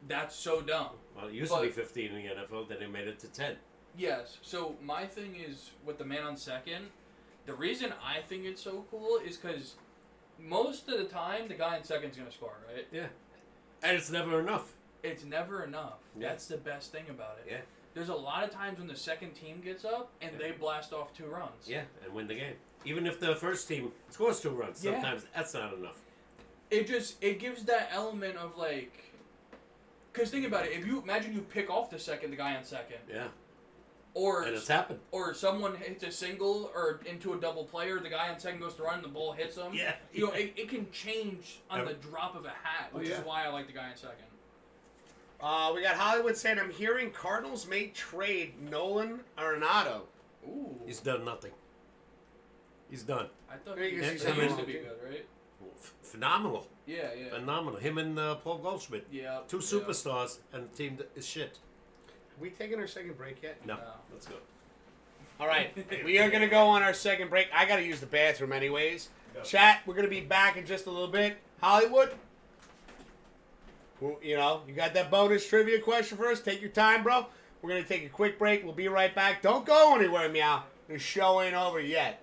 That's so dumb. Well, it used to be 15 in the NFL, then they made it to 10. Yes. So my thing is with the man on second, the reason I think it's so cool is because most of the time the guy on second is going to score, right? Yeah. And it's never enough. It's never enough. Yeah. That's the best thing about it. Yeah. There's a lot of times when the second team gets up and they blast off 2 runs. Yeah, and win the game. Even if the first team scores 2 runs, Yeah. sometimes that's not enough. It gives that element of because think about it. If you imagine you pick off the guy on second, Yeah. or And it's happened. or someone hits a single or into a double play, or the guy on second goes to run and the ball hits him. Yeah. It can change on the drop of a hat, which yeah. is why I like the guy on second. we got Hollywood saying, I'm hearing Cardinals may trade Nolan Arenado. Ooh. He's done nothing. He's done. I thought He he used used to be to be good. good, right? Phenomenal. Yeah, yeah. Phenomenal. Him and Paul Goldschmidt. Yeah. 2 superstars, and the team that is shit. Have we taken our second break yet? No. No. Let's go. All right, we are going to go on our second break. I got to use the bathroom anyways. Go. Chat, we're going to be back in just a little bit. Hollywood, well, you got that bonus trivia question for us? Take your time, bro. We're going to take a quick break. We'll be right back. Don't go anywhere, meow. The show ain't over yet.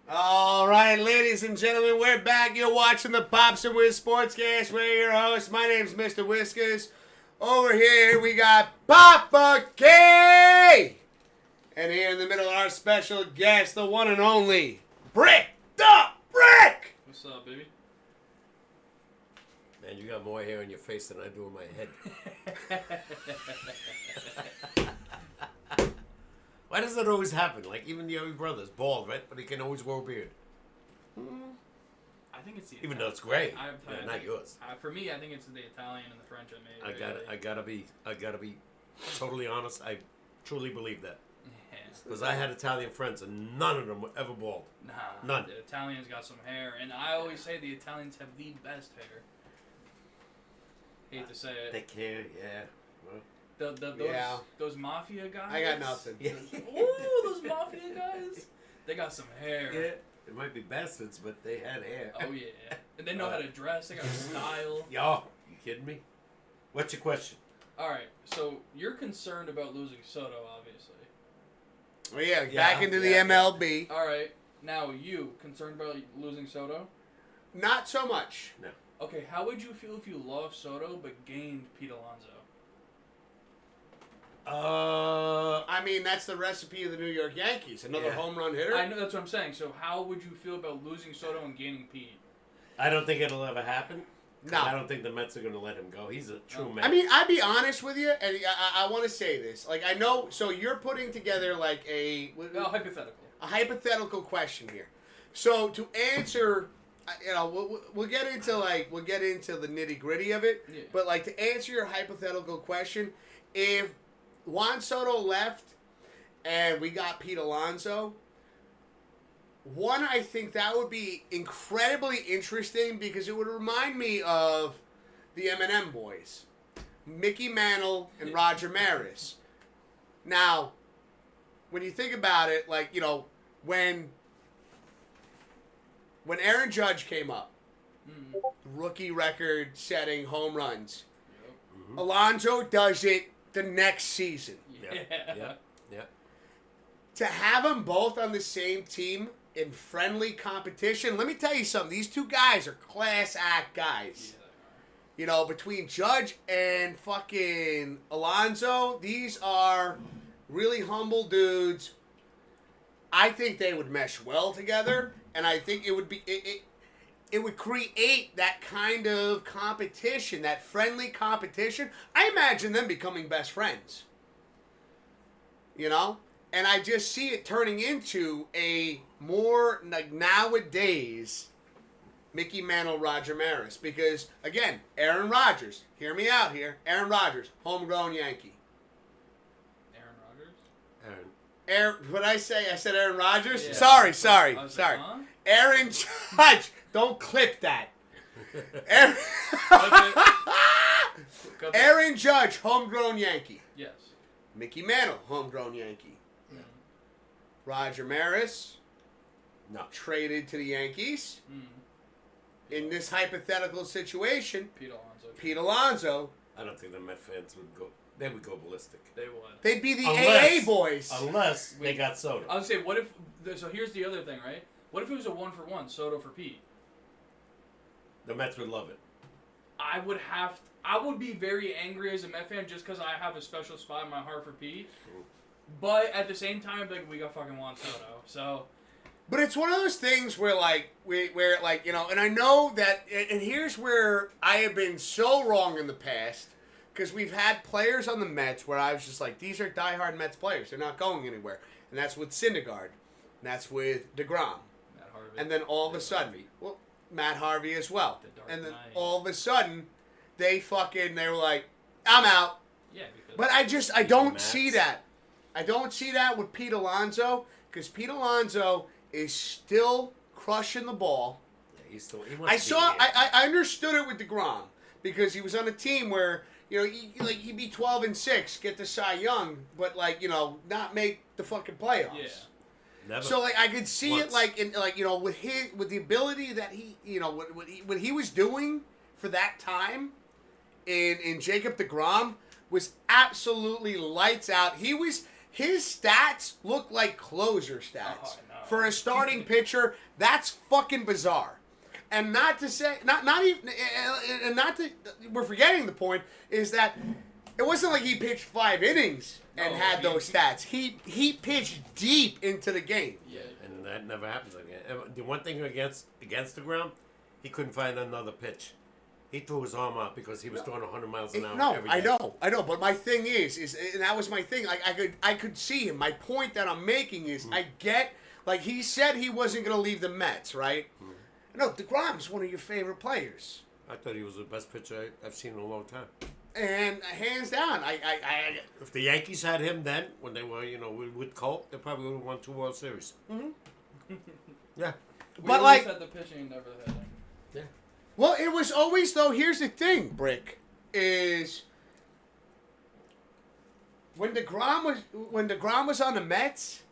All right, ladies and gentlemen, we're back. You're watching the Pops and Whiz Sportscast. We're your hosts. My name's Mr. Whiskers. Over here, we got Papa K. And here in the middle, our special guest, the one and only Bricked Up Brick. What's up, baby? Man, you got more hair in your face than I do in my head. Why does that always happen? Like, even your brother's bald, right? But he can always grow a beard. I think it's the Even though it's gray. I Not yours. For me, I think it's the Italian and the French I made. I gotta be totally honest. I truly believe that. Yeah. Because I had Italian friends and none of them were ever bald. Nah, None. The Italians got some hair, and I always say the Italians have the best hair. Hate to say it. Thick hair, yeah. Well, Those mafia guys. I got nothing. Ooh, those mafia guys. They got some hair. yeah. They might be bastards, but they had hair. Oh yeah, and they know how to dress. They got style. Yo, you kidding me? What's your question? All right, so you're concerned about losing Soto, obviously. Well, yeah, back into the MLB. All right, now you concerned about losing Soto? Not so much. No. Okay, how would you feel if you lost Soto but gained Pete Alonso? I mean, that's the recipe of the New York Yankees. Another Yeah. home run hitter. I know that's what I'm saying. So how would you feel about losing Soto and gaining Pete? I don't think it'll ever happen. No. I don't think the Mets are going to let him go. He's a true Met. I mean, I'd be honest with you, and I want to say this. Like, I know, so you're putting together, like, Hypothetical. a hypothetical question here. So, to answer, you know, we'll get into the nitty-gritty of it, Yeah. but, like, to answer your hypothetical question, if Juan Soto left and we got Pete Alonso, one, I think that would be incredibly interesting because it would remind me of the Eminem boys, Mickey Mantle and Roger Maris. Now, when you think about it, like, you know, when Aaron Judge came up, rookie record-setting home runs, Alonso does it the next season. Yeah. To have them both on the same team in friendly competition, let me tell you something. These two guys are class act guys. Yeah, You know, between Judge and fucking Alonso, these are really humble dudes. I think they would mesh well together, and I think it would be it would create that kind of competition, that friendly competition. I imagine them becoming best friends. You know? And I just see it turning into a more, like, nowadays, Mickey Mantle, Roger Maris. Because, again, Aaron Rodgers, hear me out here. Aaron Rodgers, homegrown Yankee. Aaron Rodgers? Aaron, what I say? I said Aaron Rodgers? Yeah. Sorry. I was like, huh? Aaron Judge. Don't clip that. Aaron, Aaron Judge, homegrown Yankee. Yes. Mickey Mantle, homegrown Yankee. Roger Maris, No. traded to the Yankees. Mm. In this hypothetical situation, Pete Alonso. Pete Alonso, I don't think the Met fans would go. They would go ballistic. They would. they'd be the Unless- AA boys. Unless they got Soto. I would say, what if? So here's the other thing, right? What if it was a 1-for-1, Soto for Pete? The Mets would love it. I would be very angry as a Met fan just because I have a special spot in my heart for Pete. But at the same time, like, we got fucking Juan Soto, so. But it's one of those things where, like, where like, you know, and I know that, and here's where I have been so wrong in the past, because we've had players on the Mets where I was just like, these are diehard Mets players. They're not going anywhere. And that's with Syndergaard. And that's with DeGrom. Matt Harvey. And then all of a sudden, well, Matt Harvey as well. The Dark And then Knight. all of a sudden, they were like, I'm out. Yeah, because. But I don't Mets. see that. I don't see that with Pete Alonso, because Pete Alonso is still crushing the ball. Yeah, he wants I understood it with DeGrom, because he was on a team where, you know, he'd be 12-6, get the Cy Young, but, like, you know, not make the fucking playoffs. Yeah. Never. So, like, I could see Once. it, like, in, like, you know, with the ability that he, you know, what he was doing for that time in Jacob DeGrom was absolutely lights out. His stats look like closer stats. Oh, I know. For a starting pitcher, that's fucking bizarre. And not to say, not even, and not to, we're forgetting the point, is that it wasn't like he pitched 5 innings and had those stats. He pitched deep into the game. Yeah, and that never happens again. The one thing against the ground, he couldn't find another pitch. He threw his arm out because he was throwing 100 miles an hour. No, every day. I know. But my thing is, and that was my thing. Like I could see him. My point that I'm making is, I get, like he said he wasn't going to leave the Mets, right? No, DeGrom's one of your favorite players. I thought he was the best pitcher I've seen in a long time. And hands down, I If the Yankees had him then, when they were, with Colt, they probably would have won 2 World Series. Yeah. We But, always like- had the pitching and never the hitting. Yeah. well, it was always though. Here's the thing, Brick, is when DeGrom was on the Mets,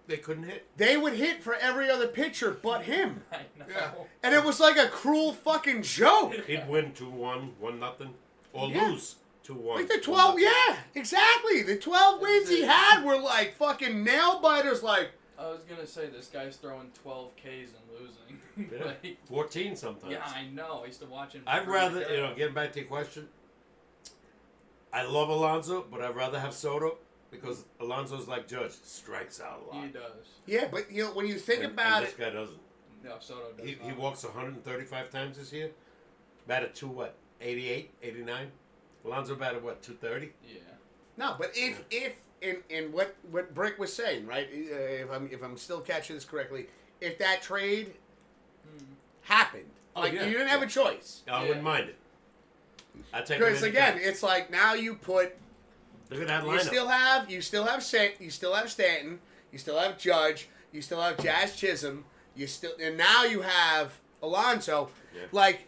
They couldn't hit. they would hit for every other pitcher but him, I know. and it was like a cruel fucking joke. He'd win 2-1, 1-0, or Yeah. lose 2-1. Like the 12, yeah, exactly. The 12 wins he had were like fucking nail biters. Like, I was gonna say this guy's throwing 12 Ks and losing. Yeah. Like, 14 sometimes. yeah, I know. I used to watch him. I'd rather, getting back to your question, I love Alonso, but I'd rather have Soto because Alonso's like Judge, strikes out a lot. He does. yeah, but when you think And about this it, guy doesn't. No, Soto does He not. walks 135 times this year. Batted 88, 89. Alonso batted 230? Yeah. no. But if in what Brick was saying, right? If I'm still catching this correctly, if that trade happened, like yeah. you didn't have a choice. I wouldn't mind it. I'd take Because him again, anytime. it's like now you put Look at that you lineup. still have Stanton, you still have Judge, you still have Jazz Chisholm, and now you have Alonso. Yeah. Like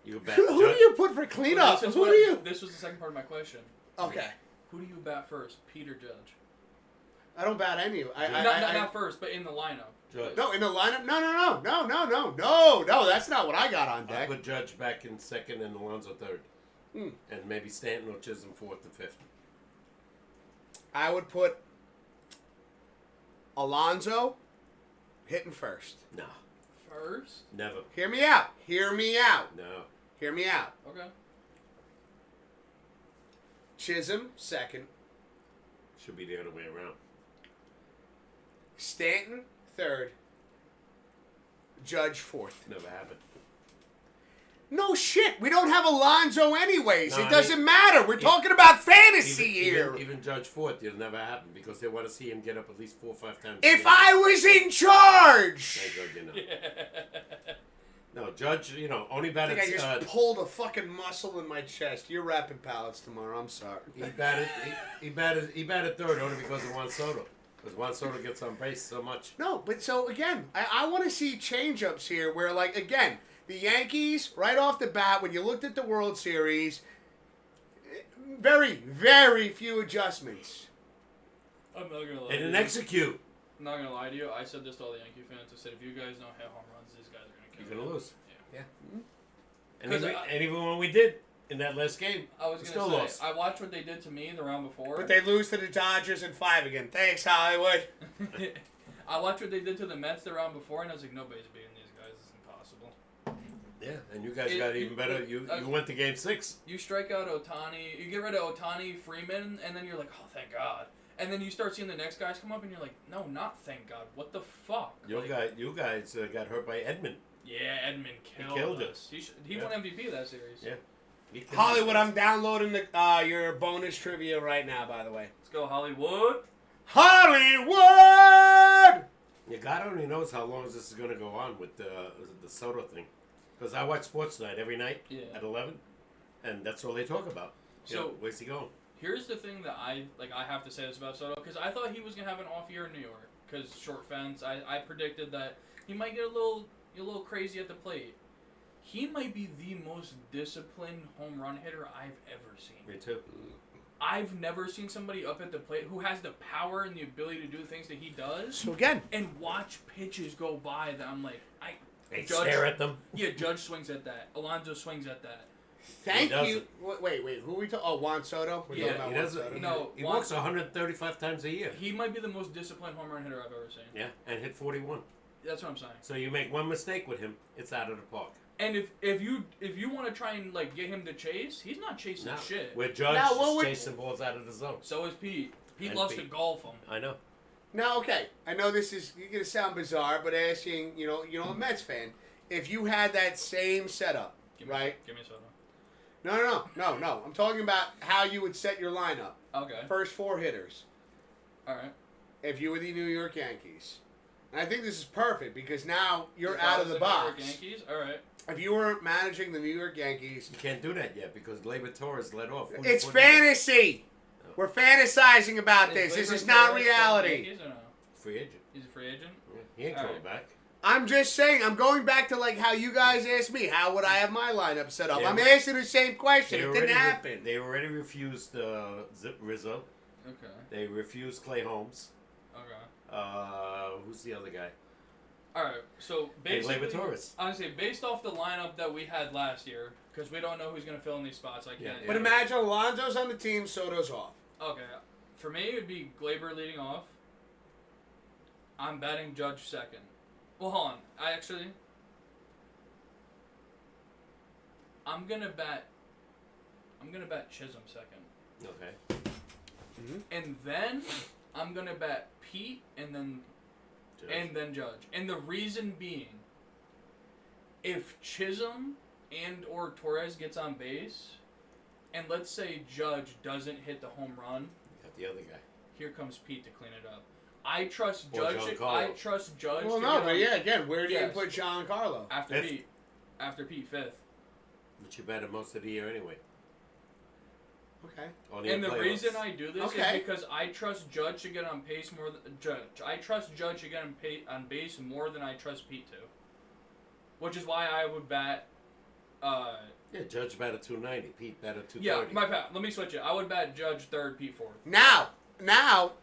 You go back. who do you put for cleanup? This is Who what- do you? This was the second part of my question. Okay, Who do you bat first, Pete or Judge? I don't bat any. Not first, but in the lineup. Judge. No, in the lineup. No. That's not what I got on I deck. put Judge back in second and Alonso third. Hmm. And maybe Stanton or Chisholm fourth and fifth. I would put Alonso hitting first. No. First? Never. Hear me out. No. Okay. Chisholm second. Should be the other way around. Stanton third. Judge fourth. Never happened. No shit. We don't have Alonso anyways. No, it I doesn't mean- matter. We're talking about fantasy here. Even Judge fourth, it'll never happen because they want to see him get up at least 4 or 5 times. If I was in charge. Thank God, No, Judge, only I batted. think I just pulled a fucking muscle in my chest. You're rapping pallets tomorrow. I'm sorry. He batted third only because of Juan Soto. Because Juan Soto gets on base so much. No, but so again, I want to see change-ups here where, like, again, the Yankees, right off the bat, when you looked at the World Series, very, very few adjustments. I'm not gonna lie. They to didn't you. execute. I'm not gonna lie to you. I said this to all the Yankee fans. I said, if you guys don't hit home runs, these guys are gonna kill You're you. going to lose. Yeah. And 'Cause even when we did in that last game, I was we gonna still say, lost. I watched what they did to me the round before. But they lose to the Dodgers in 5 again. Thanks, Hollywood. I watched what they did to the Mets the round before, and I was like, nobody's beating these guys. It's impossible. Yeah, and you guys got even better. You went to game 6. You strike out Ohtani, you get rid of Ohtani, Freeman, and then you're like, oh, thank God. And then you start seeing the next guys come up, and you're like, no, not thank God. What the fuck? You guys got hurt by Edmund. Yeah, Edmund killed us. He won MVP that series. Yeah. Hollywood, I'm downloading your bonus trivia right now, by the way. Let's go, Hollywood. Hollywood! Yeah, God only knows how long this is going to go on with the Soto thing. Because I watch Sports Night every night at 11, and that's all they talk about. So where's he going? Here's the thing that I have to say this about Soto, because I thought he was gonna have an off year in New York, because short fence. I predicted that he might get a little crazy at the plate. He might be the most disciplined home run hitter I've ever seen. Me too. I've never seen somebody up at the plate who has the power and the ability to do the things that he does, So again, and watch pitches go by that I'm like, They Judge- stare at them. yeah, Judge swings at that, Alonso swings at that. Thank He you. Wait. Who are we talking? Oh, Juan Soto. We're talking Yeah, about he Juan doesn't. Soto. No, he Juan walks Soto. 135 times a year. He might be the most disciplined home run hitter I've ever seen. Yeah, and hit 41. That's what I'm saying. So you make one mistake with him, it's out of the park. And if you want to try and like get him to chase, he's not chasing No, shit. where Judge Now, is what would- chasing balls out of the zone. So is Pete. Pete And loves to Pete. golf him. I know. Now, okay, I know this is gonna sound bizarre, but asking, a Mets fan, if you had that same setup, Give me, right? Give me a soda. No. I'm talking about how you would set your lineup. Okay. First 4 hitters. All right. If you were the New York Yankees, and I think this is perfect because now you're If out I of was the New York box. Yankees. All right. If you were managing the New York Yankees, You can't do that yet because Gleyber Torres let off. it's fantasy. We're fantasizing about this. This Gleyber is not Torres reality. Yankees or no? Free agent. He's a free agent. Yeah, he ain't All coming right. back. I'm just saying. I'm going back to like how you guys asked me. How would I have my lineup set up? Yeah. I'm asking the same question. It didn't already happen. They already refused Rizzo. Okay. They refused Clay Holmes. Okay. Who's the other guy? All right. So Hey, basically, Gleyber Torres. honestly, based off the lineup that we had last year, because we don't know who's gonna fill in these spots, I can't. Yeah. But imagine Alonso's on the team, Soto's off. Okay. For me, it would be Gleyber leading off. I'm batting Judge second. Well, hold on. I'm gonna bat Chisholm second, Okay. and then I'm gonna bat Pete, and then Judge. And the reason being, if Chisholm and or Torres gets on base, and let's say Judge doesn't hit the home run, You got the other guy. here comes Pete to clean it up. I trust Or Judge. Giancarlo. I trust Judge. Well, to no, get but on- yeah, again, where do you Yes. put Giancarlo? After Fifth. Pete. After Pete, fifth. But you batted most of the year anyway. Okay. Only And in the playoffs. reason I do this Okay. is because I trust Judge to get on pace more than Judge. I trust Judge to get on base more than I trust Pete to. Which is why I would bat. Yeah, Judge batted 290. Pete batted 230. Yeah, my bad. Let me switch it. I would bat Judge third, Pete fourth. Now,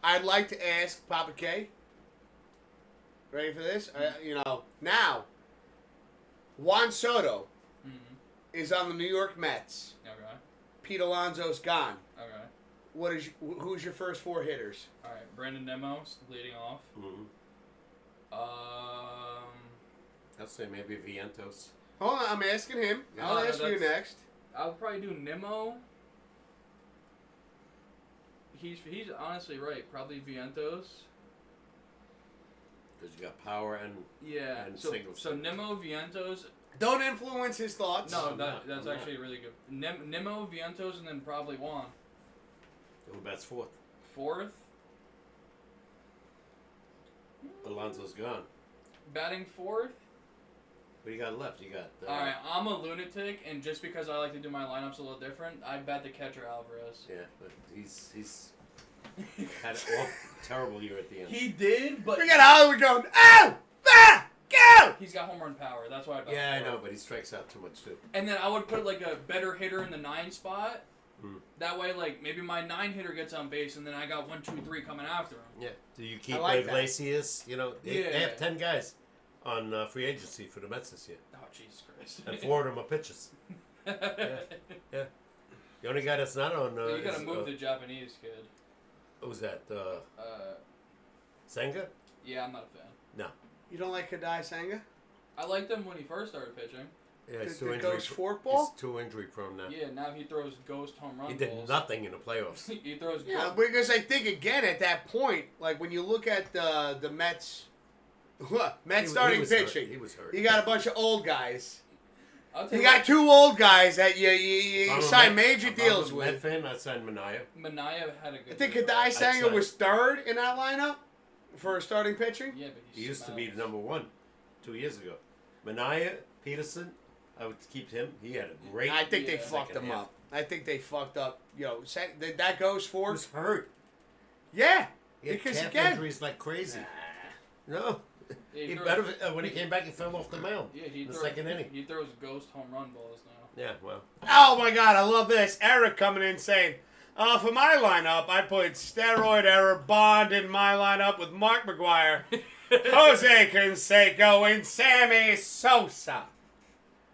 I'd like to ask Papa K. Ready for this? Now, Juan Soto Mm-hmm. is on the New York Mets. Okay. Pete Alonso's gone. Okay. Who's your first 4 hitters? All right. Brandon Nemo's leading off. Mm-hmm. I'll say maybe Vientos. Hold on, I'm asking him. I'll No, ask you that's- next. I'll probably do Nemo. He's honestly right. Probably Vientos. Because you got power and Yeah. And So Singleton. Nemo, Vientos. Don't influence his thoughts. No, I'm not. that's I'm actually really good. Nemo, Vientos, and then probably Juan. who bats fourth. Fourth, Alonso's gone. batting fourth. What do you got left? You got. All right, I'm a lunatic, and just because I like to do my lineups a little different, I bet the catcher Alvarez. Yeah, but he's had a terrible year at the end. He did, but We got Hollywood going, oh! Ah! Go! he's got home run power. That's why I bet. Yeah, I fourth. know, but he strikes out too much too. And then I would put like a better hitter in the 9 spot. Hmm. That way, like maybe my 9 hitter gets on base, and then I got 1, 2, 3 coming after him. Yeah. Do you keep I like that. Iglesias? You know, they Yeah. have 10 guys on free agency for the Mets this year, Oh Jesus Christ! and 4 of them are pitchers. Yeah. The only guy that's not on. You gotta is, move the Japanese kid. Who's that? Uh, Senga? yeah, I'm not a fan. No. You don't like Kadai Senga? I liked him when he first started pitching. Yeah, he's The too injury. ghost forkball? He's too injury prone now. Yeah, now he throws ghost home run He did balls. nothing in the playoffs. He throws. Yeah, ghost- because I think, again, at that point, like when you look at the Mets, Mets starting was hurt. pitching, He was hurt. you got a bunch of old guys. I'll tell You you got what, 2 old guys that you If I'm a sign Met- major if I'm deals a Met with. fan, I'd sign Manaea. Manaea had a good. I think year, Kadai right? Senga say. was 3rd in that lineup for starting pitching. Yeah, but He used to be the smells. number 1 2 years ago. Manaea, Peterson, I would keep him. He had a great. I think they Yeah. fucked second him half. up. I think they fucked up. That goes He for. was hurt. Yeah, He had because calf again, injuries like crazy. No. Yeah, He throws- better when he came back. He fell off the mound. Yeah, he in the throws, second inning. He throws ghost home run balls now. Yeah, well, oh my god, I love this. Eric coming in saying, for my lineup, I put steroid error Bond in my lineup with Mark McGuire, Jose Canseco, and Sammy Sosa.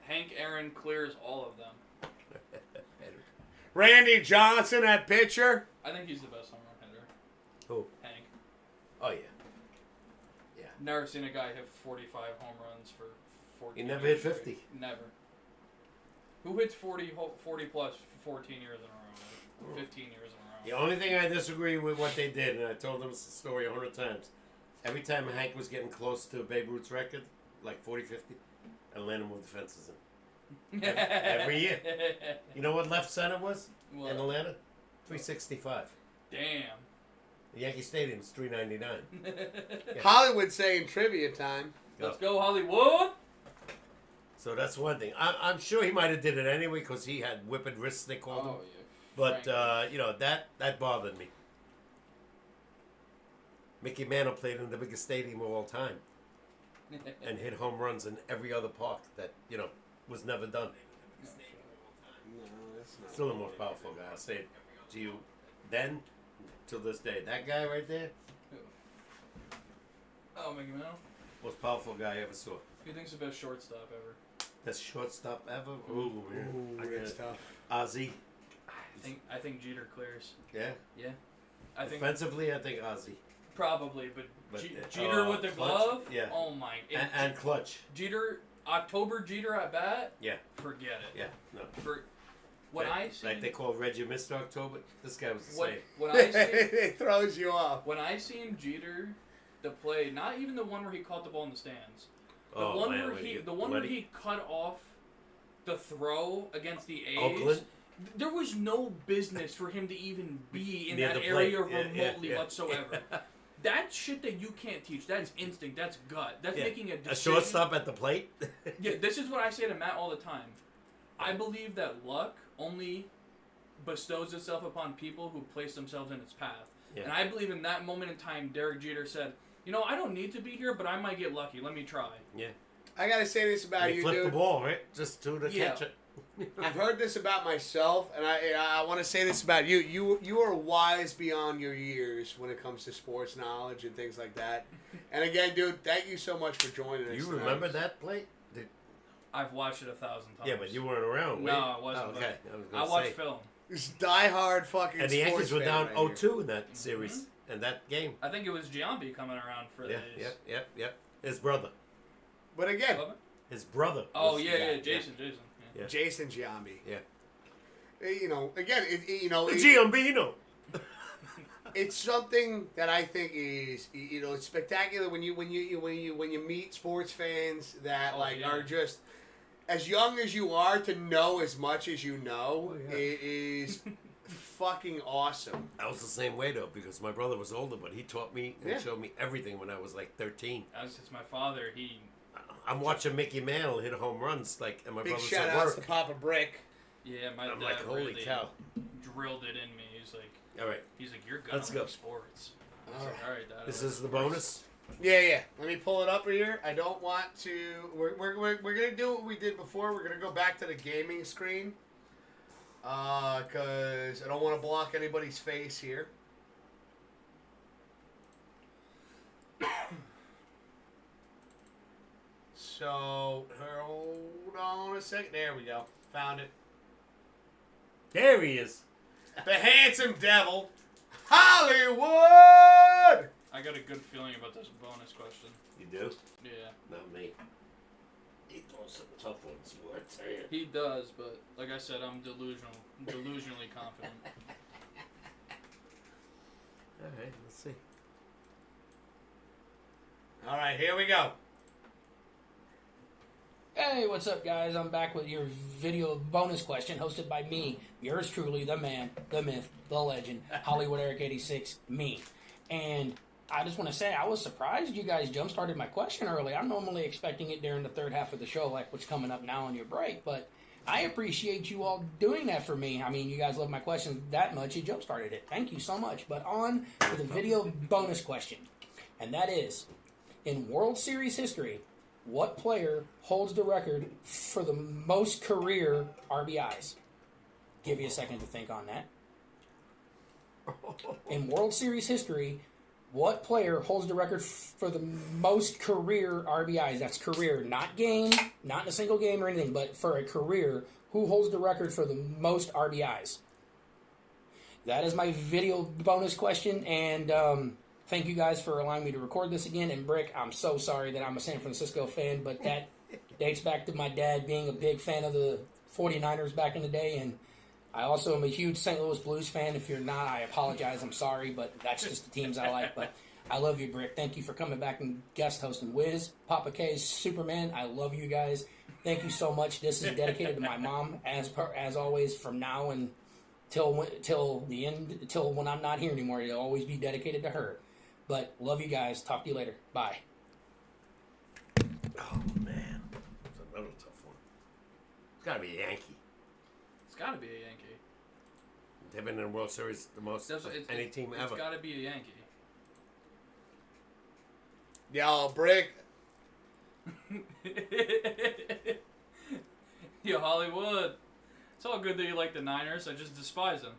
Hank Aaron clears all of them. Randy Johnson at pitcher. I think he's the best home run hitter. Who? Hank. Oh, yeah. Never seen a guy hit 45 home runs for 40 He years. never hit 50. Never. Who hits 40 plus 14 years in a row? 15 years in a row. The only thing I disagree with what they did, and I told them this story 100 times, every time Hank was getting close to Babe Ruth's record, like 40, 50, Atlanta moved the fences in. Every year. You know what left center was What? in Atlanta? 365. Damn. The Yankee Stadium's 399. Hollywood saying trivia time. Let's go, Hollywood. So that's one thing. I'm sure he might have did it anyway because he had whipped wrists, they called him. Oh, yeah. But, Frankly. that bothered me. Mickey Mantle played in the biggest stadium of all time and hit home runs in every other park that, was never done. No, that's not. Still the most powerful guy. I say it to you then till this day. That guy right there, Oh, Mickey Mantle. most powerful guy I ever saw. Who thinks the best shortstop ever? Best shortstop ever? Ooh, man. Ooh, it's tough. Ozzy. I think Jeter clears. Yeah. Yeah. I think Defensively, I think Ozzy. probably, but But, Jeter with the Clutch? glove. Yeah. Oh my. And clutch. Jeter, October Jeter at bat. Yeah. Forget it. Yeah. No. For when like, I see like they call Reggie Mr. October, this guy was the same. when I see It throws you off. when I seen Jeter, the play, not even the one where he caught the ball in the stands, the Oh, one man, where when he you- the one where Letty- he cut off the throw against the A's. Oakland? There was no business for him to even be in Near that the area plate. Yeah, remotely yeah. whatsoever. That's shit that you can't teach. That's instinct. That's gut. That's Yeah. making a A decision. shortstop at the plate? Yeah, this is what I say to Matt all the time. I believe that luck only bestows itself upon people who place themselves in its path. Yeah. And I believe in that moment in time, Derek Jeter said, I don't need to be here, but I might get lucky. Let me try. Yeah. I gotta say this about He you, flipped the dude. ball, right? Just to Yeah. catch it. I've heard this about myself, and I want to say this about you. You are wise beyond your years when it comes to sports knowledge and things like that. And again, dude, thank you so much for joining us. You tonight. remember that play? I've watched it 1,000 times. Yeah, but you weren't around. No, were you? I wasn't. Oh, okay. I was I gonna watched say. film. This diehard fucking. And the Yankees sports were fan down right here. 0-2 in that series, in that game. I think it was Giambi coming around for Yeah, this. yep. His brother. But again, His brother. Oh, was the yeah, guy. Jason. Yeah. Yeah. Jason Giambi. Yeah. Again, Giambino. it's something that I think is it's spectacular when you meet sports fans that are just as young as you are to know as much as you know. Oh, yeah. It is fucking awesome. I was the same way though because my brother was older, but he taught me and showed me everything when I was like 13. As it's my father, he. I'm watching Mickey Mantle hit home runs and my Big brother's shout at outs work. to Papa Brick. Yeah, my I'm dad like, holy really cow! drilled it in me. He's like, All right, you're good Let's on go. sports. I was All like, all right, Dad. this is the bonus. Yeah. Let me pull it up here. I don't want to. We're gonna do what we did before. We're gonna go back to the gaming screen. Cause I don't want to block anybody's face here. So hold on a second. There we go. Found it. There he is. The handsome devil, Hollywood. I got a good feeling about this bonus question. You do? Yeah, Not me. He throws some tough ones, boy. I tell you. he does, but like I said, I'm delusionally confident. All right, let's see. All right, here we go. Hey, what's up, guys? I'm back with your video bonus question hosted by me, yours truly, the man, the myth, the legend, Hollywood Eric 86, me. And I just want to say I was surprised you guys jump-started my question early. I'm normally expecting it during the third half of the show, like what's coming up now on your break, but I appreciate you all doing that for me. I mean, you guys love my questions that much, you jump-started it. Thank you so much. But on to the video bonus question, and that is, in World Series history, what player holds the record for the most career RBIs? Give you a second to think on that. In World Series history, what player holds the record for the most career RBIs? That's career, not game, not in a single game or anything, but for a career. Who holds the record for the most RBIs? that is my video bonus question, and thank you guys for allowing me to record this again. And Brick, I'm so sorry that I'm a San Francisco fan, but that dates back to my dad being a big fan of the 49ers back in the day, and I also am a huge St. Louis Blues fan. If you're not, I apologize. I'm sorry, but that's just the teams I like. But I love you, Brick. Thank you for coming back and guest hosting. Wiz, Papa K, Superman, I love you guys. Thank you so much. This is dedicated to my mom, as always, from now and till the end, till when I'm not here anymore. It'll always be dedicated to her. But love you guys. Talk to you later. Bye. Oh, man. That's another tough one. It's got to be a Yankee. It's got to be a Yankee. They've been in the World Series the most of any team ever. It's got to be a Yankee. Yo, Brick. Yo, Hollywood. It's all good that you like the Niners. I just despise them.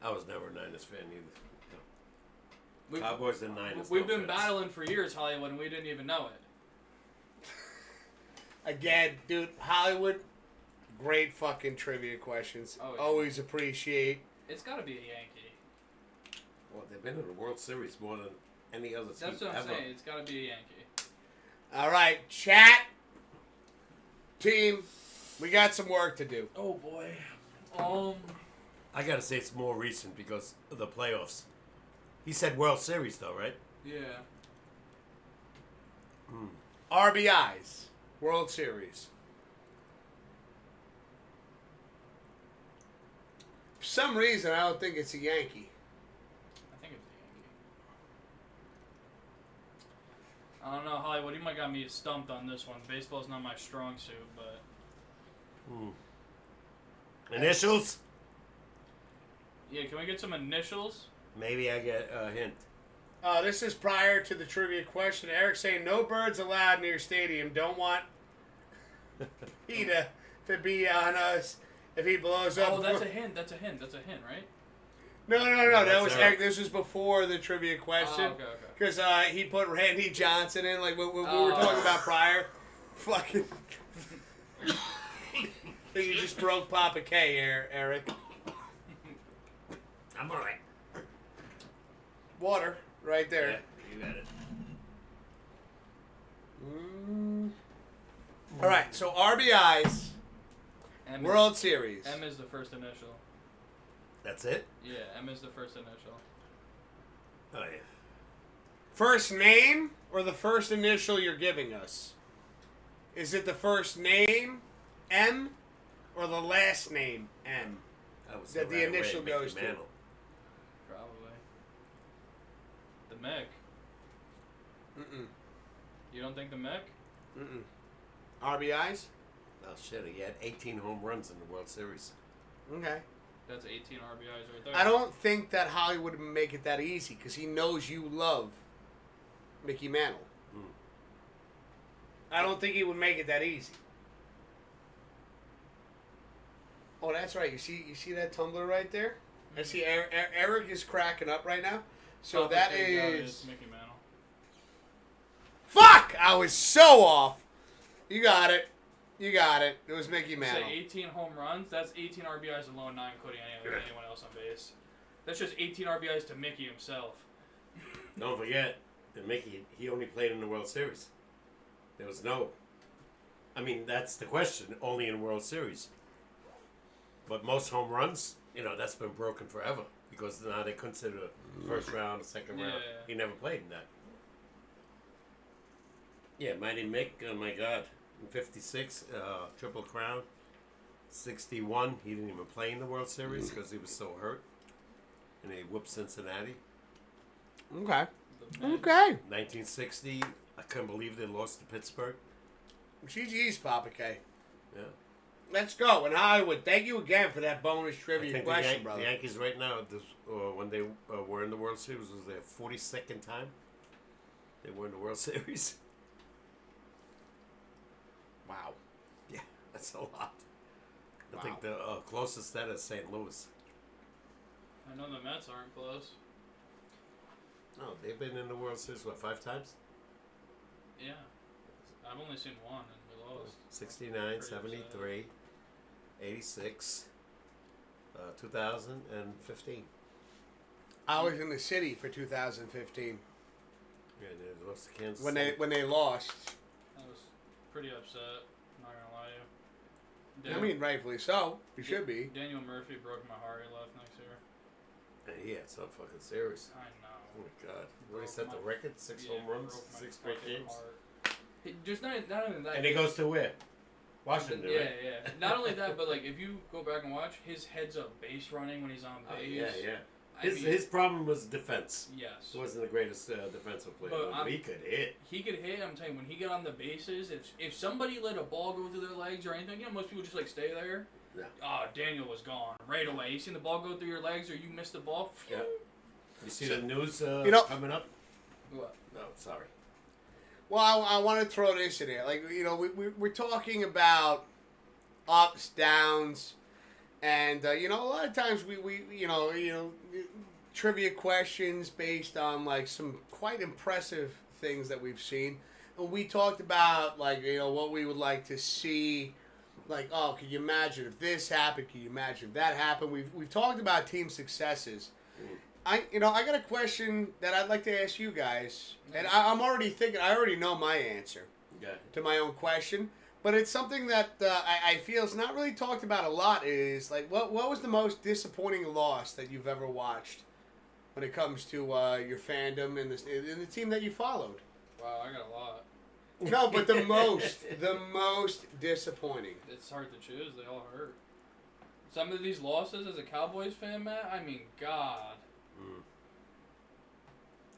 I was never a Niners fan either. Cowboys and Niners. We've been battling for years, Hollywood, and we didn't even know it. Again, dude, Hollywood, great fucking trivia questions. Oh, yeah. Always appreciate. It's got to be a Yankee. Well, they've been in the World Series more than any other team That's what I'm ever. saying. It's got to be a Yankee. All right, chat team, we got some work to do. Oh, boy. I got to say it's more recent because of the playoffs. He said World Series, though, right? Yeah. RBIs, World Series. For some reason, I don't think it's a Yankee. I think it's a Yankee. I don't know, Hollywood. You might got me stumped on this one. Baseball's not my strong suit, but... Initials? Yeah, can we get some initials? Maybe I get a hint. This is prior to the trivia question. Eric saying no birds allowed near stadium. Don't want he to be on us if he blows up. Oh, that's a hint. That's a hint, right? No. That that's was Eric. This was before the trivia question. Oh, okay. Because he put Randy Johnson in, like we were Oh. talking about prior. Fucking. You just broke Papa K, Eric. I'm all right. Water, right there. Yeah, you got it. All right, so RBIs, M World Series. M is the first initial. That's it? Yeah, M is the first initial. Oh, yeah. First name or the first initial you're giving us? Is it the first name, M, or the last name, M? I would say That the right away, initial Mickey goes to. Mantle. Probably. The Mick. Mm-mm. You don't think the Mick? Mm-mm. RBIs? Oh, shit. He had 18 home runs in the World Series. Okay. That's 18 RBIs right there. I don't think that Hollywood would make it that easy because he knows you love Mickey Mantle. I don't think he would make it that easy. Oh, that's right. You see that tumbler right there? I see Eric is cracking up right now. So that is... Mickey Mantle. Fuck! I was so off. You got it. It was Mickey Mantle. Say 18 home runs. That's 18 RBIs alone, not including anyone else on base. That's just 18 RBIs to Mickey himself. Don't forget that Mickey, he only played in the World Series. There was no... I mean, that's the question. Only in World Series. But most home runs, that's been broken forever. Because now they consider first round, second round. Yeah. He never played in that. Yeah, Mighty Mick, oh my God. In 56, Triple Crown. 61, he didn't even play in the World Series because he was so hurt. And he whooped Cincinnati. Okay. The Mick. Okay. 1960, I couldn't believe they lost to Pittsburgh. GG's, Papa K. Yeah. Let's go. And Hollywood, thank you again for that bonus I trivia think question, the brother. Yankees right now, when they were in the World Series, was their 42nd time they were in the World Series. Wow. Yeah, that's a lot. I Wow. think the closest to that is St. Louis. I know the Mets aren't close. No, they've been in the World Series, what, 5 times? Yeah. I've only seen one, and we lost. 69, 73, 86, 2015. I was in the city for 2015 Yeah, they lost to Kansas when City. they lost. I was pretty upset. Not gonna lie to you. I mean, rightfully so. You should be. Daniel Murphy broke my heart. He left next year. And he had some fucking series. I Oh know. my god. What he Broke set the my- record? 6 Yeah, home runs, broke my 6 great fucking games. heart. Just not only that. And he goes to where? Washington, Yeah, right? yeah. Not only that, but like if you go back and watch, his head's up base running when he's on Oh, base. yeah, yeah. I mean, His problem was defense. yes. He wasn't the greatest defensive player, But but he could hit. He could hit. I'm telling you, when he got on the bases, if somebody let a ball go through their legs or anything, you know, most people just like stay there. Yeah. Oh, Daniel was gone right away. You seen the ball go through your legs, or you missed the ball? Yeah. You see the news coming up? What? No, sorry. Well, I want to throw this in there. Like, you know, we're talking about ups, downs, and, you know, a lot of times we you know, trivia questions based on, like, some quite impressive things that we've seen. And we talked about, like, you know, what we would like to see. Like, oh, can you imagine if this happened? Can you imagine if that happened? We've talked about team successes. I got a question that I'd like to ask you guys, and I'm already thinking. I already know my answer to my own question, but it's something that I feel is not really talked about a lot. Is like, what was the most disappointing loss that you've ever watched when it comes to your fandom and the team that you followed? Wow, I got a lot. No, but the most disappointing. It's hard to choose. They all hurt. Some of these losses as a Cowboys fan, Matt. I mean, God.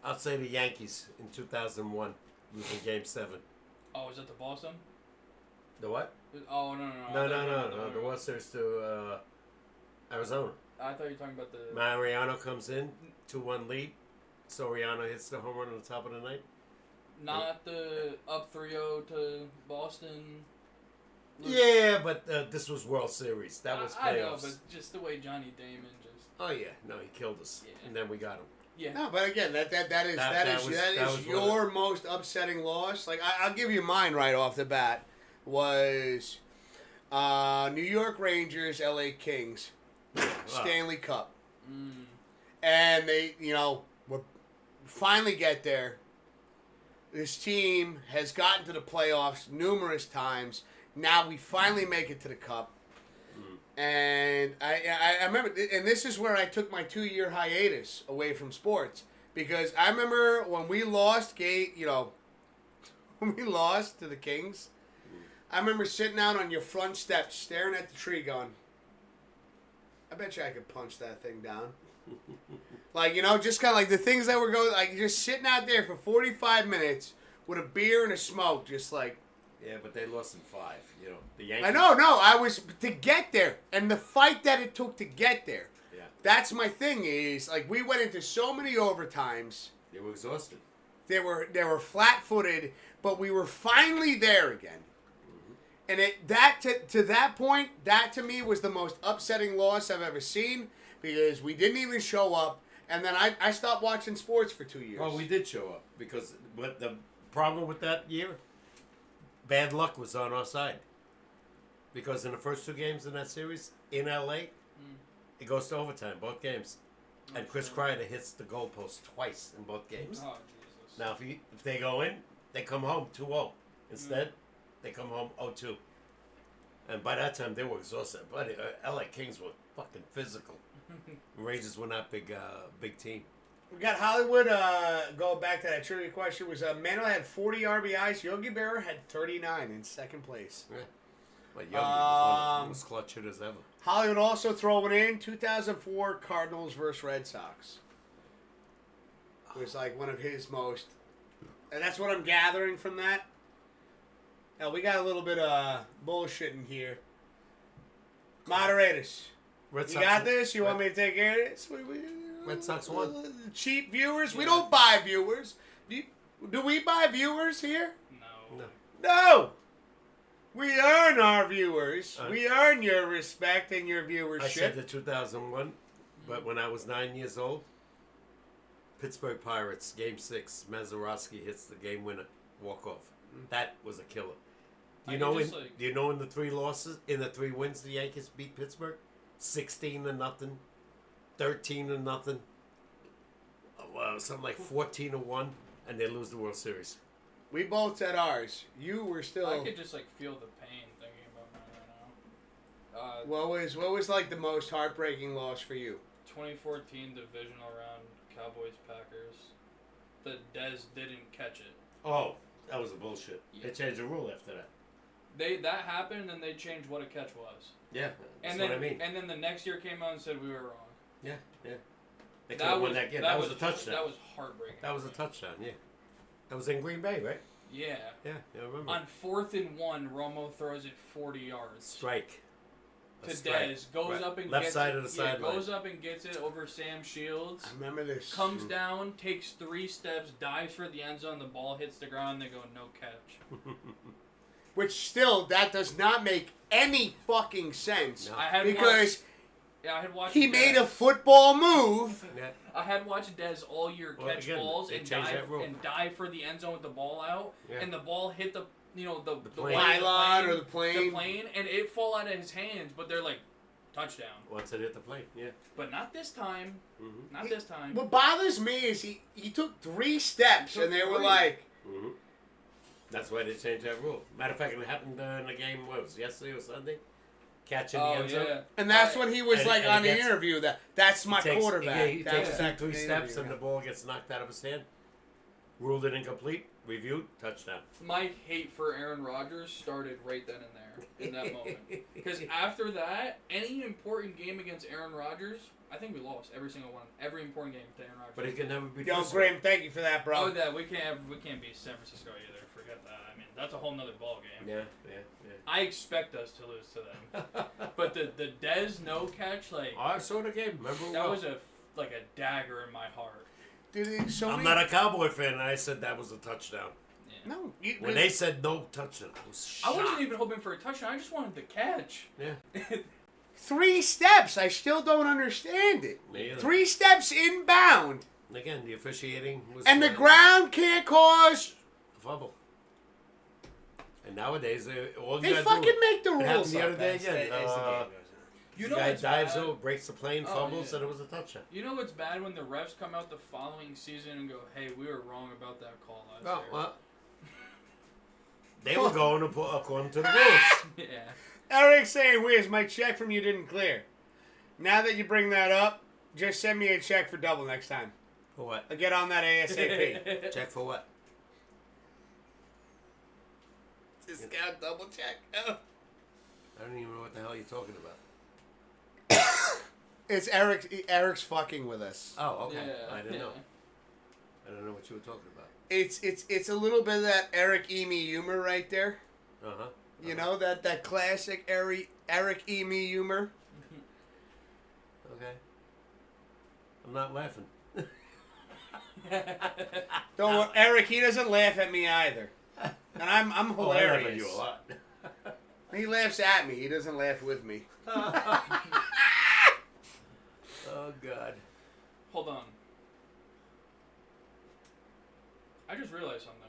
I'll say the Yankees in 2001 losing Game 7. Oh, is that the Boston? The what? Oh no. No. The World Series to Arizona. I thought you were talking about the. Mariano comes in, 2-1 lead. Soriano hits the home run on the top of the ninth. Not the up 3-0 to Boston. Yeah, but this was World Series. That was playoffs. I know, but just the way Johnny Damon just. Oh yeah, no, he killed us, Yeah. and then we got him. Yeah. No, but again, that is was your most upsetting loss. Like I'll give you mine right off the bat. Was New York Rangers, LA Kings, Stanley Cup, and they were finally get there. This team has gotten to the playoffs numerous times. Now we finally make it to the Cup. And I remember, and this is where I took my 2-year hiatus away from sports. Because I remember when we lost, when we lost to the Kings, I remember sitting out on your front steps staring at the tree going, I bet you I could punch that thing down. Like, just kind of like the things that were going, like just sitting out there for 45 minutes with a beer and a smoke, just like. Yeah, but they lost in 5. The Yankees. I know, I was to get there, and the fight that it took to get there. Yeah. That's my thing. Is like we went into so many overtimes. They were exhausted. They were flat-footed, but we were finally there again. And to that point, that to me was the most upsetting loss I've ever seen because we didn't even show up, and then I stopped watching sports for 2 years. Oh, we did show up but the problem with that year, bad luck was on our side. Because in the first 2 games in that series, in LA, it goes to overtime, both games. And Chris Kreider hits the goalpost twice in both games. Oh Jesus. Now, if they go in, they come home 2-0. Instead, they come home 0-2. And by that time, they were exhausted. But LA Kings were fucking physical. Rangers were not big team. We got Hollywood. Going back to that trivia question, was Manuel had 40 RBIs. Yogi Berra had 39 in second place. Yeah. But Yogi was one of the most clutch hitters ever. Hollywood also throwing in 2004 Cardinals versus Red Sox. It was like one of his most, and that's what I'm gathering from that. Now we got a little bit of bullshit in here. Moderators, Red you Sox got this? You want me to take care of this? Red Sox won. Cheap viewers? We don't buy viewers. Do we buy viewers here? No. No. We earn our viewers. We earn your respect and your viewership. I said the 2001, but when I was 9 years old, Pittsburgh Pirates, Game 6, Mazeroski hits the game winner, walk-off. That was a killer. Do you know in the 3 losses, in the 3 wins the Yankees beat Pittsburgh? 16-0, 13-0, something like 14-1, and they lose the World Series. We both said ours. You were still. I could just like feel the pain thinking about mine right now. What was like the most heartbreaking loss for you? 2014 divisional round, Cowboys Packers. The Dez didn't catch it. Oh, that was a bullshit. Yeah. They changed the rule after that. That happened, and they changed what a catch was. Yeah, that's And what then I mean. and then the next year came out and said we were wrong. Yeah. They could have won that game. That was a touchdown. That was heartbreaking. That was a touchdown, yeah. That was in Green Bay, right? Yeah. Yeah, I remember. On 4th and 1, Romo throws it 40 yards. Strike. To Dez, goes up and left gets side it. of the sideline. Goes up and gets it over Sam Shields. I remember this. Comes down, takes 3 steps, dives for the end zone. The ball hits the ground. They go no catch. Which still, that does not make any fucking sense. No. I had Because I had watched. he Dez. made a football move. Yeah. I had watched Dez all year Well, catch again, balls they and changed that rule. dive for the end zone with the ball out, Yeah. and the ball hit the plane. Pylon or the plane. the plane, and it fall out of his hands. But they're like touchdown. Once it hit the plate, yeah. But not this time. Mm-hmm. Not this time. What bothers me is he took 3 steps, He took and they were 3. like, Mm-hmm. That's why they changed that rule. Matter of fact, it happened in the game, what was it, yesterday or Sunday? Catching the end zone. yeah. and that's when he was And- like and on he the gets- interview. That's my He takes- quarterback. He That's takes exactly 3 the steps, interview. and the ball gets knocked out of his hand. Ruled it incomplete. Reviewed. Touchdown. My hate for Aaron Rodgers started right then and there in that moment. Because after that, any important game against Aaron Rodgers, I think we lost every single one. Every important game to Aaron Rodgers. But he can never be. Yo, truthful. Graham, thank you for that, bro. Oh, that we can't beat San Francisco either. Forget that. I mean, that's a whole nother ball game. Yeah. I expect us to lose to them. But the Dez no catch, like I saw the game. Remember? that was a dagger in my heart. Dude, so I'm many- not a Cowboy fan, and I said that was a touchdown. Yeah. No. When they said no touchdown, I was I shocked. wasn't even hoping for a touchdown. I just wanted the catch. Yeah. 3 steps. I still don't understand it. Me either. 3 steps inbound. Again, the officiating was. And the ground can't cause. fumble. And nowadays, all you They gotta fucking do, make the it rules happened the up other day as again. the game goes on. You the know guy what's dives bad? over, breaks the plane, Oh, fumbles, yeah. and it was a touchdown. You know what's bad when the refs come out the following season and go, "Hey, we were wrong about that call last Oh, year." well, they were going according to the rules. Yeah. Eric's saying, "Where's my check from you didn't clear?" Now that you bring that up, just send me a check for double next time. For what? I'll get on that ASAP. Check for what? Discount double check. I don't even know what the hell you're talking about. It's Eric's fucking with us. Oh, okay. Yeah. I didn't yeah. know. I don't know what you were talking about. It's a little bit of that Eric Emy humor right there. Uh-huh. You know, that classic Eric Emy humor. Okay. I'm not laughing. Don't worry, Eric, he doesn't laugh at me either. And I'm Oh, I laugh hilarious. at you a lot. He laughs at me. He doesn't laugh with me. Oh, God. Hold on. I just realized something.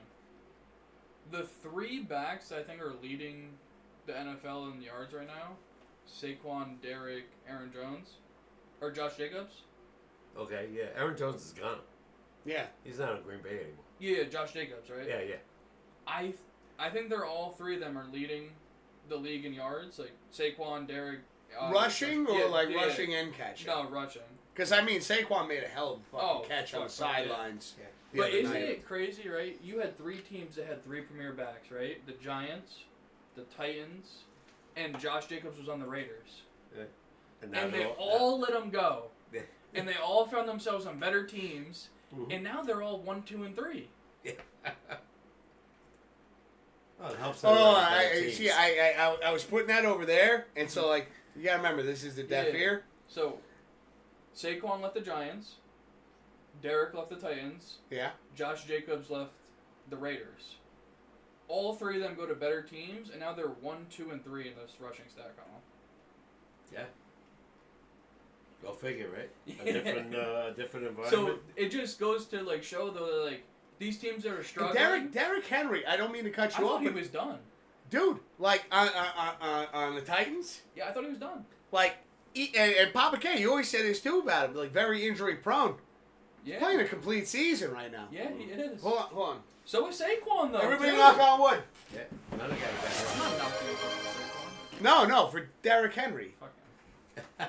The 3 backs I think are leading the NFL in yards right now: Saquon, Derek, Aaron Jones, or Josh Jacobs. Okay, yeah. Aaron Jones is gone. Yeah. He's not in Green Bay anymore. Yeah, Josh Jacobs, right? Yeah, yeah. I think they're all 3 of them are leading the league in yards, like Saquon, Derek. Rushing or yeah. rushing and catching? No, rushing. Because, I mean, Saquon made a hell of a fucking Oh, catch on the fuck, yeah. sidelines. the But other isn't night. it crazy, right? You had 3 teams that had 3 premier backs, right? The Giants, the Titans, and Josh Jacobs was on the Raiders. And, now And they they're all let him go. Yeah. And they all found themselves on better teams. Mhm. And now they're all 1, 2, and 3. Oh, it helps. Oh, that I they're teams. see. I was putting that over there, and so like you gotta remember, this is the deaf Yeah. ear. So, Saquon left the Giants. Derek left the Titans. Yeah. Josh Jacobs left the Raiders. All 3 of them go to better teams, and now they're 1, 2, and 3 in this rushing stat column. Yeah. Go figure, right? Yeah. A different environment. So it just goes to like show though, like these teams that are And struggling. Derrick Henry. I don't mean to cut I you thought off, he but was done. dude, like on the Titans, Yeah, I thought he was done. like and Papa K, you always say this too about him, like very injury prone. Yeah. Playing a complete season right now. Yeah, he is. Hold on. So is Saquon, though. Everybody too. knock on wood. Yeah, another guy I'm back. not knocking on Saquon. No, for Derrick Henry. Fuck him.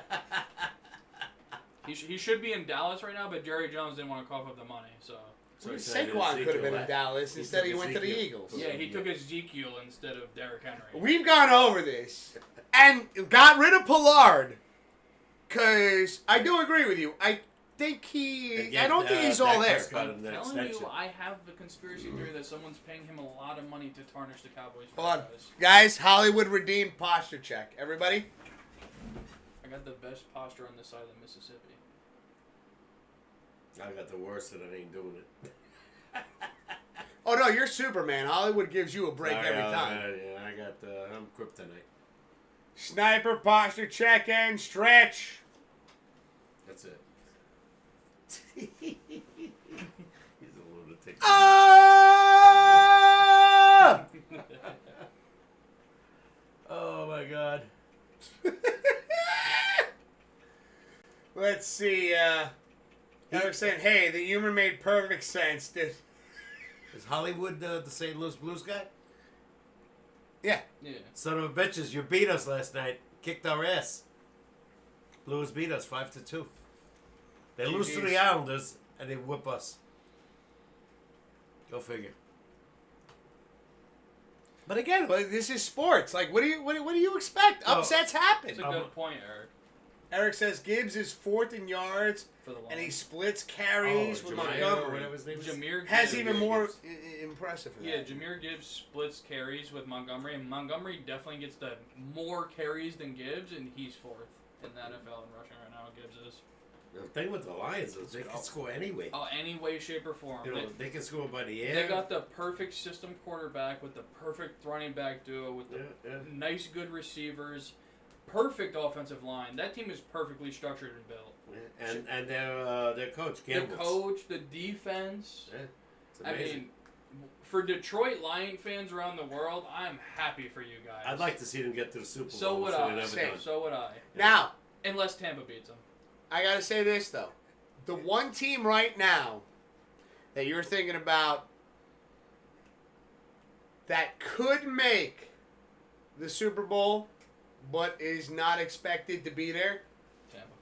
He should be in Dallas right now, but Jerry Jones didn't want to cough up the money, so. So he's saying Saquon could have been Ezekiel, in Dallas. he Instead, took he went to the Ezekiel. Eagles. Yeah, he took Ezekiel instead of Derrick Henry. We've gone over this and got rid of Pollard because I do agree with you. I think I don't think he's all there. I'm telling you, I have the conspiracy theory that someone's paying him a lot of money to tarnish the Cowboys Hold on. franchise. Guys, Hollywood redeemed posture check. Everybody? I got the best posture on this side of the Mississippi. I got the worst and I ain't doing it. Oh, no, you're Superman. Hollywood gives you a break every time. Yeah, I got I'm kryptonite. Sniper posture check and stretch. That's it. He's a lunatic. Ah! Oh my god. Let's see. Eric saying, hey, the humor made perfect sense. Is Hollywood the St. Louis Blues guy? Yeah. Yeah. Son of a bitches, you beat us last night. Kicked our ass. Blues beat us 5-2. They lose to the Islanders and they whip us. Go figure. But again, this is sports. Like, what do you expect? Oh. Upsets happen. That's a good point, Eric. Eric says Gibbs is 4th in yards, For the long. and he splits carries with Montgomery. Whatever his name is. Jameer Has Gibbs. even more impressive for Yeah, that. Jameer Gibbs splits carries with Montgomery, and Montgomery definitely gets the more carries than Gibbs, and he's 4th in the NFL in rushing right now. Gibbs is. The thing with the Lions is they can score anyway. Oh, any way, shape, or form. You know, they can score by the air. They got the perfect system quarterback with the perfect running back duo with the nice, good receivers, perfect offensive line. That team is perfectly structured and built. Yeah. And their coach, Campbell. The coach, the defense. Yeah, it's I amazing. mean, for Detroit Lion fans around the world, I'm happy for you guys. I'd like to see them get to the Super Bowl. So would which they I. never done. So would I. Now, Unless Tampa beats them. I got to say this, though. The one team right now that you're thinking about that could make the Super Bowl but is not expected to be there, Tampa.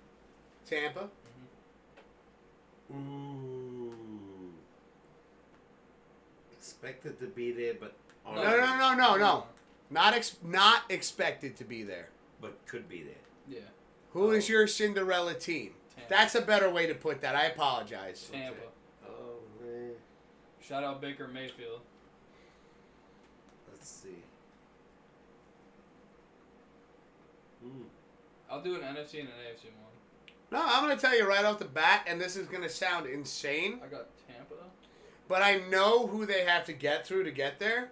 Tampa. Ooh. Expected to be there, but No. Not expected to be there. But could be there. Yeah. Who is your Cinderella team? Tampa. That's a better way to put that. I apologize. Tampa. Oh man. Shout out Baker Mayfield. Let's see. I'll do an NFC and an AFC one. No, I'm going to tell you right off the bat, and this is going to sound insane, I got Tampa. but I know who they have to get through to get there.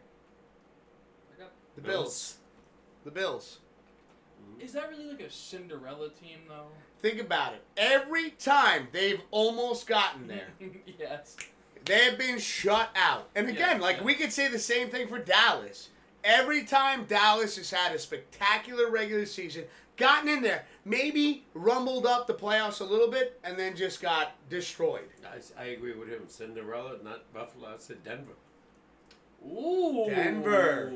I got. The Bills. The Bills. Is that really like a Cinderella team though? Think about it. Every time they've almost gotten there, Yes. they have been shut out. And again, we could say the same thing for Dallas. Every time Dallas has had a spectacular regular season, gotten in there, maybe rumbled up the playoffs a little bit, and then just got destroyed. I agree with him. Cinderella, not Buffalo. I said Denver. Ooh. Denver.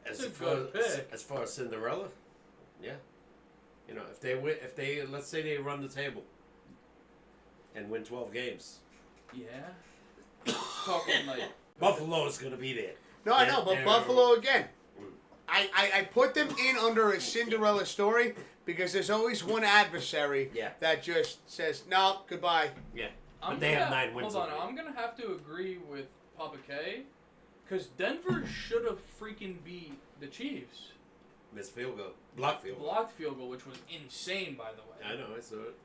That's a good pick. As far as Cinderella, yeah. You know, if they win, let's say they run the table and win 12 games, Yeah. Talking like. Buffalo is going to be there. No, I know, but And- Buffalo again. I put them in under a Cinderella story because there's always one adversary that just says, no, goodbye. Yeah. But they have 9 wins. Hold on, already. I'm gonna have to agree with Papa K, because Denver should have freaking beat the Chiefs. Missed field goal. Blocked field goal. Blocked field goal, which was insane, by the way. I know, I saw it.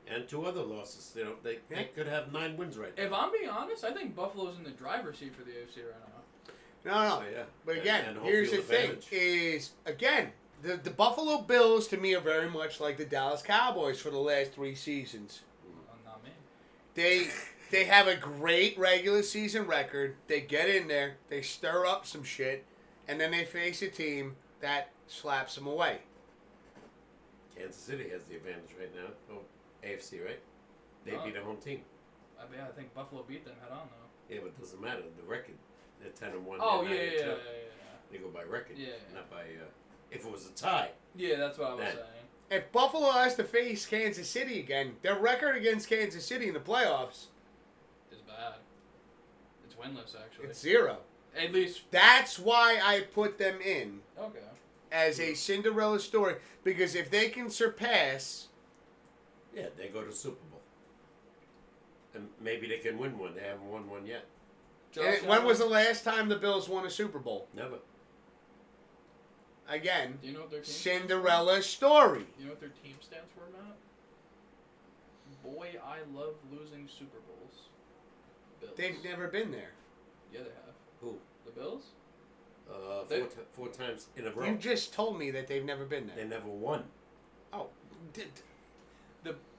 And 2 other losses. You know, they could have 9 wins right now. If I'm being honest, I think Buffalo's in the driver's seat for the AFC right now. No. Oh, yeah. But again, And home here's the field thing: advantage. is again the Buffalo Bills to me are very much like the Dallas Cowboys for the last 3 seasons. Not me. They have a great regular season record. They get in there, they stir up some shit, and then they face a team that slaps them away. Kansas City has the advantage right now. Oh, AFC, right? They Oh. beat a home team. I think Buffalo beat them head on though. Yeah, but it doesn't matter. The record, they're 10-1. Oh they're yeah, 9-2. yeah. They go by record, Yeah. not by. If it was a tie, Yeah, that's what I was Then. saying. If Buffalo has to face Kansas City again, their record against Kansas City in the playoffs, It's bad. It's winless actually. it's 0. At least That's why I put them in okay. as a Cinderella story, because if they can surpass, yeah, they go to Super Bowl, and maybe they can win one. They haven't won one yet. and when was the last time the Bills won a Super Bowl? Never. Again, Do you know what their team Cinderella story. You know what their team stands for, Matt? Boy, I love losing Super Bowls. Bills. They've never been there. Yeah, they have. Who? The Bills? Four, four times in a row. You just told me that they've never been They there. never won. Oh,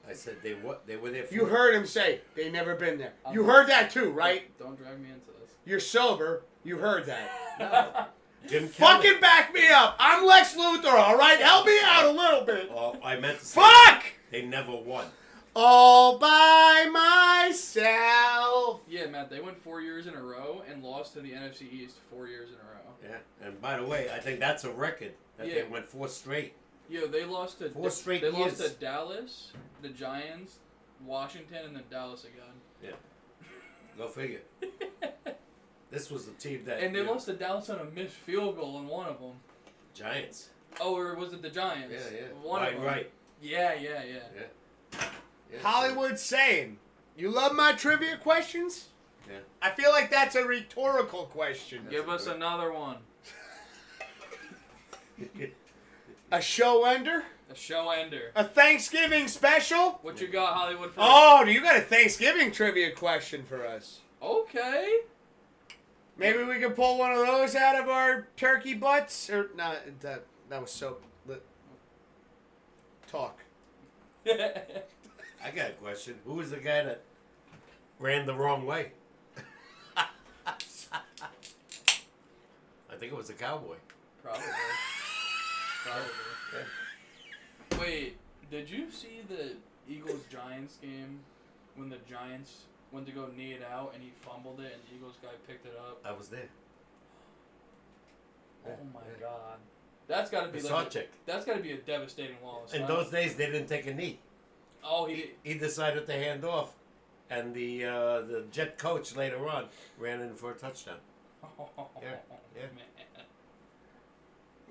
I said they what? They were there. you heard him say they never been there. I'm You not- heard that too, right? Don't drag me into this. You're sober. You heard that. No. Jim Kelly. Fucking back me up. I'm Lex Luthor, all right? Help me out a little bit. Oh, I meant to say Fuck! they never won. All by myself. Yeah, Matt, they went 4 years in a row and lost to the NFC East 4 years in a row. Yeah, and by the way, I think that's a record that Yeah. they went 4 straight. Yeah, they lost to Four straight They years. lost to Dallas, the Giants, Washington, and then Dallas again. Yeah, go figure. This was the team that And they you know, lost to Dallas on a missed field goal in one of them. Giants. Oh, or was it the Giants? Yeah, yeah. One right, of them. right. Yeah. Yeah. Hollywood saying, you love my trivia questions? Yeah. I feel like that's a rhetorical question. Give us good. another one. A show ender? A show ender. A Thanksgiving special? What you got, Hollywood? For Oh, you got a Thanksgiving trivia question for us. Okay. Maybe we can pull one of those out of our turkey butts? Or, no, that was so... Talk. I got a question. Who was the guy that ran the wrong way? I think it was a cowboy. Probably. Yeah. Wait, did you see the Eagles-Giants game when the Giants went to go knee it out and he fumbled it and the Eagles guy picked it up? I was there. Oh my God. That's got to be that's got to be a devastating loss. In huh? those days, they didn't take a knee. Oh, he did. He decided to hand off, and the Jet coach later on ran in for a touchdown. Yeah. Man.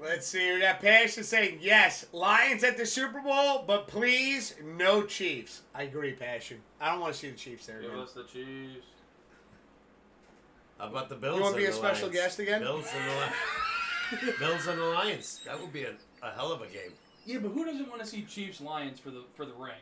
Let's see. We got Passion saying, yes, Lions at the Super Bowl, but please, no Chiefs. I agree, Passion. I don't want to see the Chiefs there Give again. us the Chiefs. How about the Bills? You want to and be a the special Lions? guest again? Bills and the Lions. Bills and the Lions. That would be a hell of a game. Yeah, but who doesn't want to see Chiefs-Lions for the ring?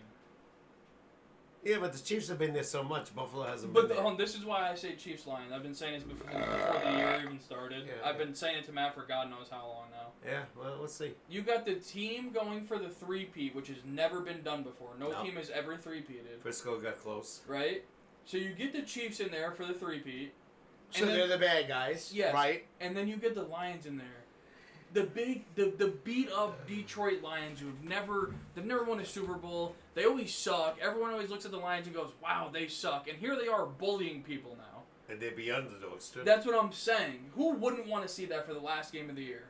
Yeah, but the Chiefs have been there so much. Buffalo hasn't been But there. this is why I say Chiefs-Lions. I've been saying this before the year even started. Yeah, I've been saying it to Matt for God knows how long now. Yeah, well, let's see. You got the team going for the three-peat, which has never been done before. No team has ever three-peated. Frisco got close. Right? So you get the Chiefs in there for the three-peat. So they're the bad guys, Yes. right? And then you get the Lions in there. The beat up Detroit Lions they've never won a Super Bowl. They always suck. Everyone always looks at the Lions and goes, "Wow, they suck." And here they are bullying people now. And they'd be underdogs, too. That's what I'm saying. Who wouldn't want to see that for the last game of the year?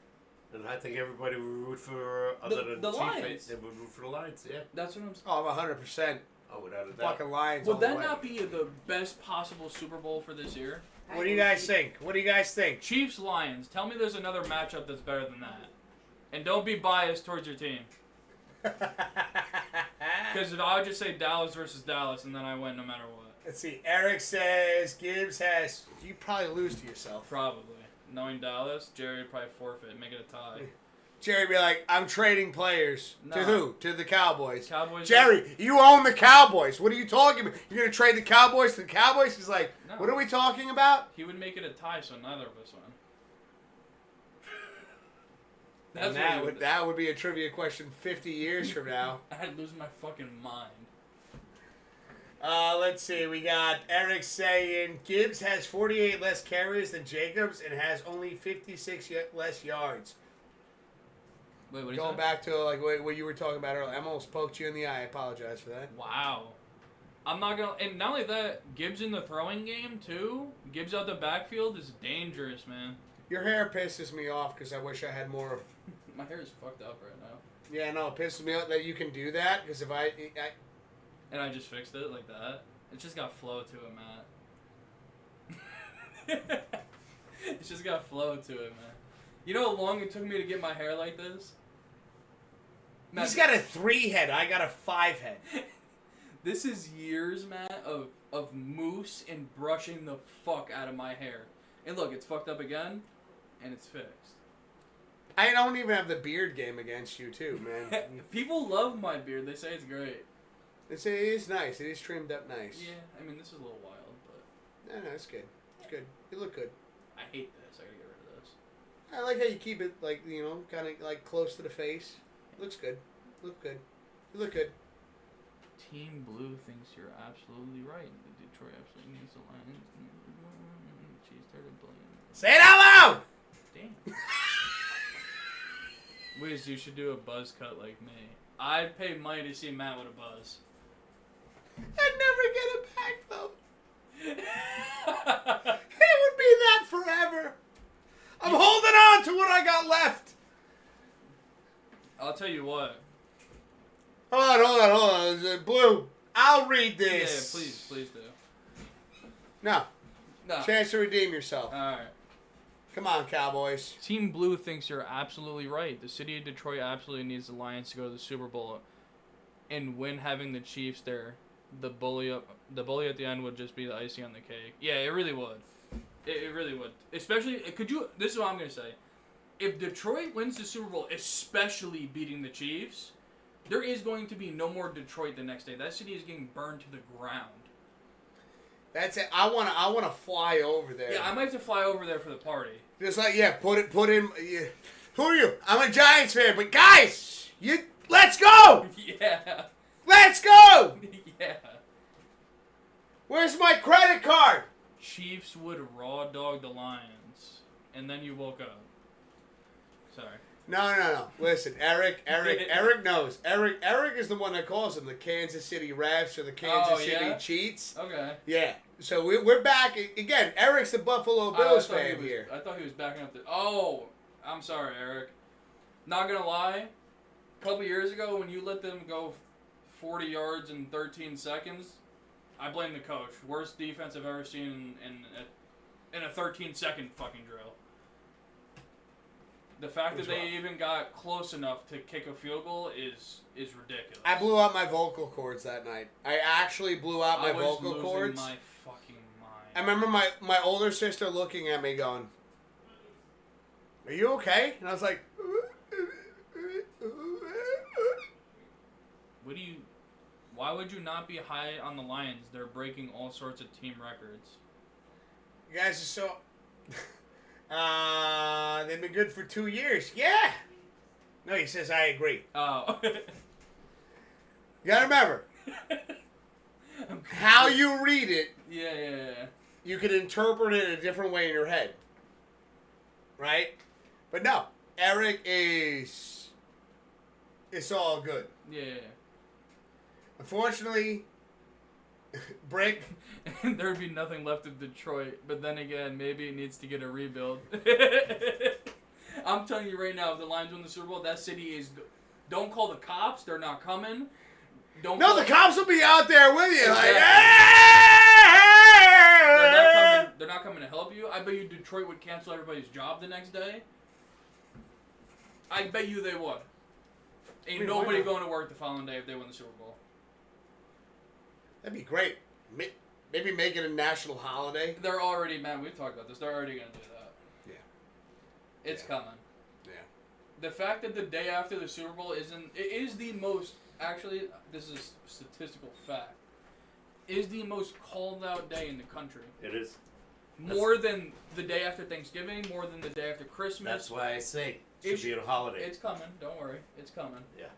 And I think everybody would root for, other than the Chiefs, Lions. they would root for the Lions, yeah. That's what I'm saying. Oh, I'm 100%. Oh, without a doubt. Fucking Lions Would all the that way. not be the best possible Super Bowl for this year? What do you guys think? What do you guys think? Chiefs Lions. Tell me there's another matchup that's better than that. And don't be biased towards your team. Because I would just say Dallas versus Dallas, and then I win no matter what. Let's see. Eric says Gibbs has... You probably lose to yourself. Probably. Knowing Dallas, Jerry would probably forfeit, make it a tie. Jerry be like, I'm trading players. No. To who? To the Cowboys. Cowboys. Jerry, you own the Cowboys. What are you talking about? You're going to trade the Cowboys to the Cowboys? He's like, No. what are we talking about? He would make it a tie, so neither of us win. And that would be a trivia question 50 years from now. I'd lose my fucking mind. Let's see. We got Eric saying Gibbs has 48 less carries than Jacobs and has only 56 less yards. Wait, what Going back to like what you were talking about earlier, I almost poked you in the eye. I apologize for that. Wow. I'm not gonna, and not only that, Gibbs in the throwing game too. Gibbs out the backfield is dangerous, man. Your hair pisses me off because I wish I had more. My hair is fucked up right now. Yeah, no, it pisses me off that you can do that because if I And I just fixed it like that. It just got flow to it, Matt. It's just got flow to it, man. You know how long it took me to get my hair like this? Matt, he's got a 3 head, I got a 5 head. This is years, Matt, of mousse and brushing the fuck out of my hair. And look, it's fucked up again, and it's fixed. I don't even have the beard game against you, too, man. People love my beard. They say it's great. It is nice. It is trimmed up nice. Yeah, I mean, this is a little wild, but... No, it's good. It's good. You look good. I hate this. I gotta get rid of this. I like how you keep it, like, you know, kind of, like, close to the face. Looks good. Look good. You look good. Team Blue thinks you're absolutely right. The Detroit absolutely needs the Lions. She started playing. Say it out loud! Damn. Wiz, you should do a buzz cut like me. I'd pay money to see Matt with a buzz. I'd never get it back, though. It would be that forever. I'm holding on to what I got left. I'll tell you what. Hold on. Blue, I'll read this. Yeah, please do. No. No. Chance to redeem yourself. Alright. Come on, Cowboys. Team Blue thinks you're absolutely right. The city of Detroit absolutely needs the Lions to go to the Super Bowl and win having the Chiefs there. The bully at the end would just be the icing on the cake. Yeah, it really would. It really would. Especially, this is what I'm going to say. If Detroit wins the Super Bowl, especially beating the Chiefs, there is going to be no more Detroit the next day. That city is getting burned to the ground. That's it. I wanna fly over there. Yeah, I might have to fly over there for the party. Just like, put in. Yeah. Who are you? I'm a Giants fan, but guys, let's go. Yeah. Let's go. Yeah. Where's my credit card? Chiefs would raw dog the Lions, and then you woke up. Sorry. No. Listen, Eric knows. Eric is the one that calls them the Kansas City Refs or the Kansas City Cheats. Okay. Yeah. So we're back again. Eric's the Buffalo Bills fan here. I thought he was backing up the. Oh, I'm sorry, Eric. Not gonna lie. A couple years ago, when you let them go 40 yards in 13 seconds, I blame the coach. Worst defense I've ever seen in a 13-second fucking drill. The fact that they even got close enough to kick a field goal is ridiculous. I blew out my vocal cords that night. I actually blew out my vocal cords. I was losing my fucking mind. I remember my older sister looking at me going, "Are you okay?" And I was like, Why would you not be high on the Lions? They're breaking all sorts of team records. "You guys are so... they've been good for 2 years." Yeah. No, he says, "I agree." Oh. You gotta remember, how you read it, Yeah. you can interpret it a different way in your head. Right? But no, Eric is... It's all good. Yeah. Unfortunately, Brick... There'd be nothing left of Detroit, but then again, maybe it needs to get a rebuild. I'm telling you right now, if the Lions win the Super Bowl, that city is... Don't call the cops. They're not coming. No, the cops will be out there with you. Exactly. Like, hey! They're not coming to help you. I bet you Detroit would cancel everybody's job the next day. I bet you they would. Ain't nobody going to work the following day if they win the Super Bowl. That'd be great. Maybe make it a national holiday. They're already, man, we've talked about this. They're already going to do that. Yeah. It's coming. Yeah. The fact that the day after the Super Bowl it is the most, actually, this is statistical fact, is the most called out day in the country. It is. More than the day after Thanksgiving, more than the day after Christmas. That's why I say it should be a holiday. It's coming. Don't worry. It's coming. Yeah.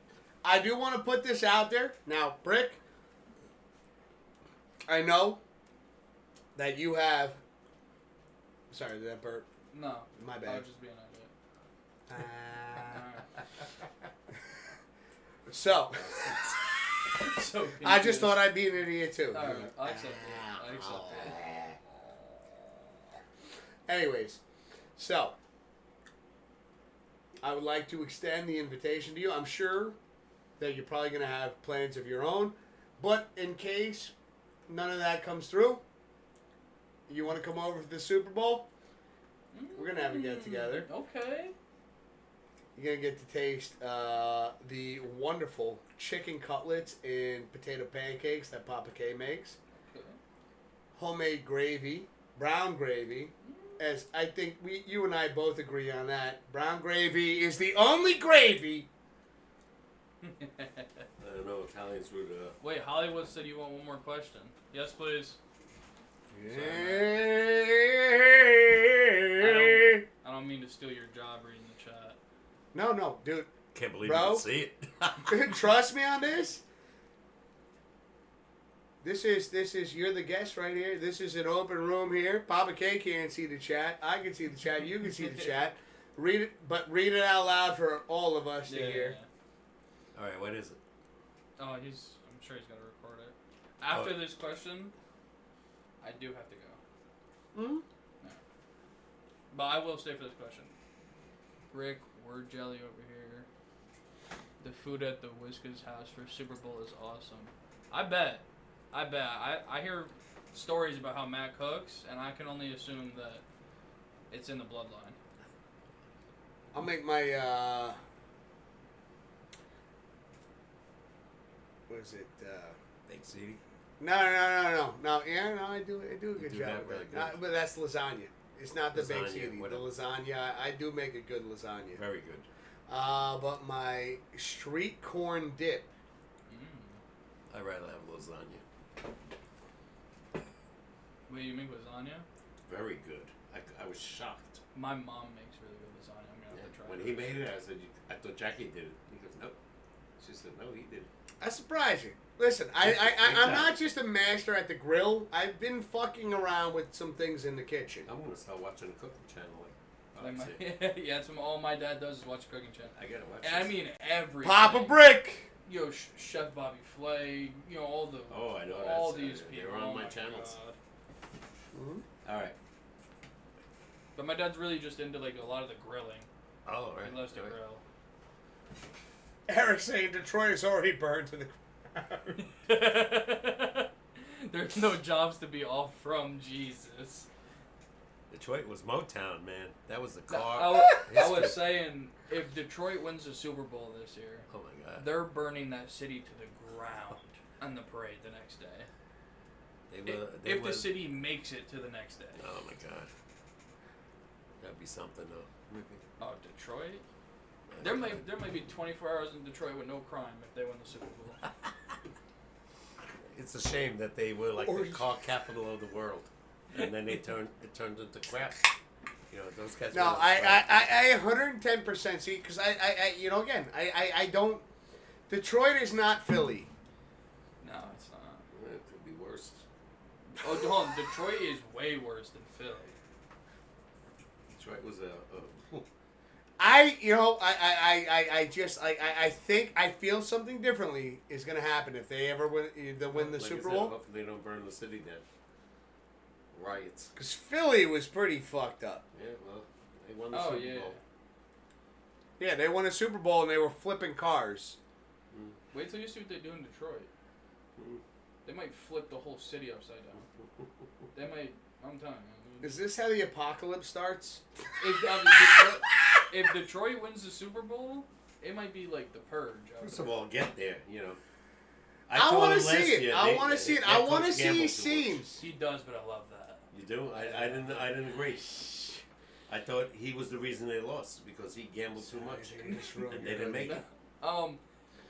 I do want to put this out there. Now, Brick, I know that you have... Sorry, did that burp? No. My I bad. was just being an idiot. So, So I just confused. thought I'd be an idiot too. All right, I accept it. I accept it. Anyways, so I would like to extend the invitation to you. I'm sure that you're probably going to have plans of your own, but in case none of that comes through, you want to come over for the Super Bowl? We're going to have a get together. Okay. You're going to get to taste the wonderful chicken cutlets and potato pancakes that Papa K makes. Okay. Homemade gravy, brown gravy. As I think you and I both agree on that. Brown gravy is the only gravy. I don't know. Italians would. Wait, Hollywood said you want one more question. Yes, please. I don't mean to steal your job reading the chat. No, dude. Can't believe Bro? you can see it. Trust me on this. This is you're the guest right here. This is an open room here. Papa K can't see the chat. I can see the chat. You can see the chat. Read it, but read it out loud for all of us to hear. All right, what is it? Oh, I'm sure he's gonna record it. After this question, I do have to go. Hmm? No. But I will stay for this question. Rick, word jelly over here. The food at the Whiskas house for Super Bowl is awesome. I bet. I hear stories about how Matt cooks, and I can only assume that it's in the bloodline. I'll make my what is it? Thanks, Edie. No. Yeah, no, I do a good do job. that really with good. that. But that's lasagna. It's not the baked Lasagna, ziti. what The else? lasagna. I do make a good lasagna. Very good. But my street corn dip. Mm. I'd rather have lasagna. Wait, you make lasagna? Very good. I was shocked. My mom makes really good lasagna. I'm gonna have to try When it. he made it, I said, I thought Jackie did it. He goes, nope. She said, no, he did it. That's surprising. Listen, I'm not just a master at the grill. I've been fucking around with some things in the kitchen. I'm going to start watching the cooking channel. Like Like, yeah, that's all my dad does is watch Cooking Channel. I got to watch And I this. mean every Papa Brick. Yo, Chef Bobby Flay, all the Oh, I know. all that's, these people. They're on oh my channels. God. All right. But my dad's really just into like a lot of the grilling. Oh, all right. He loves to all right. grill. Eric saying Detroit is already burned to the ground. There's no jobs to be off from, Jesus. Detroit was Motown, man. That was the I car. was saying, if Detroit wins the Super Bowl this year, Oh, my God. they're burning that city to the ground on the parade the next day. If the city makes it to the next day. Oh, my God. That'd be something, though. Oh, Detroit? There might be 24 hours in Detroit with no crime if they win the Super Bowl. It's a shame that they were like Or- the car capital of the world, and then it turned into crap. You know, those guys. No, were like crap. I 110% see, because I don't. Detroit is not Philly. No, it's not. It could be worse. Oh, hold on. Detroit is way worse than Philly. Detroit was a I feel something differently is going to happen if they ever win the like I Super said, Bowl. Hopefully, they don't burn the city down. Riots. Because Philly was pretty fucked up. Yeah, well, they won the Oh, Super yeah. Bowl. Yeah, they won a Super Bowl and they were flipping cars. Wait till you see what they do in Detroit. Mm. They might flip the whole city upside down. They might. I'm telling you. Is this how the apocalypse starts? If Detroit wins the Super Bowl, it might be like the Purge. First of all, get there. You know. I want to told them last see it. year, I they- want to see it. that I want to coach see gambled too much. scenes. He does, but I love that. You do? I didn't agree. I thought he was the reason they lost because he gambled too much, and they didn't make it.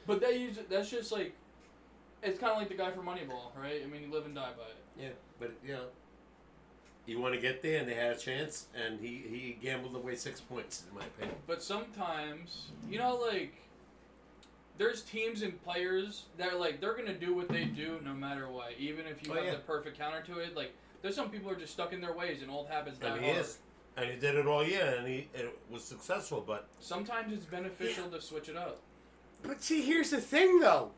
But that's just like, it's kind of like the guy for Moneyball, right? I mean, you live and die by it. Yeah, but you know, you want to get there, and they had a chance, and he gambled away 6 points, in my opinion. But sometimes, like, there's teams and players that are like, they're going to do what they do no matter what. Even if you Oh, have yeah. the perfect counter to it. Like, there's some people who are just stuck in their ways and old habits die And hard. he is, and he did it all year, and it was successful. But Sometimes it's beneficial to switch it up. But see, here's the thing, though,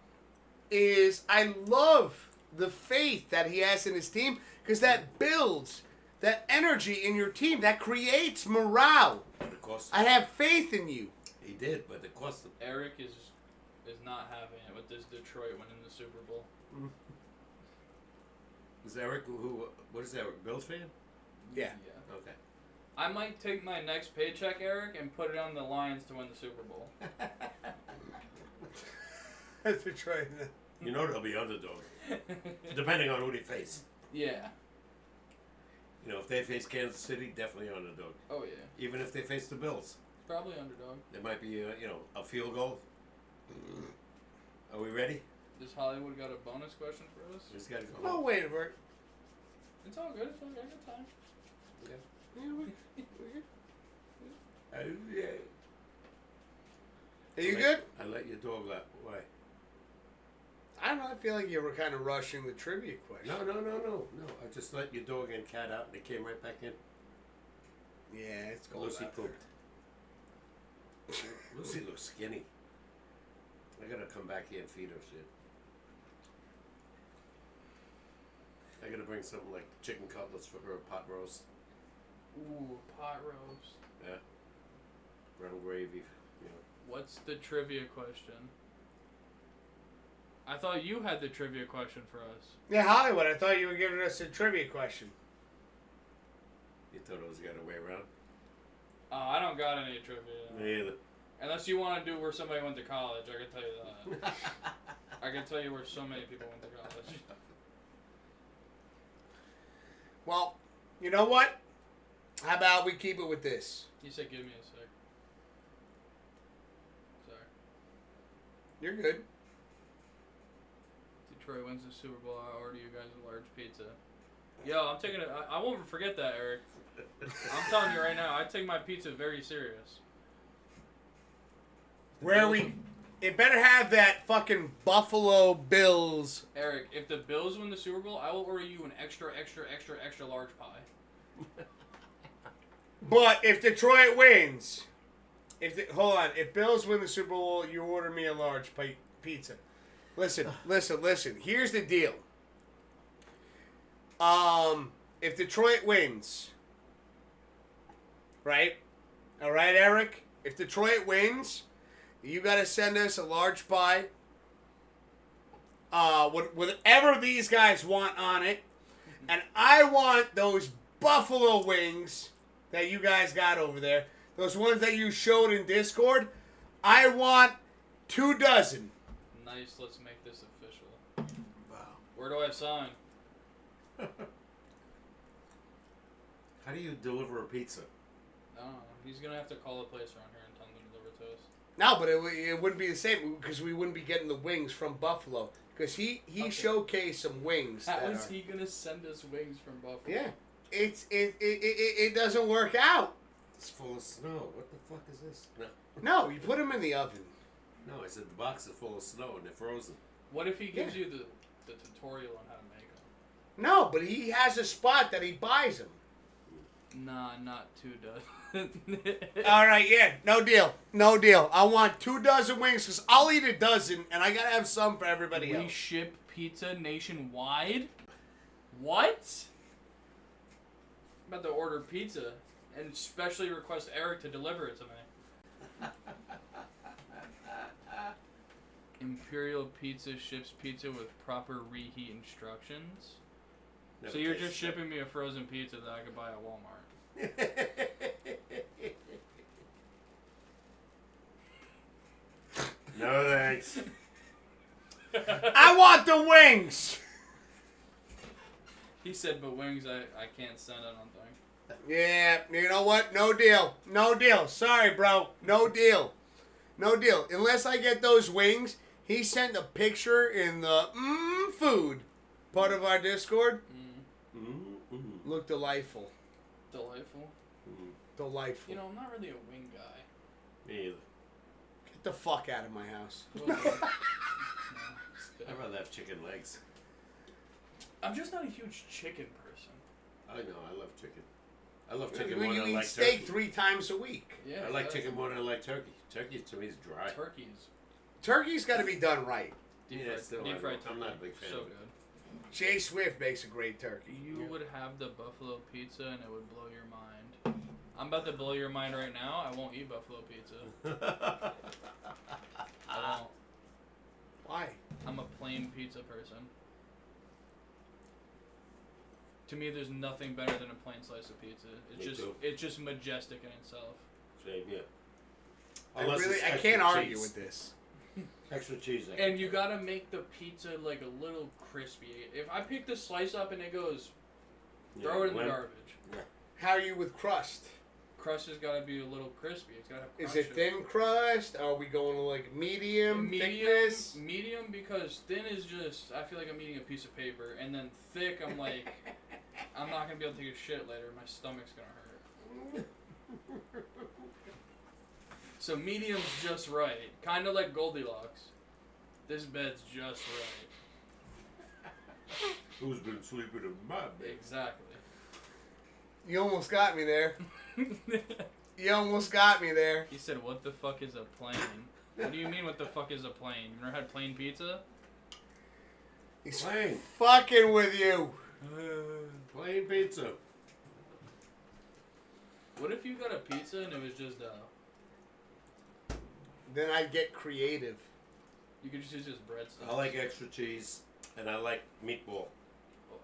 is I love the faith that he has in his team because that builds that energy in your team. That creates morale. But it cost him. I have faith in you. He did, but it cost him. Eric is not having it with this Detroit winning the Super Bowl. Is Eric what is Eric? Bills fan? Yeah. Okay. I might take my next paycheck, Eric, and put it on the Lions to win the Super Bowl. That's Detroit. You know they'll be underdog, depending on who they face. Yeah. You know, if they face Kansas City, definitely underdog. Oh yeah. Even if they face the Bills, Probably underdog. there might be a field goal. Are we ready? Does Hollywood got a bonus question for us? Just gotta go. Oh, wait a minute. It's all good. It's all good. I got time. Yeah. Are you good? I let your dog out. Why? I don't know. I feel like you were kind of rushing the trivia question. No. I just let your dog and cat out, and they came right back in. Yeah, it's cold Lucy out there. pooped. Lucy looks skinny. I gotta come back here and feed her shit. I gotta bring something like chicken cutlets for her, pot roast. Ooh, pot roast. Yeah. Brown gravy. What's the trivia question? I thought you had the trivia question for us. Yeah, Hollywood. I thought you were giving us a trivia question. You thought it was the other way around? I don't got any trivia. Me either. Unless you want to do where somebody went to college, I can tell you that. I can tell you where so many people went to college. Well, you know what? How about we keep it with this? You said give me a sec. Sorry. You're good. Detroit wins the Super Bowl. I order you guys a large pizza. Yo, I'm taking it. I won't forget that, Eric. I'm telling you right now, I take my pizza very serious. Where we... It better have that fucking Buffalo Bills. Eric, if the Bills win the Super Bowl, I will order you an extra large pie. But if Detroit wins... Hold on. If Bills win the Super Bowl, you order me a large pizza. Listen. Here's the deal. If Detroit wins... Right? All right, Eric? If Detroit wins... You got to send us a large pie. Whatever these guys want on it. And I want those buffalo wings that you guys got over there. Those ones that you showed in Discord. I want 2 dozen. Nice, let's make this official. Wow. Where do I sign? How do you deliver a pizza? I don't know. He's going to have to call a place around here and tell them to deliver to us. No, but it wouldn't be the same because we wouldn't be getting the wings from Buffalo. Because he showcased some wings. How is he going to send us wings from Buffalo? Yeah. It doesn't work out. It's full of snow. What the fuck is this? No. No, you put them in the oven. No, I said the box is full of snow and they're frozen. What if he gives you the tutorial on how to make them? No, but he has a spot that he buys them. Nah, not 2 dozen. All right, yeah, no deal. I want 2 dozen wings because I'll eat a dozen, and I gotta have some for everybody We else. ship pizza nationwide? What? I'm about to order pizza and specially request Eric to deliver it to me. Imperial Pizza ships pizza with proper reheat instructions. Never So you're tasted just shipping me a frozen pizza that I could buy at Walmart. No thanks. I want the wings. He said, but wings I can't send, I don't think. Yeah, you know what? No deal. Sorry, bro. No deal. Unless I get those wings. He sent a picture in the food part of our Discord. Look delightful. Delightful. Delightful. You know, I'm not really a wing guy. Me either. Get the fuck out of my house. I'd rather have chicken legs. I'm just not a huge chicken person. I know, I love chicken. I love chicken more You than I eat like steak turkey. 3 times a week. Yeah, I like chicken more than I like turkey. Turkey to me is dry. Turkey is Turkey's got to be done right. Deep fried I'm not a big fan so of it. good. Jay Swift makes a great turkey. You would have the buffalo pizza and it would blow your mind. I'm about to blow your mind right now. I won't eat buffalo pizza. I won't. Why? I'm a plain pizza person. To me, there's nothing better than a plain slice of pizza. It's just majestic in itself. Same, yeah. I can't argue with this. Extra cheese. And you gotta make the pizza like a little crispy. If I pick the slice up and it goes, throw it in the garbage. Yeah. How are you with crust? Crust has gotta be a little crispy. It's gotta have crunch. Is it thin crust? Are we going to like medium thickness? Medium, because thin is just, I feel like I'm eating a piece of paper. And then thick, I'm like, I'm not gonna be able to take a shit later. My stomach's gonna hurt. So medium's just right. Kind of like Goldilocks. This bed's just right. Who's been sleeping in my bed? Exactly. You almost got me there. You almost got me there. He said, what the fuck is a plane? What do you mean, what the fuck is a plane? You never had plain pizza? He's Plain. fucking with you. Plain pizza. What if you got a pizza and it was just Then I'd get creative. you could just use this breadstuff? I like extra cheese, and I like meatball.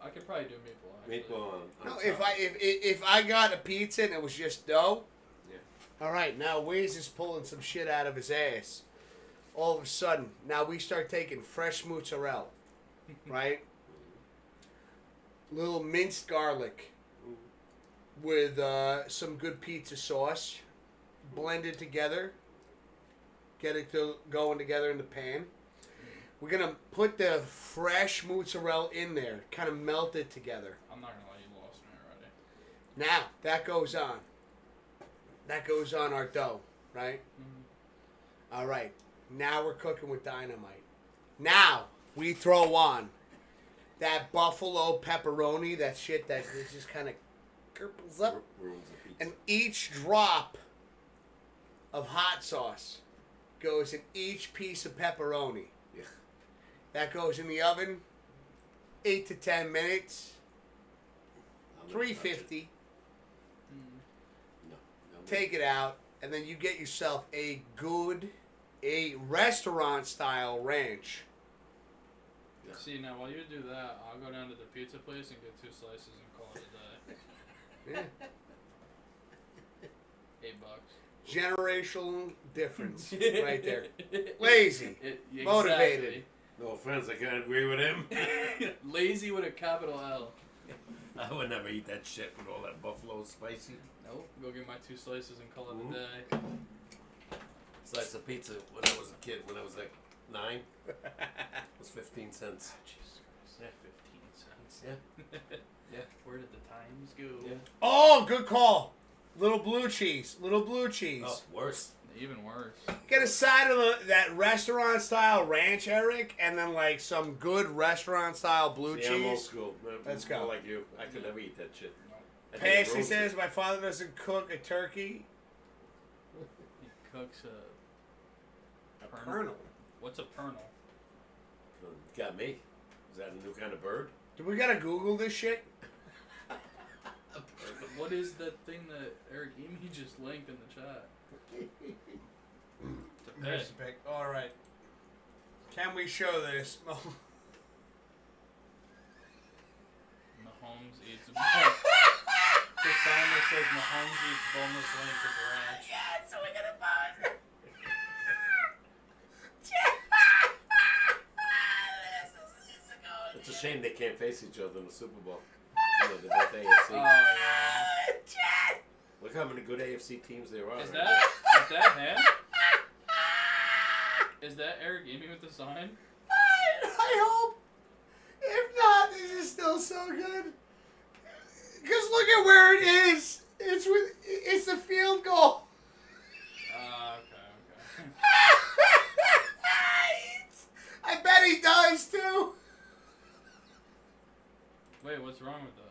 I could probably do meatball. Actually. Meatball on No, top. if I got a pizza and it was just dough. Yeah. All right, now Wiz is pulling some shit out of his ass. All of a sudden, now we start taking fresh mozzarella, right? Little minced garlic with some good pizza sauce, blended together. Get it going together in the pan. We're gonna put the fresh mozzarella in there, kind of melt it together. I'm not gonna lie, you lost me already. Now that goes on. That goes on our dough, right? Mm-hmm. All right. Now we're cooking with dynamite. Now we throw on that buffalo pepperoni, that shit that just kind of gurgles up, Ruins the pizza. and each drop of hot sauce goes in each piece of pepperoni. Yeah. That goes in the oven, 8 to 10 minutes, I'll never touch it. 350. No. Take it out, and then you get yourself a restaurant-style ranch. Yeah. See, now while you do that, I'll go down to the pizza place and get 2 slices and call it a day. Yeah. $8. Generational difference right there. Lazy. Exactly. Motivated. No offense, I can't agree with him. Lazy with a capital L. I would never eat that shit with all that buffalo spicy. Nope. Go get my 2 slices and call it Mhm. a day. Slice of pizza when I was a kid, when I was like 9, it was 15 cents. Jesus Christ. Yeah. 15 cents. Yeah. Yeah. Where did the times go? Yeah. Oh, good call. Little blue cheese. Little blue cheese. Oh, worse. Even worse. Get a side of that restaurant-style ranch, Eric, and then like some good restaurant-style blue Yeah, I'm old cheese. school. Let's More go. like you. I could never eat that shit. I think it Pasty ruins says it. my father doesn't cook a turkey. He cooks a A kernel. What's a pernal? Got me. Is that a new kind of bird? Do we gotta Google this shit? What is that thing that Eric Emy just linked in the chat? There's the pic. All right. Can we show this? Mahomes eats. The sign that says Mahomes eats boneless wings at the ranch. Yeah, so we're gonna pause. It's a shame they can't face each other in the Super Bowl. You know, they're both AFC. Oh yeah. Look how many good AFC teams there are. Is right that him? Is that Eric Emy with the sign? I hope. If not, this is still so good. Because look at where it is. It's a field goal. Okay. I bet he does too. Wait, what's wrong with that?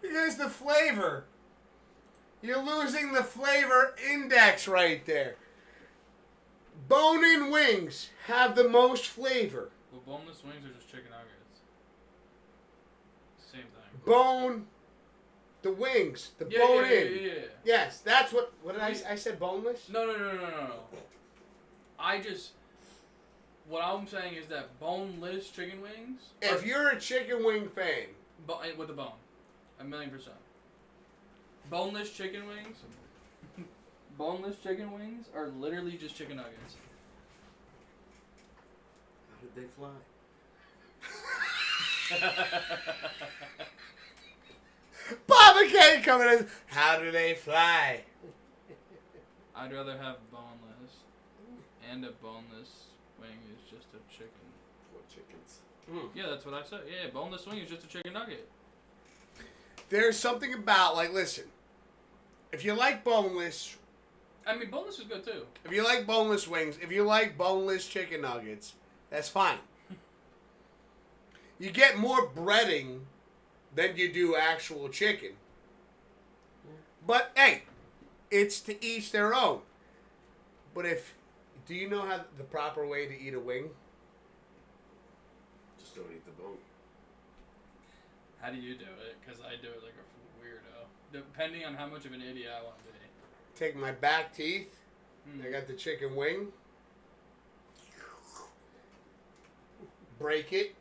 Because the flavor. You're losing the flavor index right there. bone-in wings have the most flavor? Well, boneless wings are just chicken nuggets. Same thing. The wings, the Yeah, bone-in. yeah. Yes, that's what did I said boneless? No. What I'm saying is that boneless chicken wings. If you're a chicken wing fan, With a bone, 1,000,000%. Boneless chicken wings. Boneless chicken wings are literally just chicken nuggets. How did they fly? Papa K coming in. How do they fly? I'd rather have boneless, and a boneless wing is just a chicken. Poor chickens. Yeah, that's what I said. Yeah, boneless wing is just a chicken nugget. There's something about, like, listen, if you like boneless, I mean, boneless is good too. if you like boneless wings, if you like boneless chicken nuggets, that's fine. You get more breading than you do actual chicken. But, hey, it's to each their own. But do you know how the proper way to eat a wing? Just don't eat the bone. How do you do it? Because I do it like a weirdo. Depending on how much of an idiot I want to be. Take my back teeth. I got the chicken wing. Break it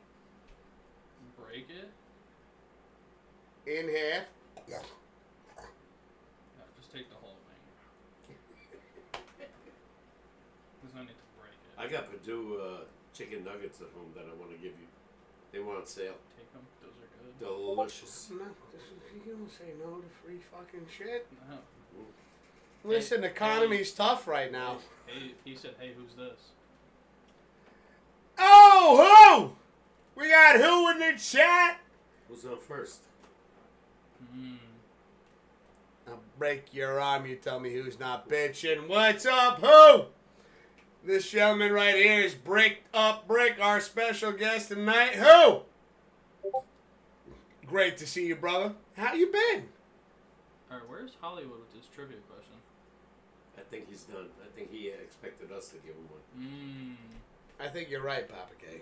Break it? in half. No, just take the whole wing. There's no need to break it. I got Purdue chicken nuggets at home that I want to give you. They want on sale. Take them. Those are good. Delicious. No, you don't say no to free fucking shit. No. Listen, the economy's tough right now. Hey, he said, hey, who's this? Oh, who? We got who in the chat? Who's on first? I'll break your arm. You tell me who's not bitching. What's up, who? This gentleman right here is BrickedupBrick, our special guest tonight. Who? Great to see you, brother. How you been? Alright, where's Hollywood with this trivia question? I think he's done. I think he expected us to give him one. I think you're right, Papa K.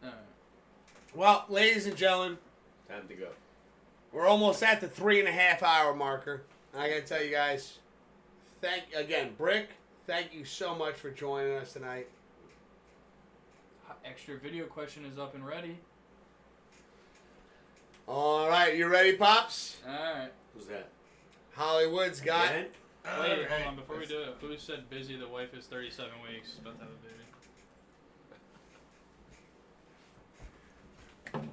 Alright. Well, ladies and gentlemen, Time to go. we're almost at the 3.5 hour marker. I gotta tell you guys, Brick, thank you so much for joining us tonight. Extra video question is up and ready. All right, you ready, Pops? Alright. Who's that? Hollywood's got. Again? Wait, hold on. Before we do it, who said busy? The wife is 37 weeks. About to have a baby.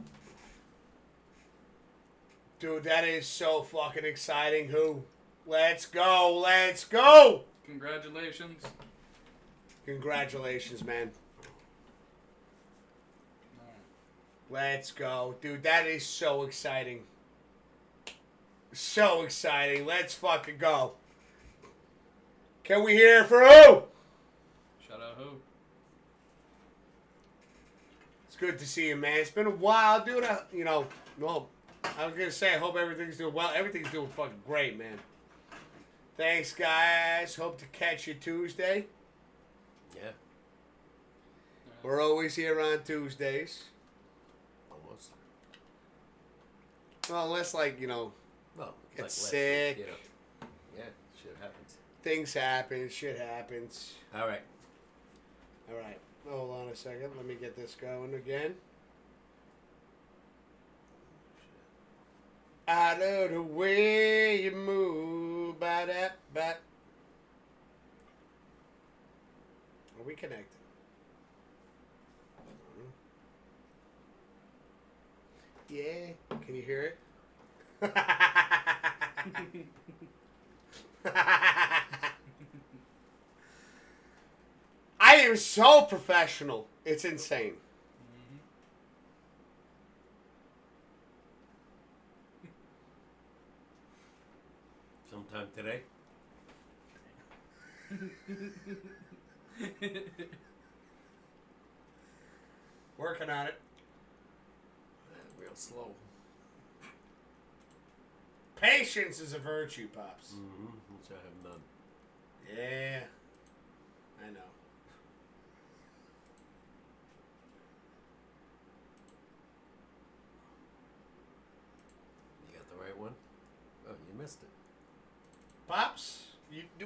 Dude, that is so fucking exciting. Who? Let's go. Let's go. Congratulations. Congratulations, man. Alright. Let's go. Dude, that is so exciting. So exciting. Let's fucking go. Can we hear for who? Shout out who? It's good to see you, man. It's been a while, dude. I was going to say, I hope everything's doing well. Everything's doing fucking great, man. Thanks, guys. Hope to catch you Tuesday. Yeah. We're always here on Tuesdays. Almost. Well, unless, Well, get last sick. week, Yeah, shit happens. Things happen. Shit happens. All right. All right. Hold on a second. Let me get this going again. I love the way you move. Are we connected? Yeah. Can you hear it? I am so professional. It's insane. Sometime today. Working on it. Real slow. Patience is a virtue, Pops. Which I have none. Yeah. I know. You got the right one? Oh, you missed it. Pops,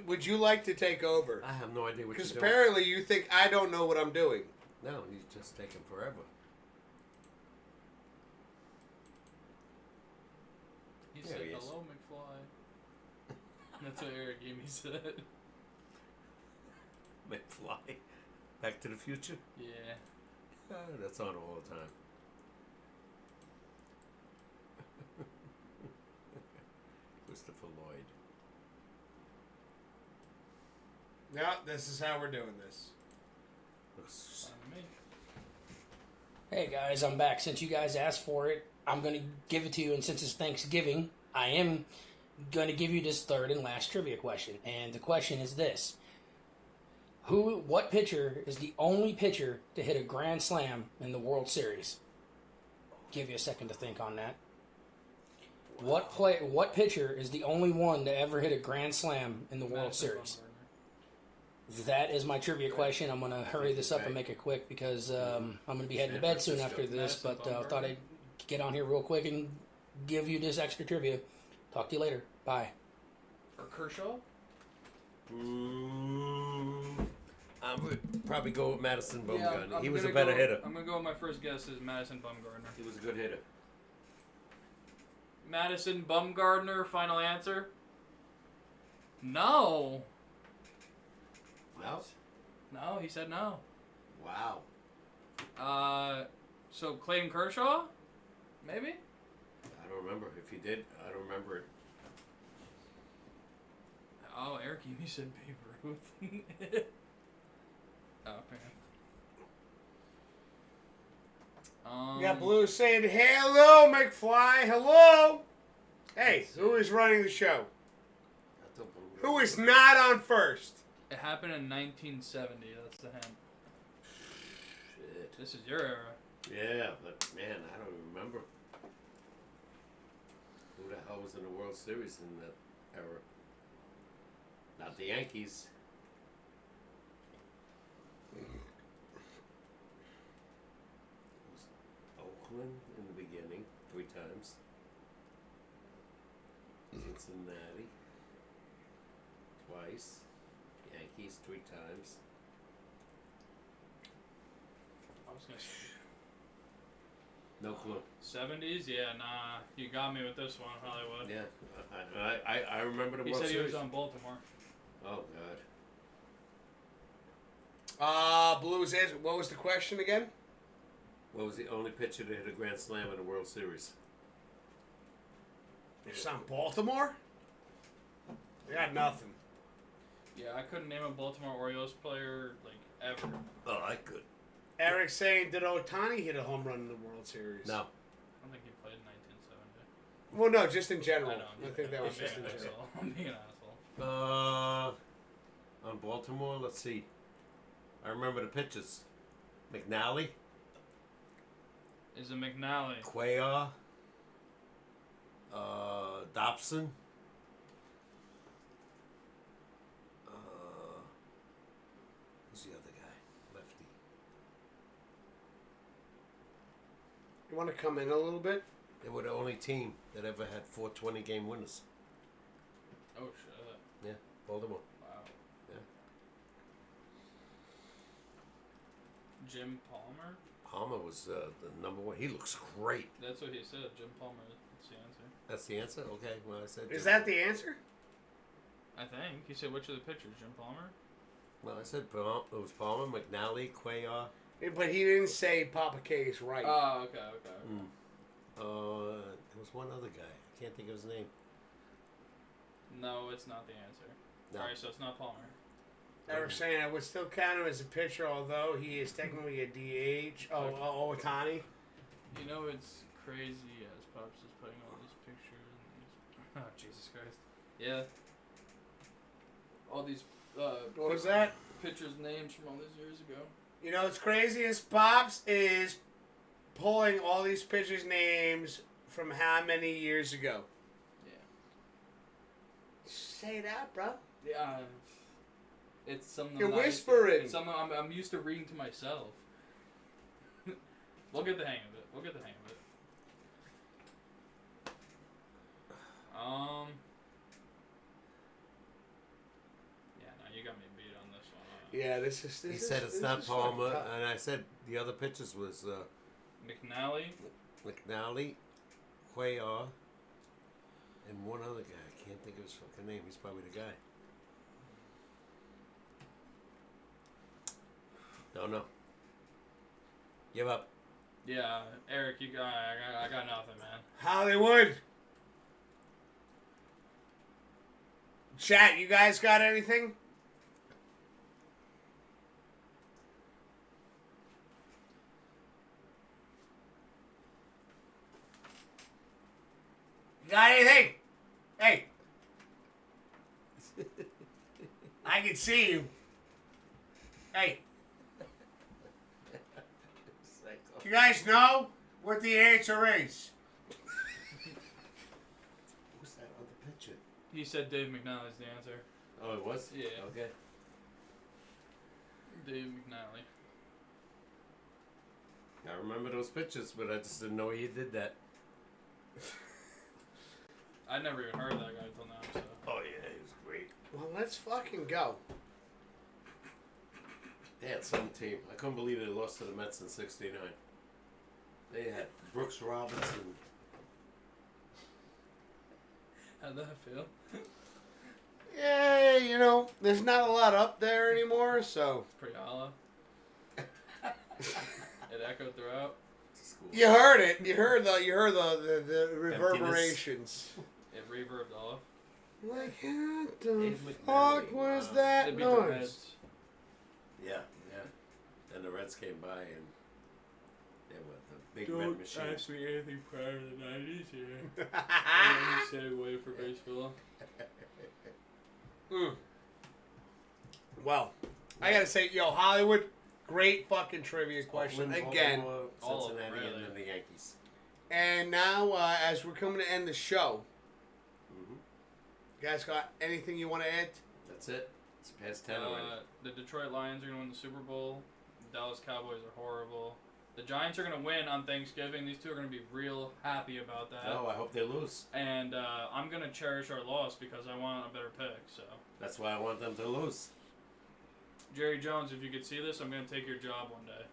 would you like to take over? I have no idea what you're Because doing. apparently you think I don't know what I'm doing. No, he's just taking forever. He There said, he is. hello, McFly. That's what Eric Amy said. McFly. Back to the Future? Yeah. That's on all the time. Christopher Lloyd. No, this is how we're doing this. Looks Fine with me. Hey guys, I'm back. Since you guys asked for it, I'm going to give it to you. And since it's Thanksgiving, I am going to give you this third and last trivia question. And the question is this. What pitcher is the only pitcher to hit a grand slam in the World Series? Give you a second to think on that. What pitcher is the only one to ever hit a grand slam in the World Madison Series? Bumgarner. That is my trivia question. I'm going to hurry this up and make it quick because I'm going to be heading to bed soon after this. Madison But I thought Bumgarner. I'd get on here real quick and give you this extra trivia. Talk to you later. Bye. Or Kershaw? I would probably go with Madison Yeah, Bumgarner. I'm He was a gonna better go- hitter. I'm going to go with my first guess is Madison Bumgarner. He was a good hitter. Madison Bumgarner, final answer? No. No? No, he said no. Wow. So Clayton Kershaw? Maybe? I don't remember. If he did, I don't remember it. Oh, Eric Amy said Babe Ruth. Oh, okay. You got Blue saying, hello, McFly, hello. Hey, who is running the show? That's a Bumgarner. Who is not on first? It happened in 1970. That's the hint. Shit. This is your era. Yeah, but man, I don't remember. Who the hell was in the World Series in that era? Not the Yankees. It was Oakland in the beginning, 3 times. Cincinnati, twice. Yankees, 3 times. I was gonna No clue. 70s? Yeah, nah. You got me with this one, Hollywood. Yeah, I remember the He World said he Series. was on Baltimore. Oh God. Blues answer. What was the question again? What was the only pitcher to hit a grand slam in the World Series? It's on Baltimore? I got nothing. Yeah, I couldn't name a Baltimore Orioles player, like, ever. Oh, I could. Eric's saying, did Ohtani hit a home run in the World Series? No. I don't think he played in 1970. Well, no, just in general. I know. I think that was I'm just being in an general. asshole. I'm being an asshole. On Baltimore, let's see. I remember the pitchers. McNally, Is it McNally? Cuellar, Dobson. Who's the other guy? Lefty. You want to come in a little bit? They were the only team that ever had 4 20-game winners. Oh, shit. Yeah, Baltimore. Wow. Yeah. Jim Palmer? Palmer was the number 1. He looks great. That's what he said. Jim Palmer. That's the answer. That's the answer? Okay, well, I said... Is that the answer? I think. He said, which of the pitchers? Jim Palmer? Well, I said it was Palmer, McNally, Cuellar. But he didn't say Papa K is right. Oh, okay. There was one other guy. I can't think of his name. No, it's not the answer. No. Alright, so it's not Palmer. Eric's saying I would still count him as a pitcher, although he is technically a DH. Ohtani. You know, it's crazy as Pops is putting all these pictures and these... Oh, Jesus Christ. Yeah. All these, What was that? pitchers' names from all these years ago. You know what's crazy is Pops is pulling all these pitchers' names from how many years ago? Yeah. Say that, bro. Yeah. It's something. You're I'm not whispering. It's something I'm used to reading to myself. We'll get the hang of it. Yeah, no, you got me beat on this one. Yeah, this is. He said it's not fucking Palmer, tough. and I said the other pitchers was McNally. McNally, Cuellar, and one other guy. I can't think of his fucking name. He's probably the guy. Don't know. Give up. Yeah, Eric, you got. I got nothing, man. Hollywood. Chat, you guys got anything? You got anything? Hey. I can see you. Hey. You guys know what the answer is? Who's that other pitcher? He said Dave McNally's the answer. Oh, it was? Yeah. Okay. Dave McNally. I remember those pitches, but I just didn't know he did that. I'd never even heard of that guy until now. So. Oh, yeah, he was great. Well, let's fucking go. They had some team. I couldn't believe they lost to the Mets in '69. They had Brooks Robinson. How'd that feel? Yeah, you know, there's not a lot up there anymore, so. Pretty hollow. It echoed throughout. You heard it. You heard the reverberations. It reverbed off. Like, what the Dave fuck McNally, was wow. They that beat the noise? Reds. Yeah, yeah. And the Reds came by and they were the big red machine. Don't ask me anything prior to the 90s here. I segue for baseball. Well, I gotta say, yo, Hollywood, great fucking trivia question Oakland, again. Baltimore, All of them, Cincinnati, really. and then the Yankees. And now, as we're coming to end the show, Mm-hmm. you guys got anything you want to add? That's it. It's past 10 already. The Detroit Lions are going to win the Super Bowl. The Dallas Cowboys are horrible. The Giants are going to win on Thanksgiving. These two are going to be real happy about that. Oh, I hope they lose. And I'm going to cherish our loss because I want a better pick. So, That's why I want them to lose. Jerry Jones, if you could see this, I'm going to take your job one day.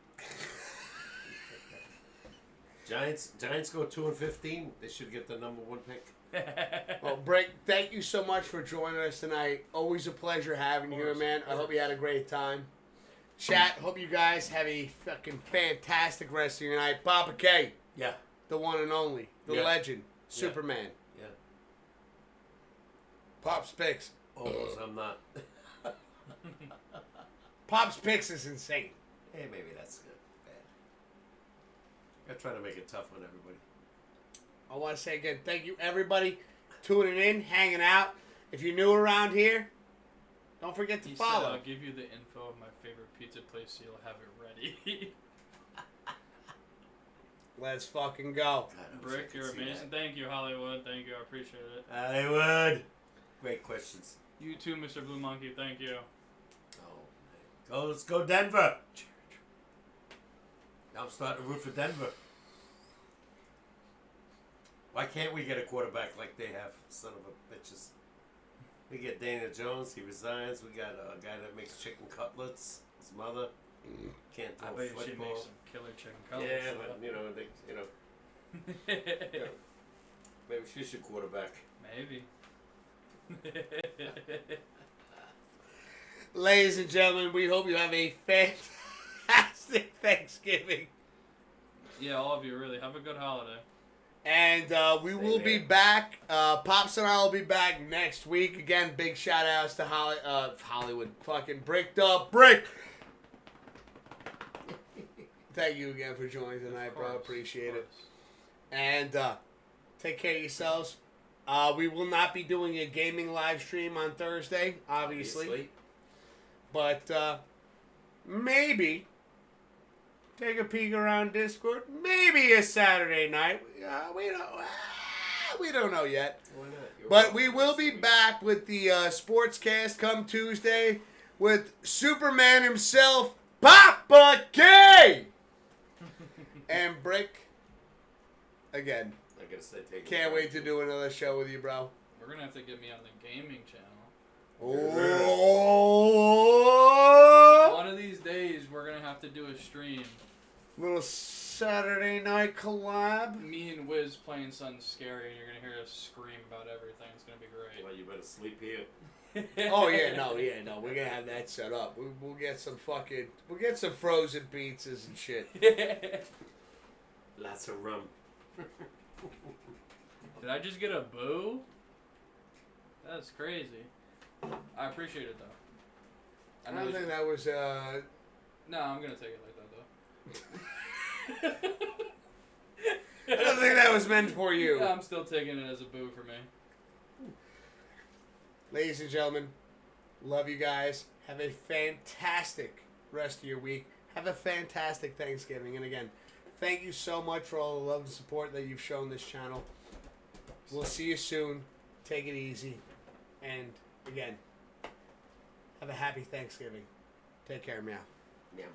Giants go 2-15. They should get the number 1 pick. Well, Brick, thank you so much for joining us tonight. Always a pleasure having you here, man. I hope you had a great time. Chat, hope you guys have a fucking fantastic rest of your night. Papa K, Yeah. the one and only, the Yeah. legend, Superman. Yeah. Pops Picks. Almost, I'm not. Pops Picks is insane. Hey, maybe that's good. Bad. I try to make it tough on everybody. I want to say again, thank you everybody tuning in, hanging out. If you're new around here, don't forget to He said, follow. I'll give you the info of my favorite pizza place so you'll have it ready. Let's fucking go. God, I wish I Brick, could you're see amazing. Thank you, Hollywood. Thank you. I appreciate it. that. Hollywood. Great questions. You too, Mr. Blue Monkey. Thank you. Oh, man. Let's go Denver. I'm starting to root for Denver. Why can't we get a quarterback like they have? Son of a bitches. We get Dana Jones. He resigns. We got a guy that makes chicken cutlets. His mother can't I throw bet you she'd football. make some killer chicken cutlets. Yeah, but maybe she should quarterback. Maybe. Ladies and gentlemen, we hope you have a fantastic Thanksgiving. Yeah, all of you really have a good holiday. And we will be back. Pops and I will be back next week. Again, big shout outs to Hollywood. Fucking Bricked Up Brick. Thank you again for joining tonight, bro. Appreciate it. And take care of yourselves. We will not be doing a gaming live stream on Thursday, obviously. But maybe take a peek around Discord. Maybe a Saturday night. We don't know yet. Why not? But we will be back with the SportsCast come Tuesday. with Superman himself, Papa K! And Brick, again, I gotta say, can't wait to do another show with you, bro. We're gonna have to get me on the gaming channel. Oh! One of these days, we're gonna have to do a stream. Little Saturday night collab. Me and Wiz playing something scary, and you're gonna hear us scream about everything. It's gonna be great. Well, you better sleep here. Oh yeah, no, we're gonna have that set up. We'll get some frozen pizzas and shit. Lots of rum. Did I just get a boo? That's crazy. I appreciate it though. I don't think that was No, I'm gonna take it like that though. I don't think that was meant for you. Yeah, I'm still taking it as a boo for me. Ladies and gentlemen, love you guys. Have a fantastic rest of your week. Have a fantastic Thanksgiving. And again, thank you so much for all the love and support that you've shown this channel. We'll see you soon. Take it easy. And again, have a happy Thanksgiving. Take care, meow. Yeah.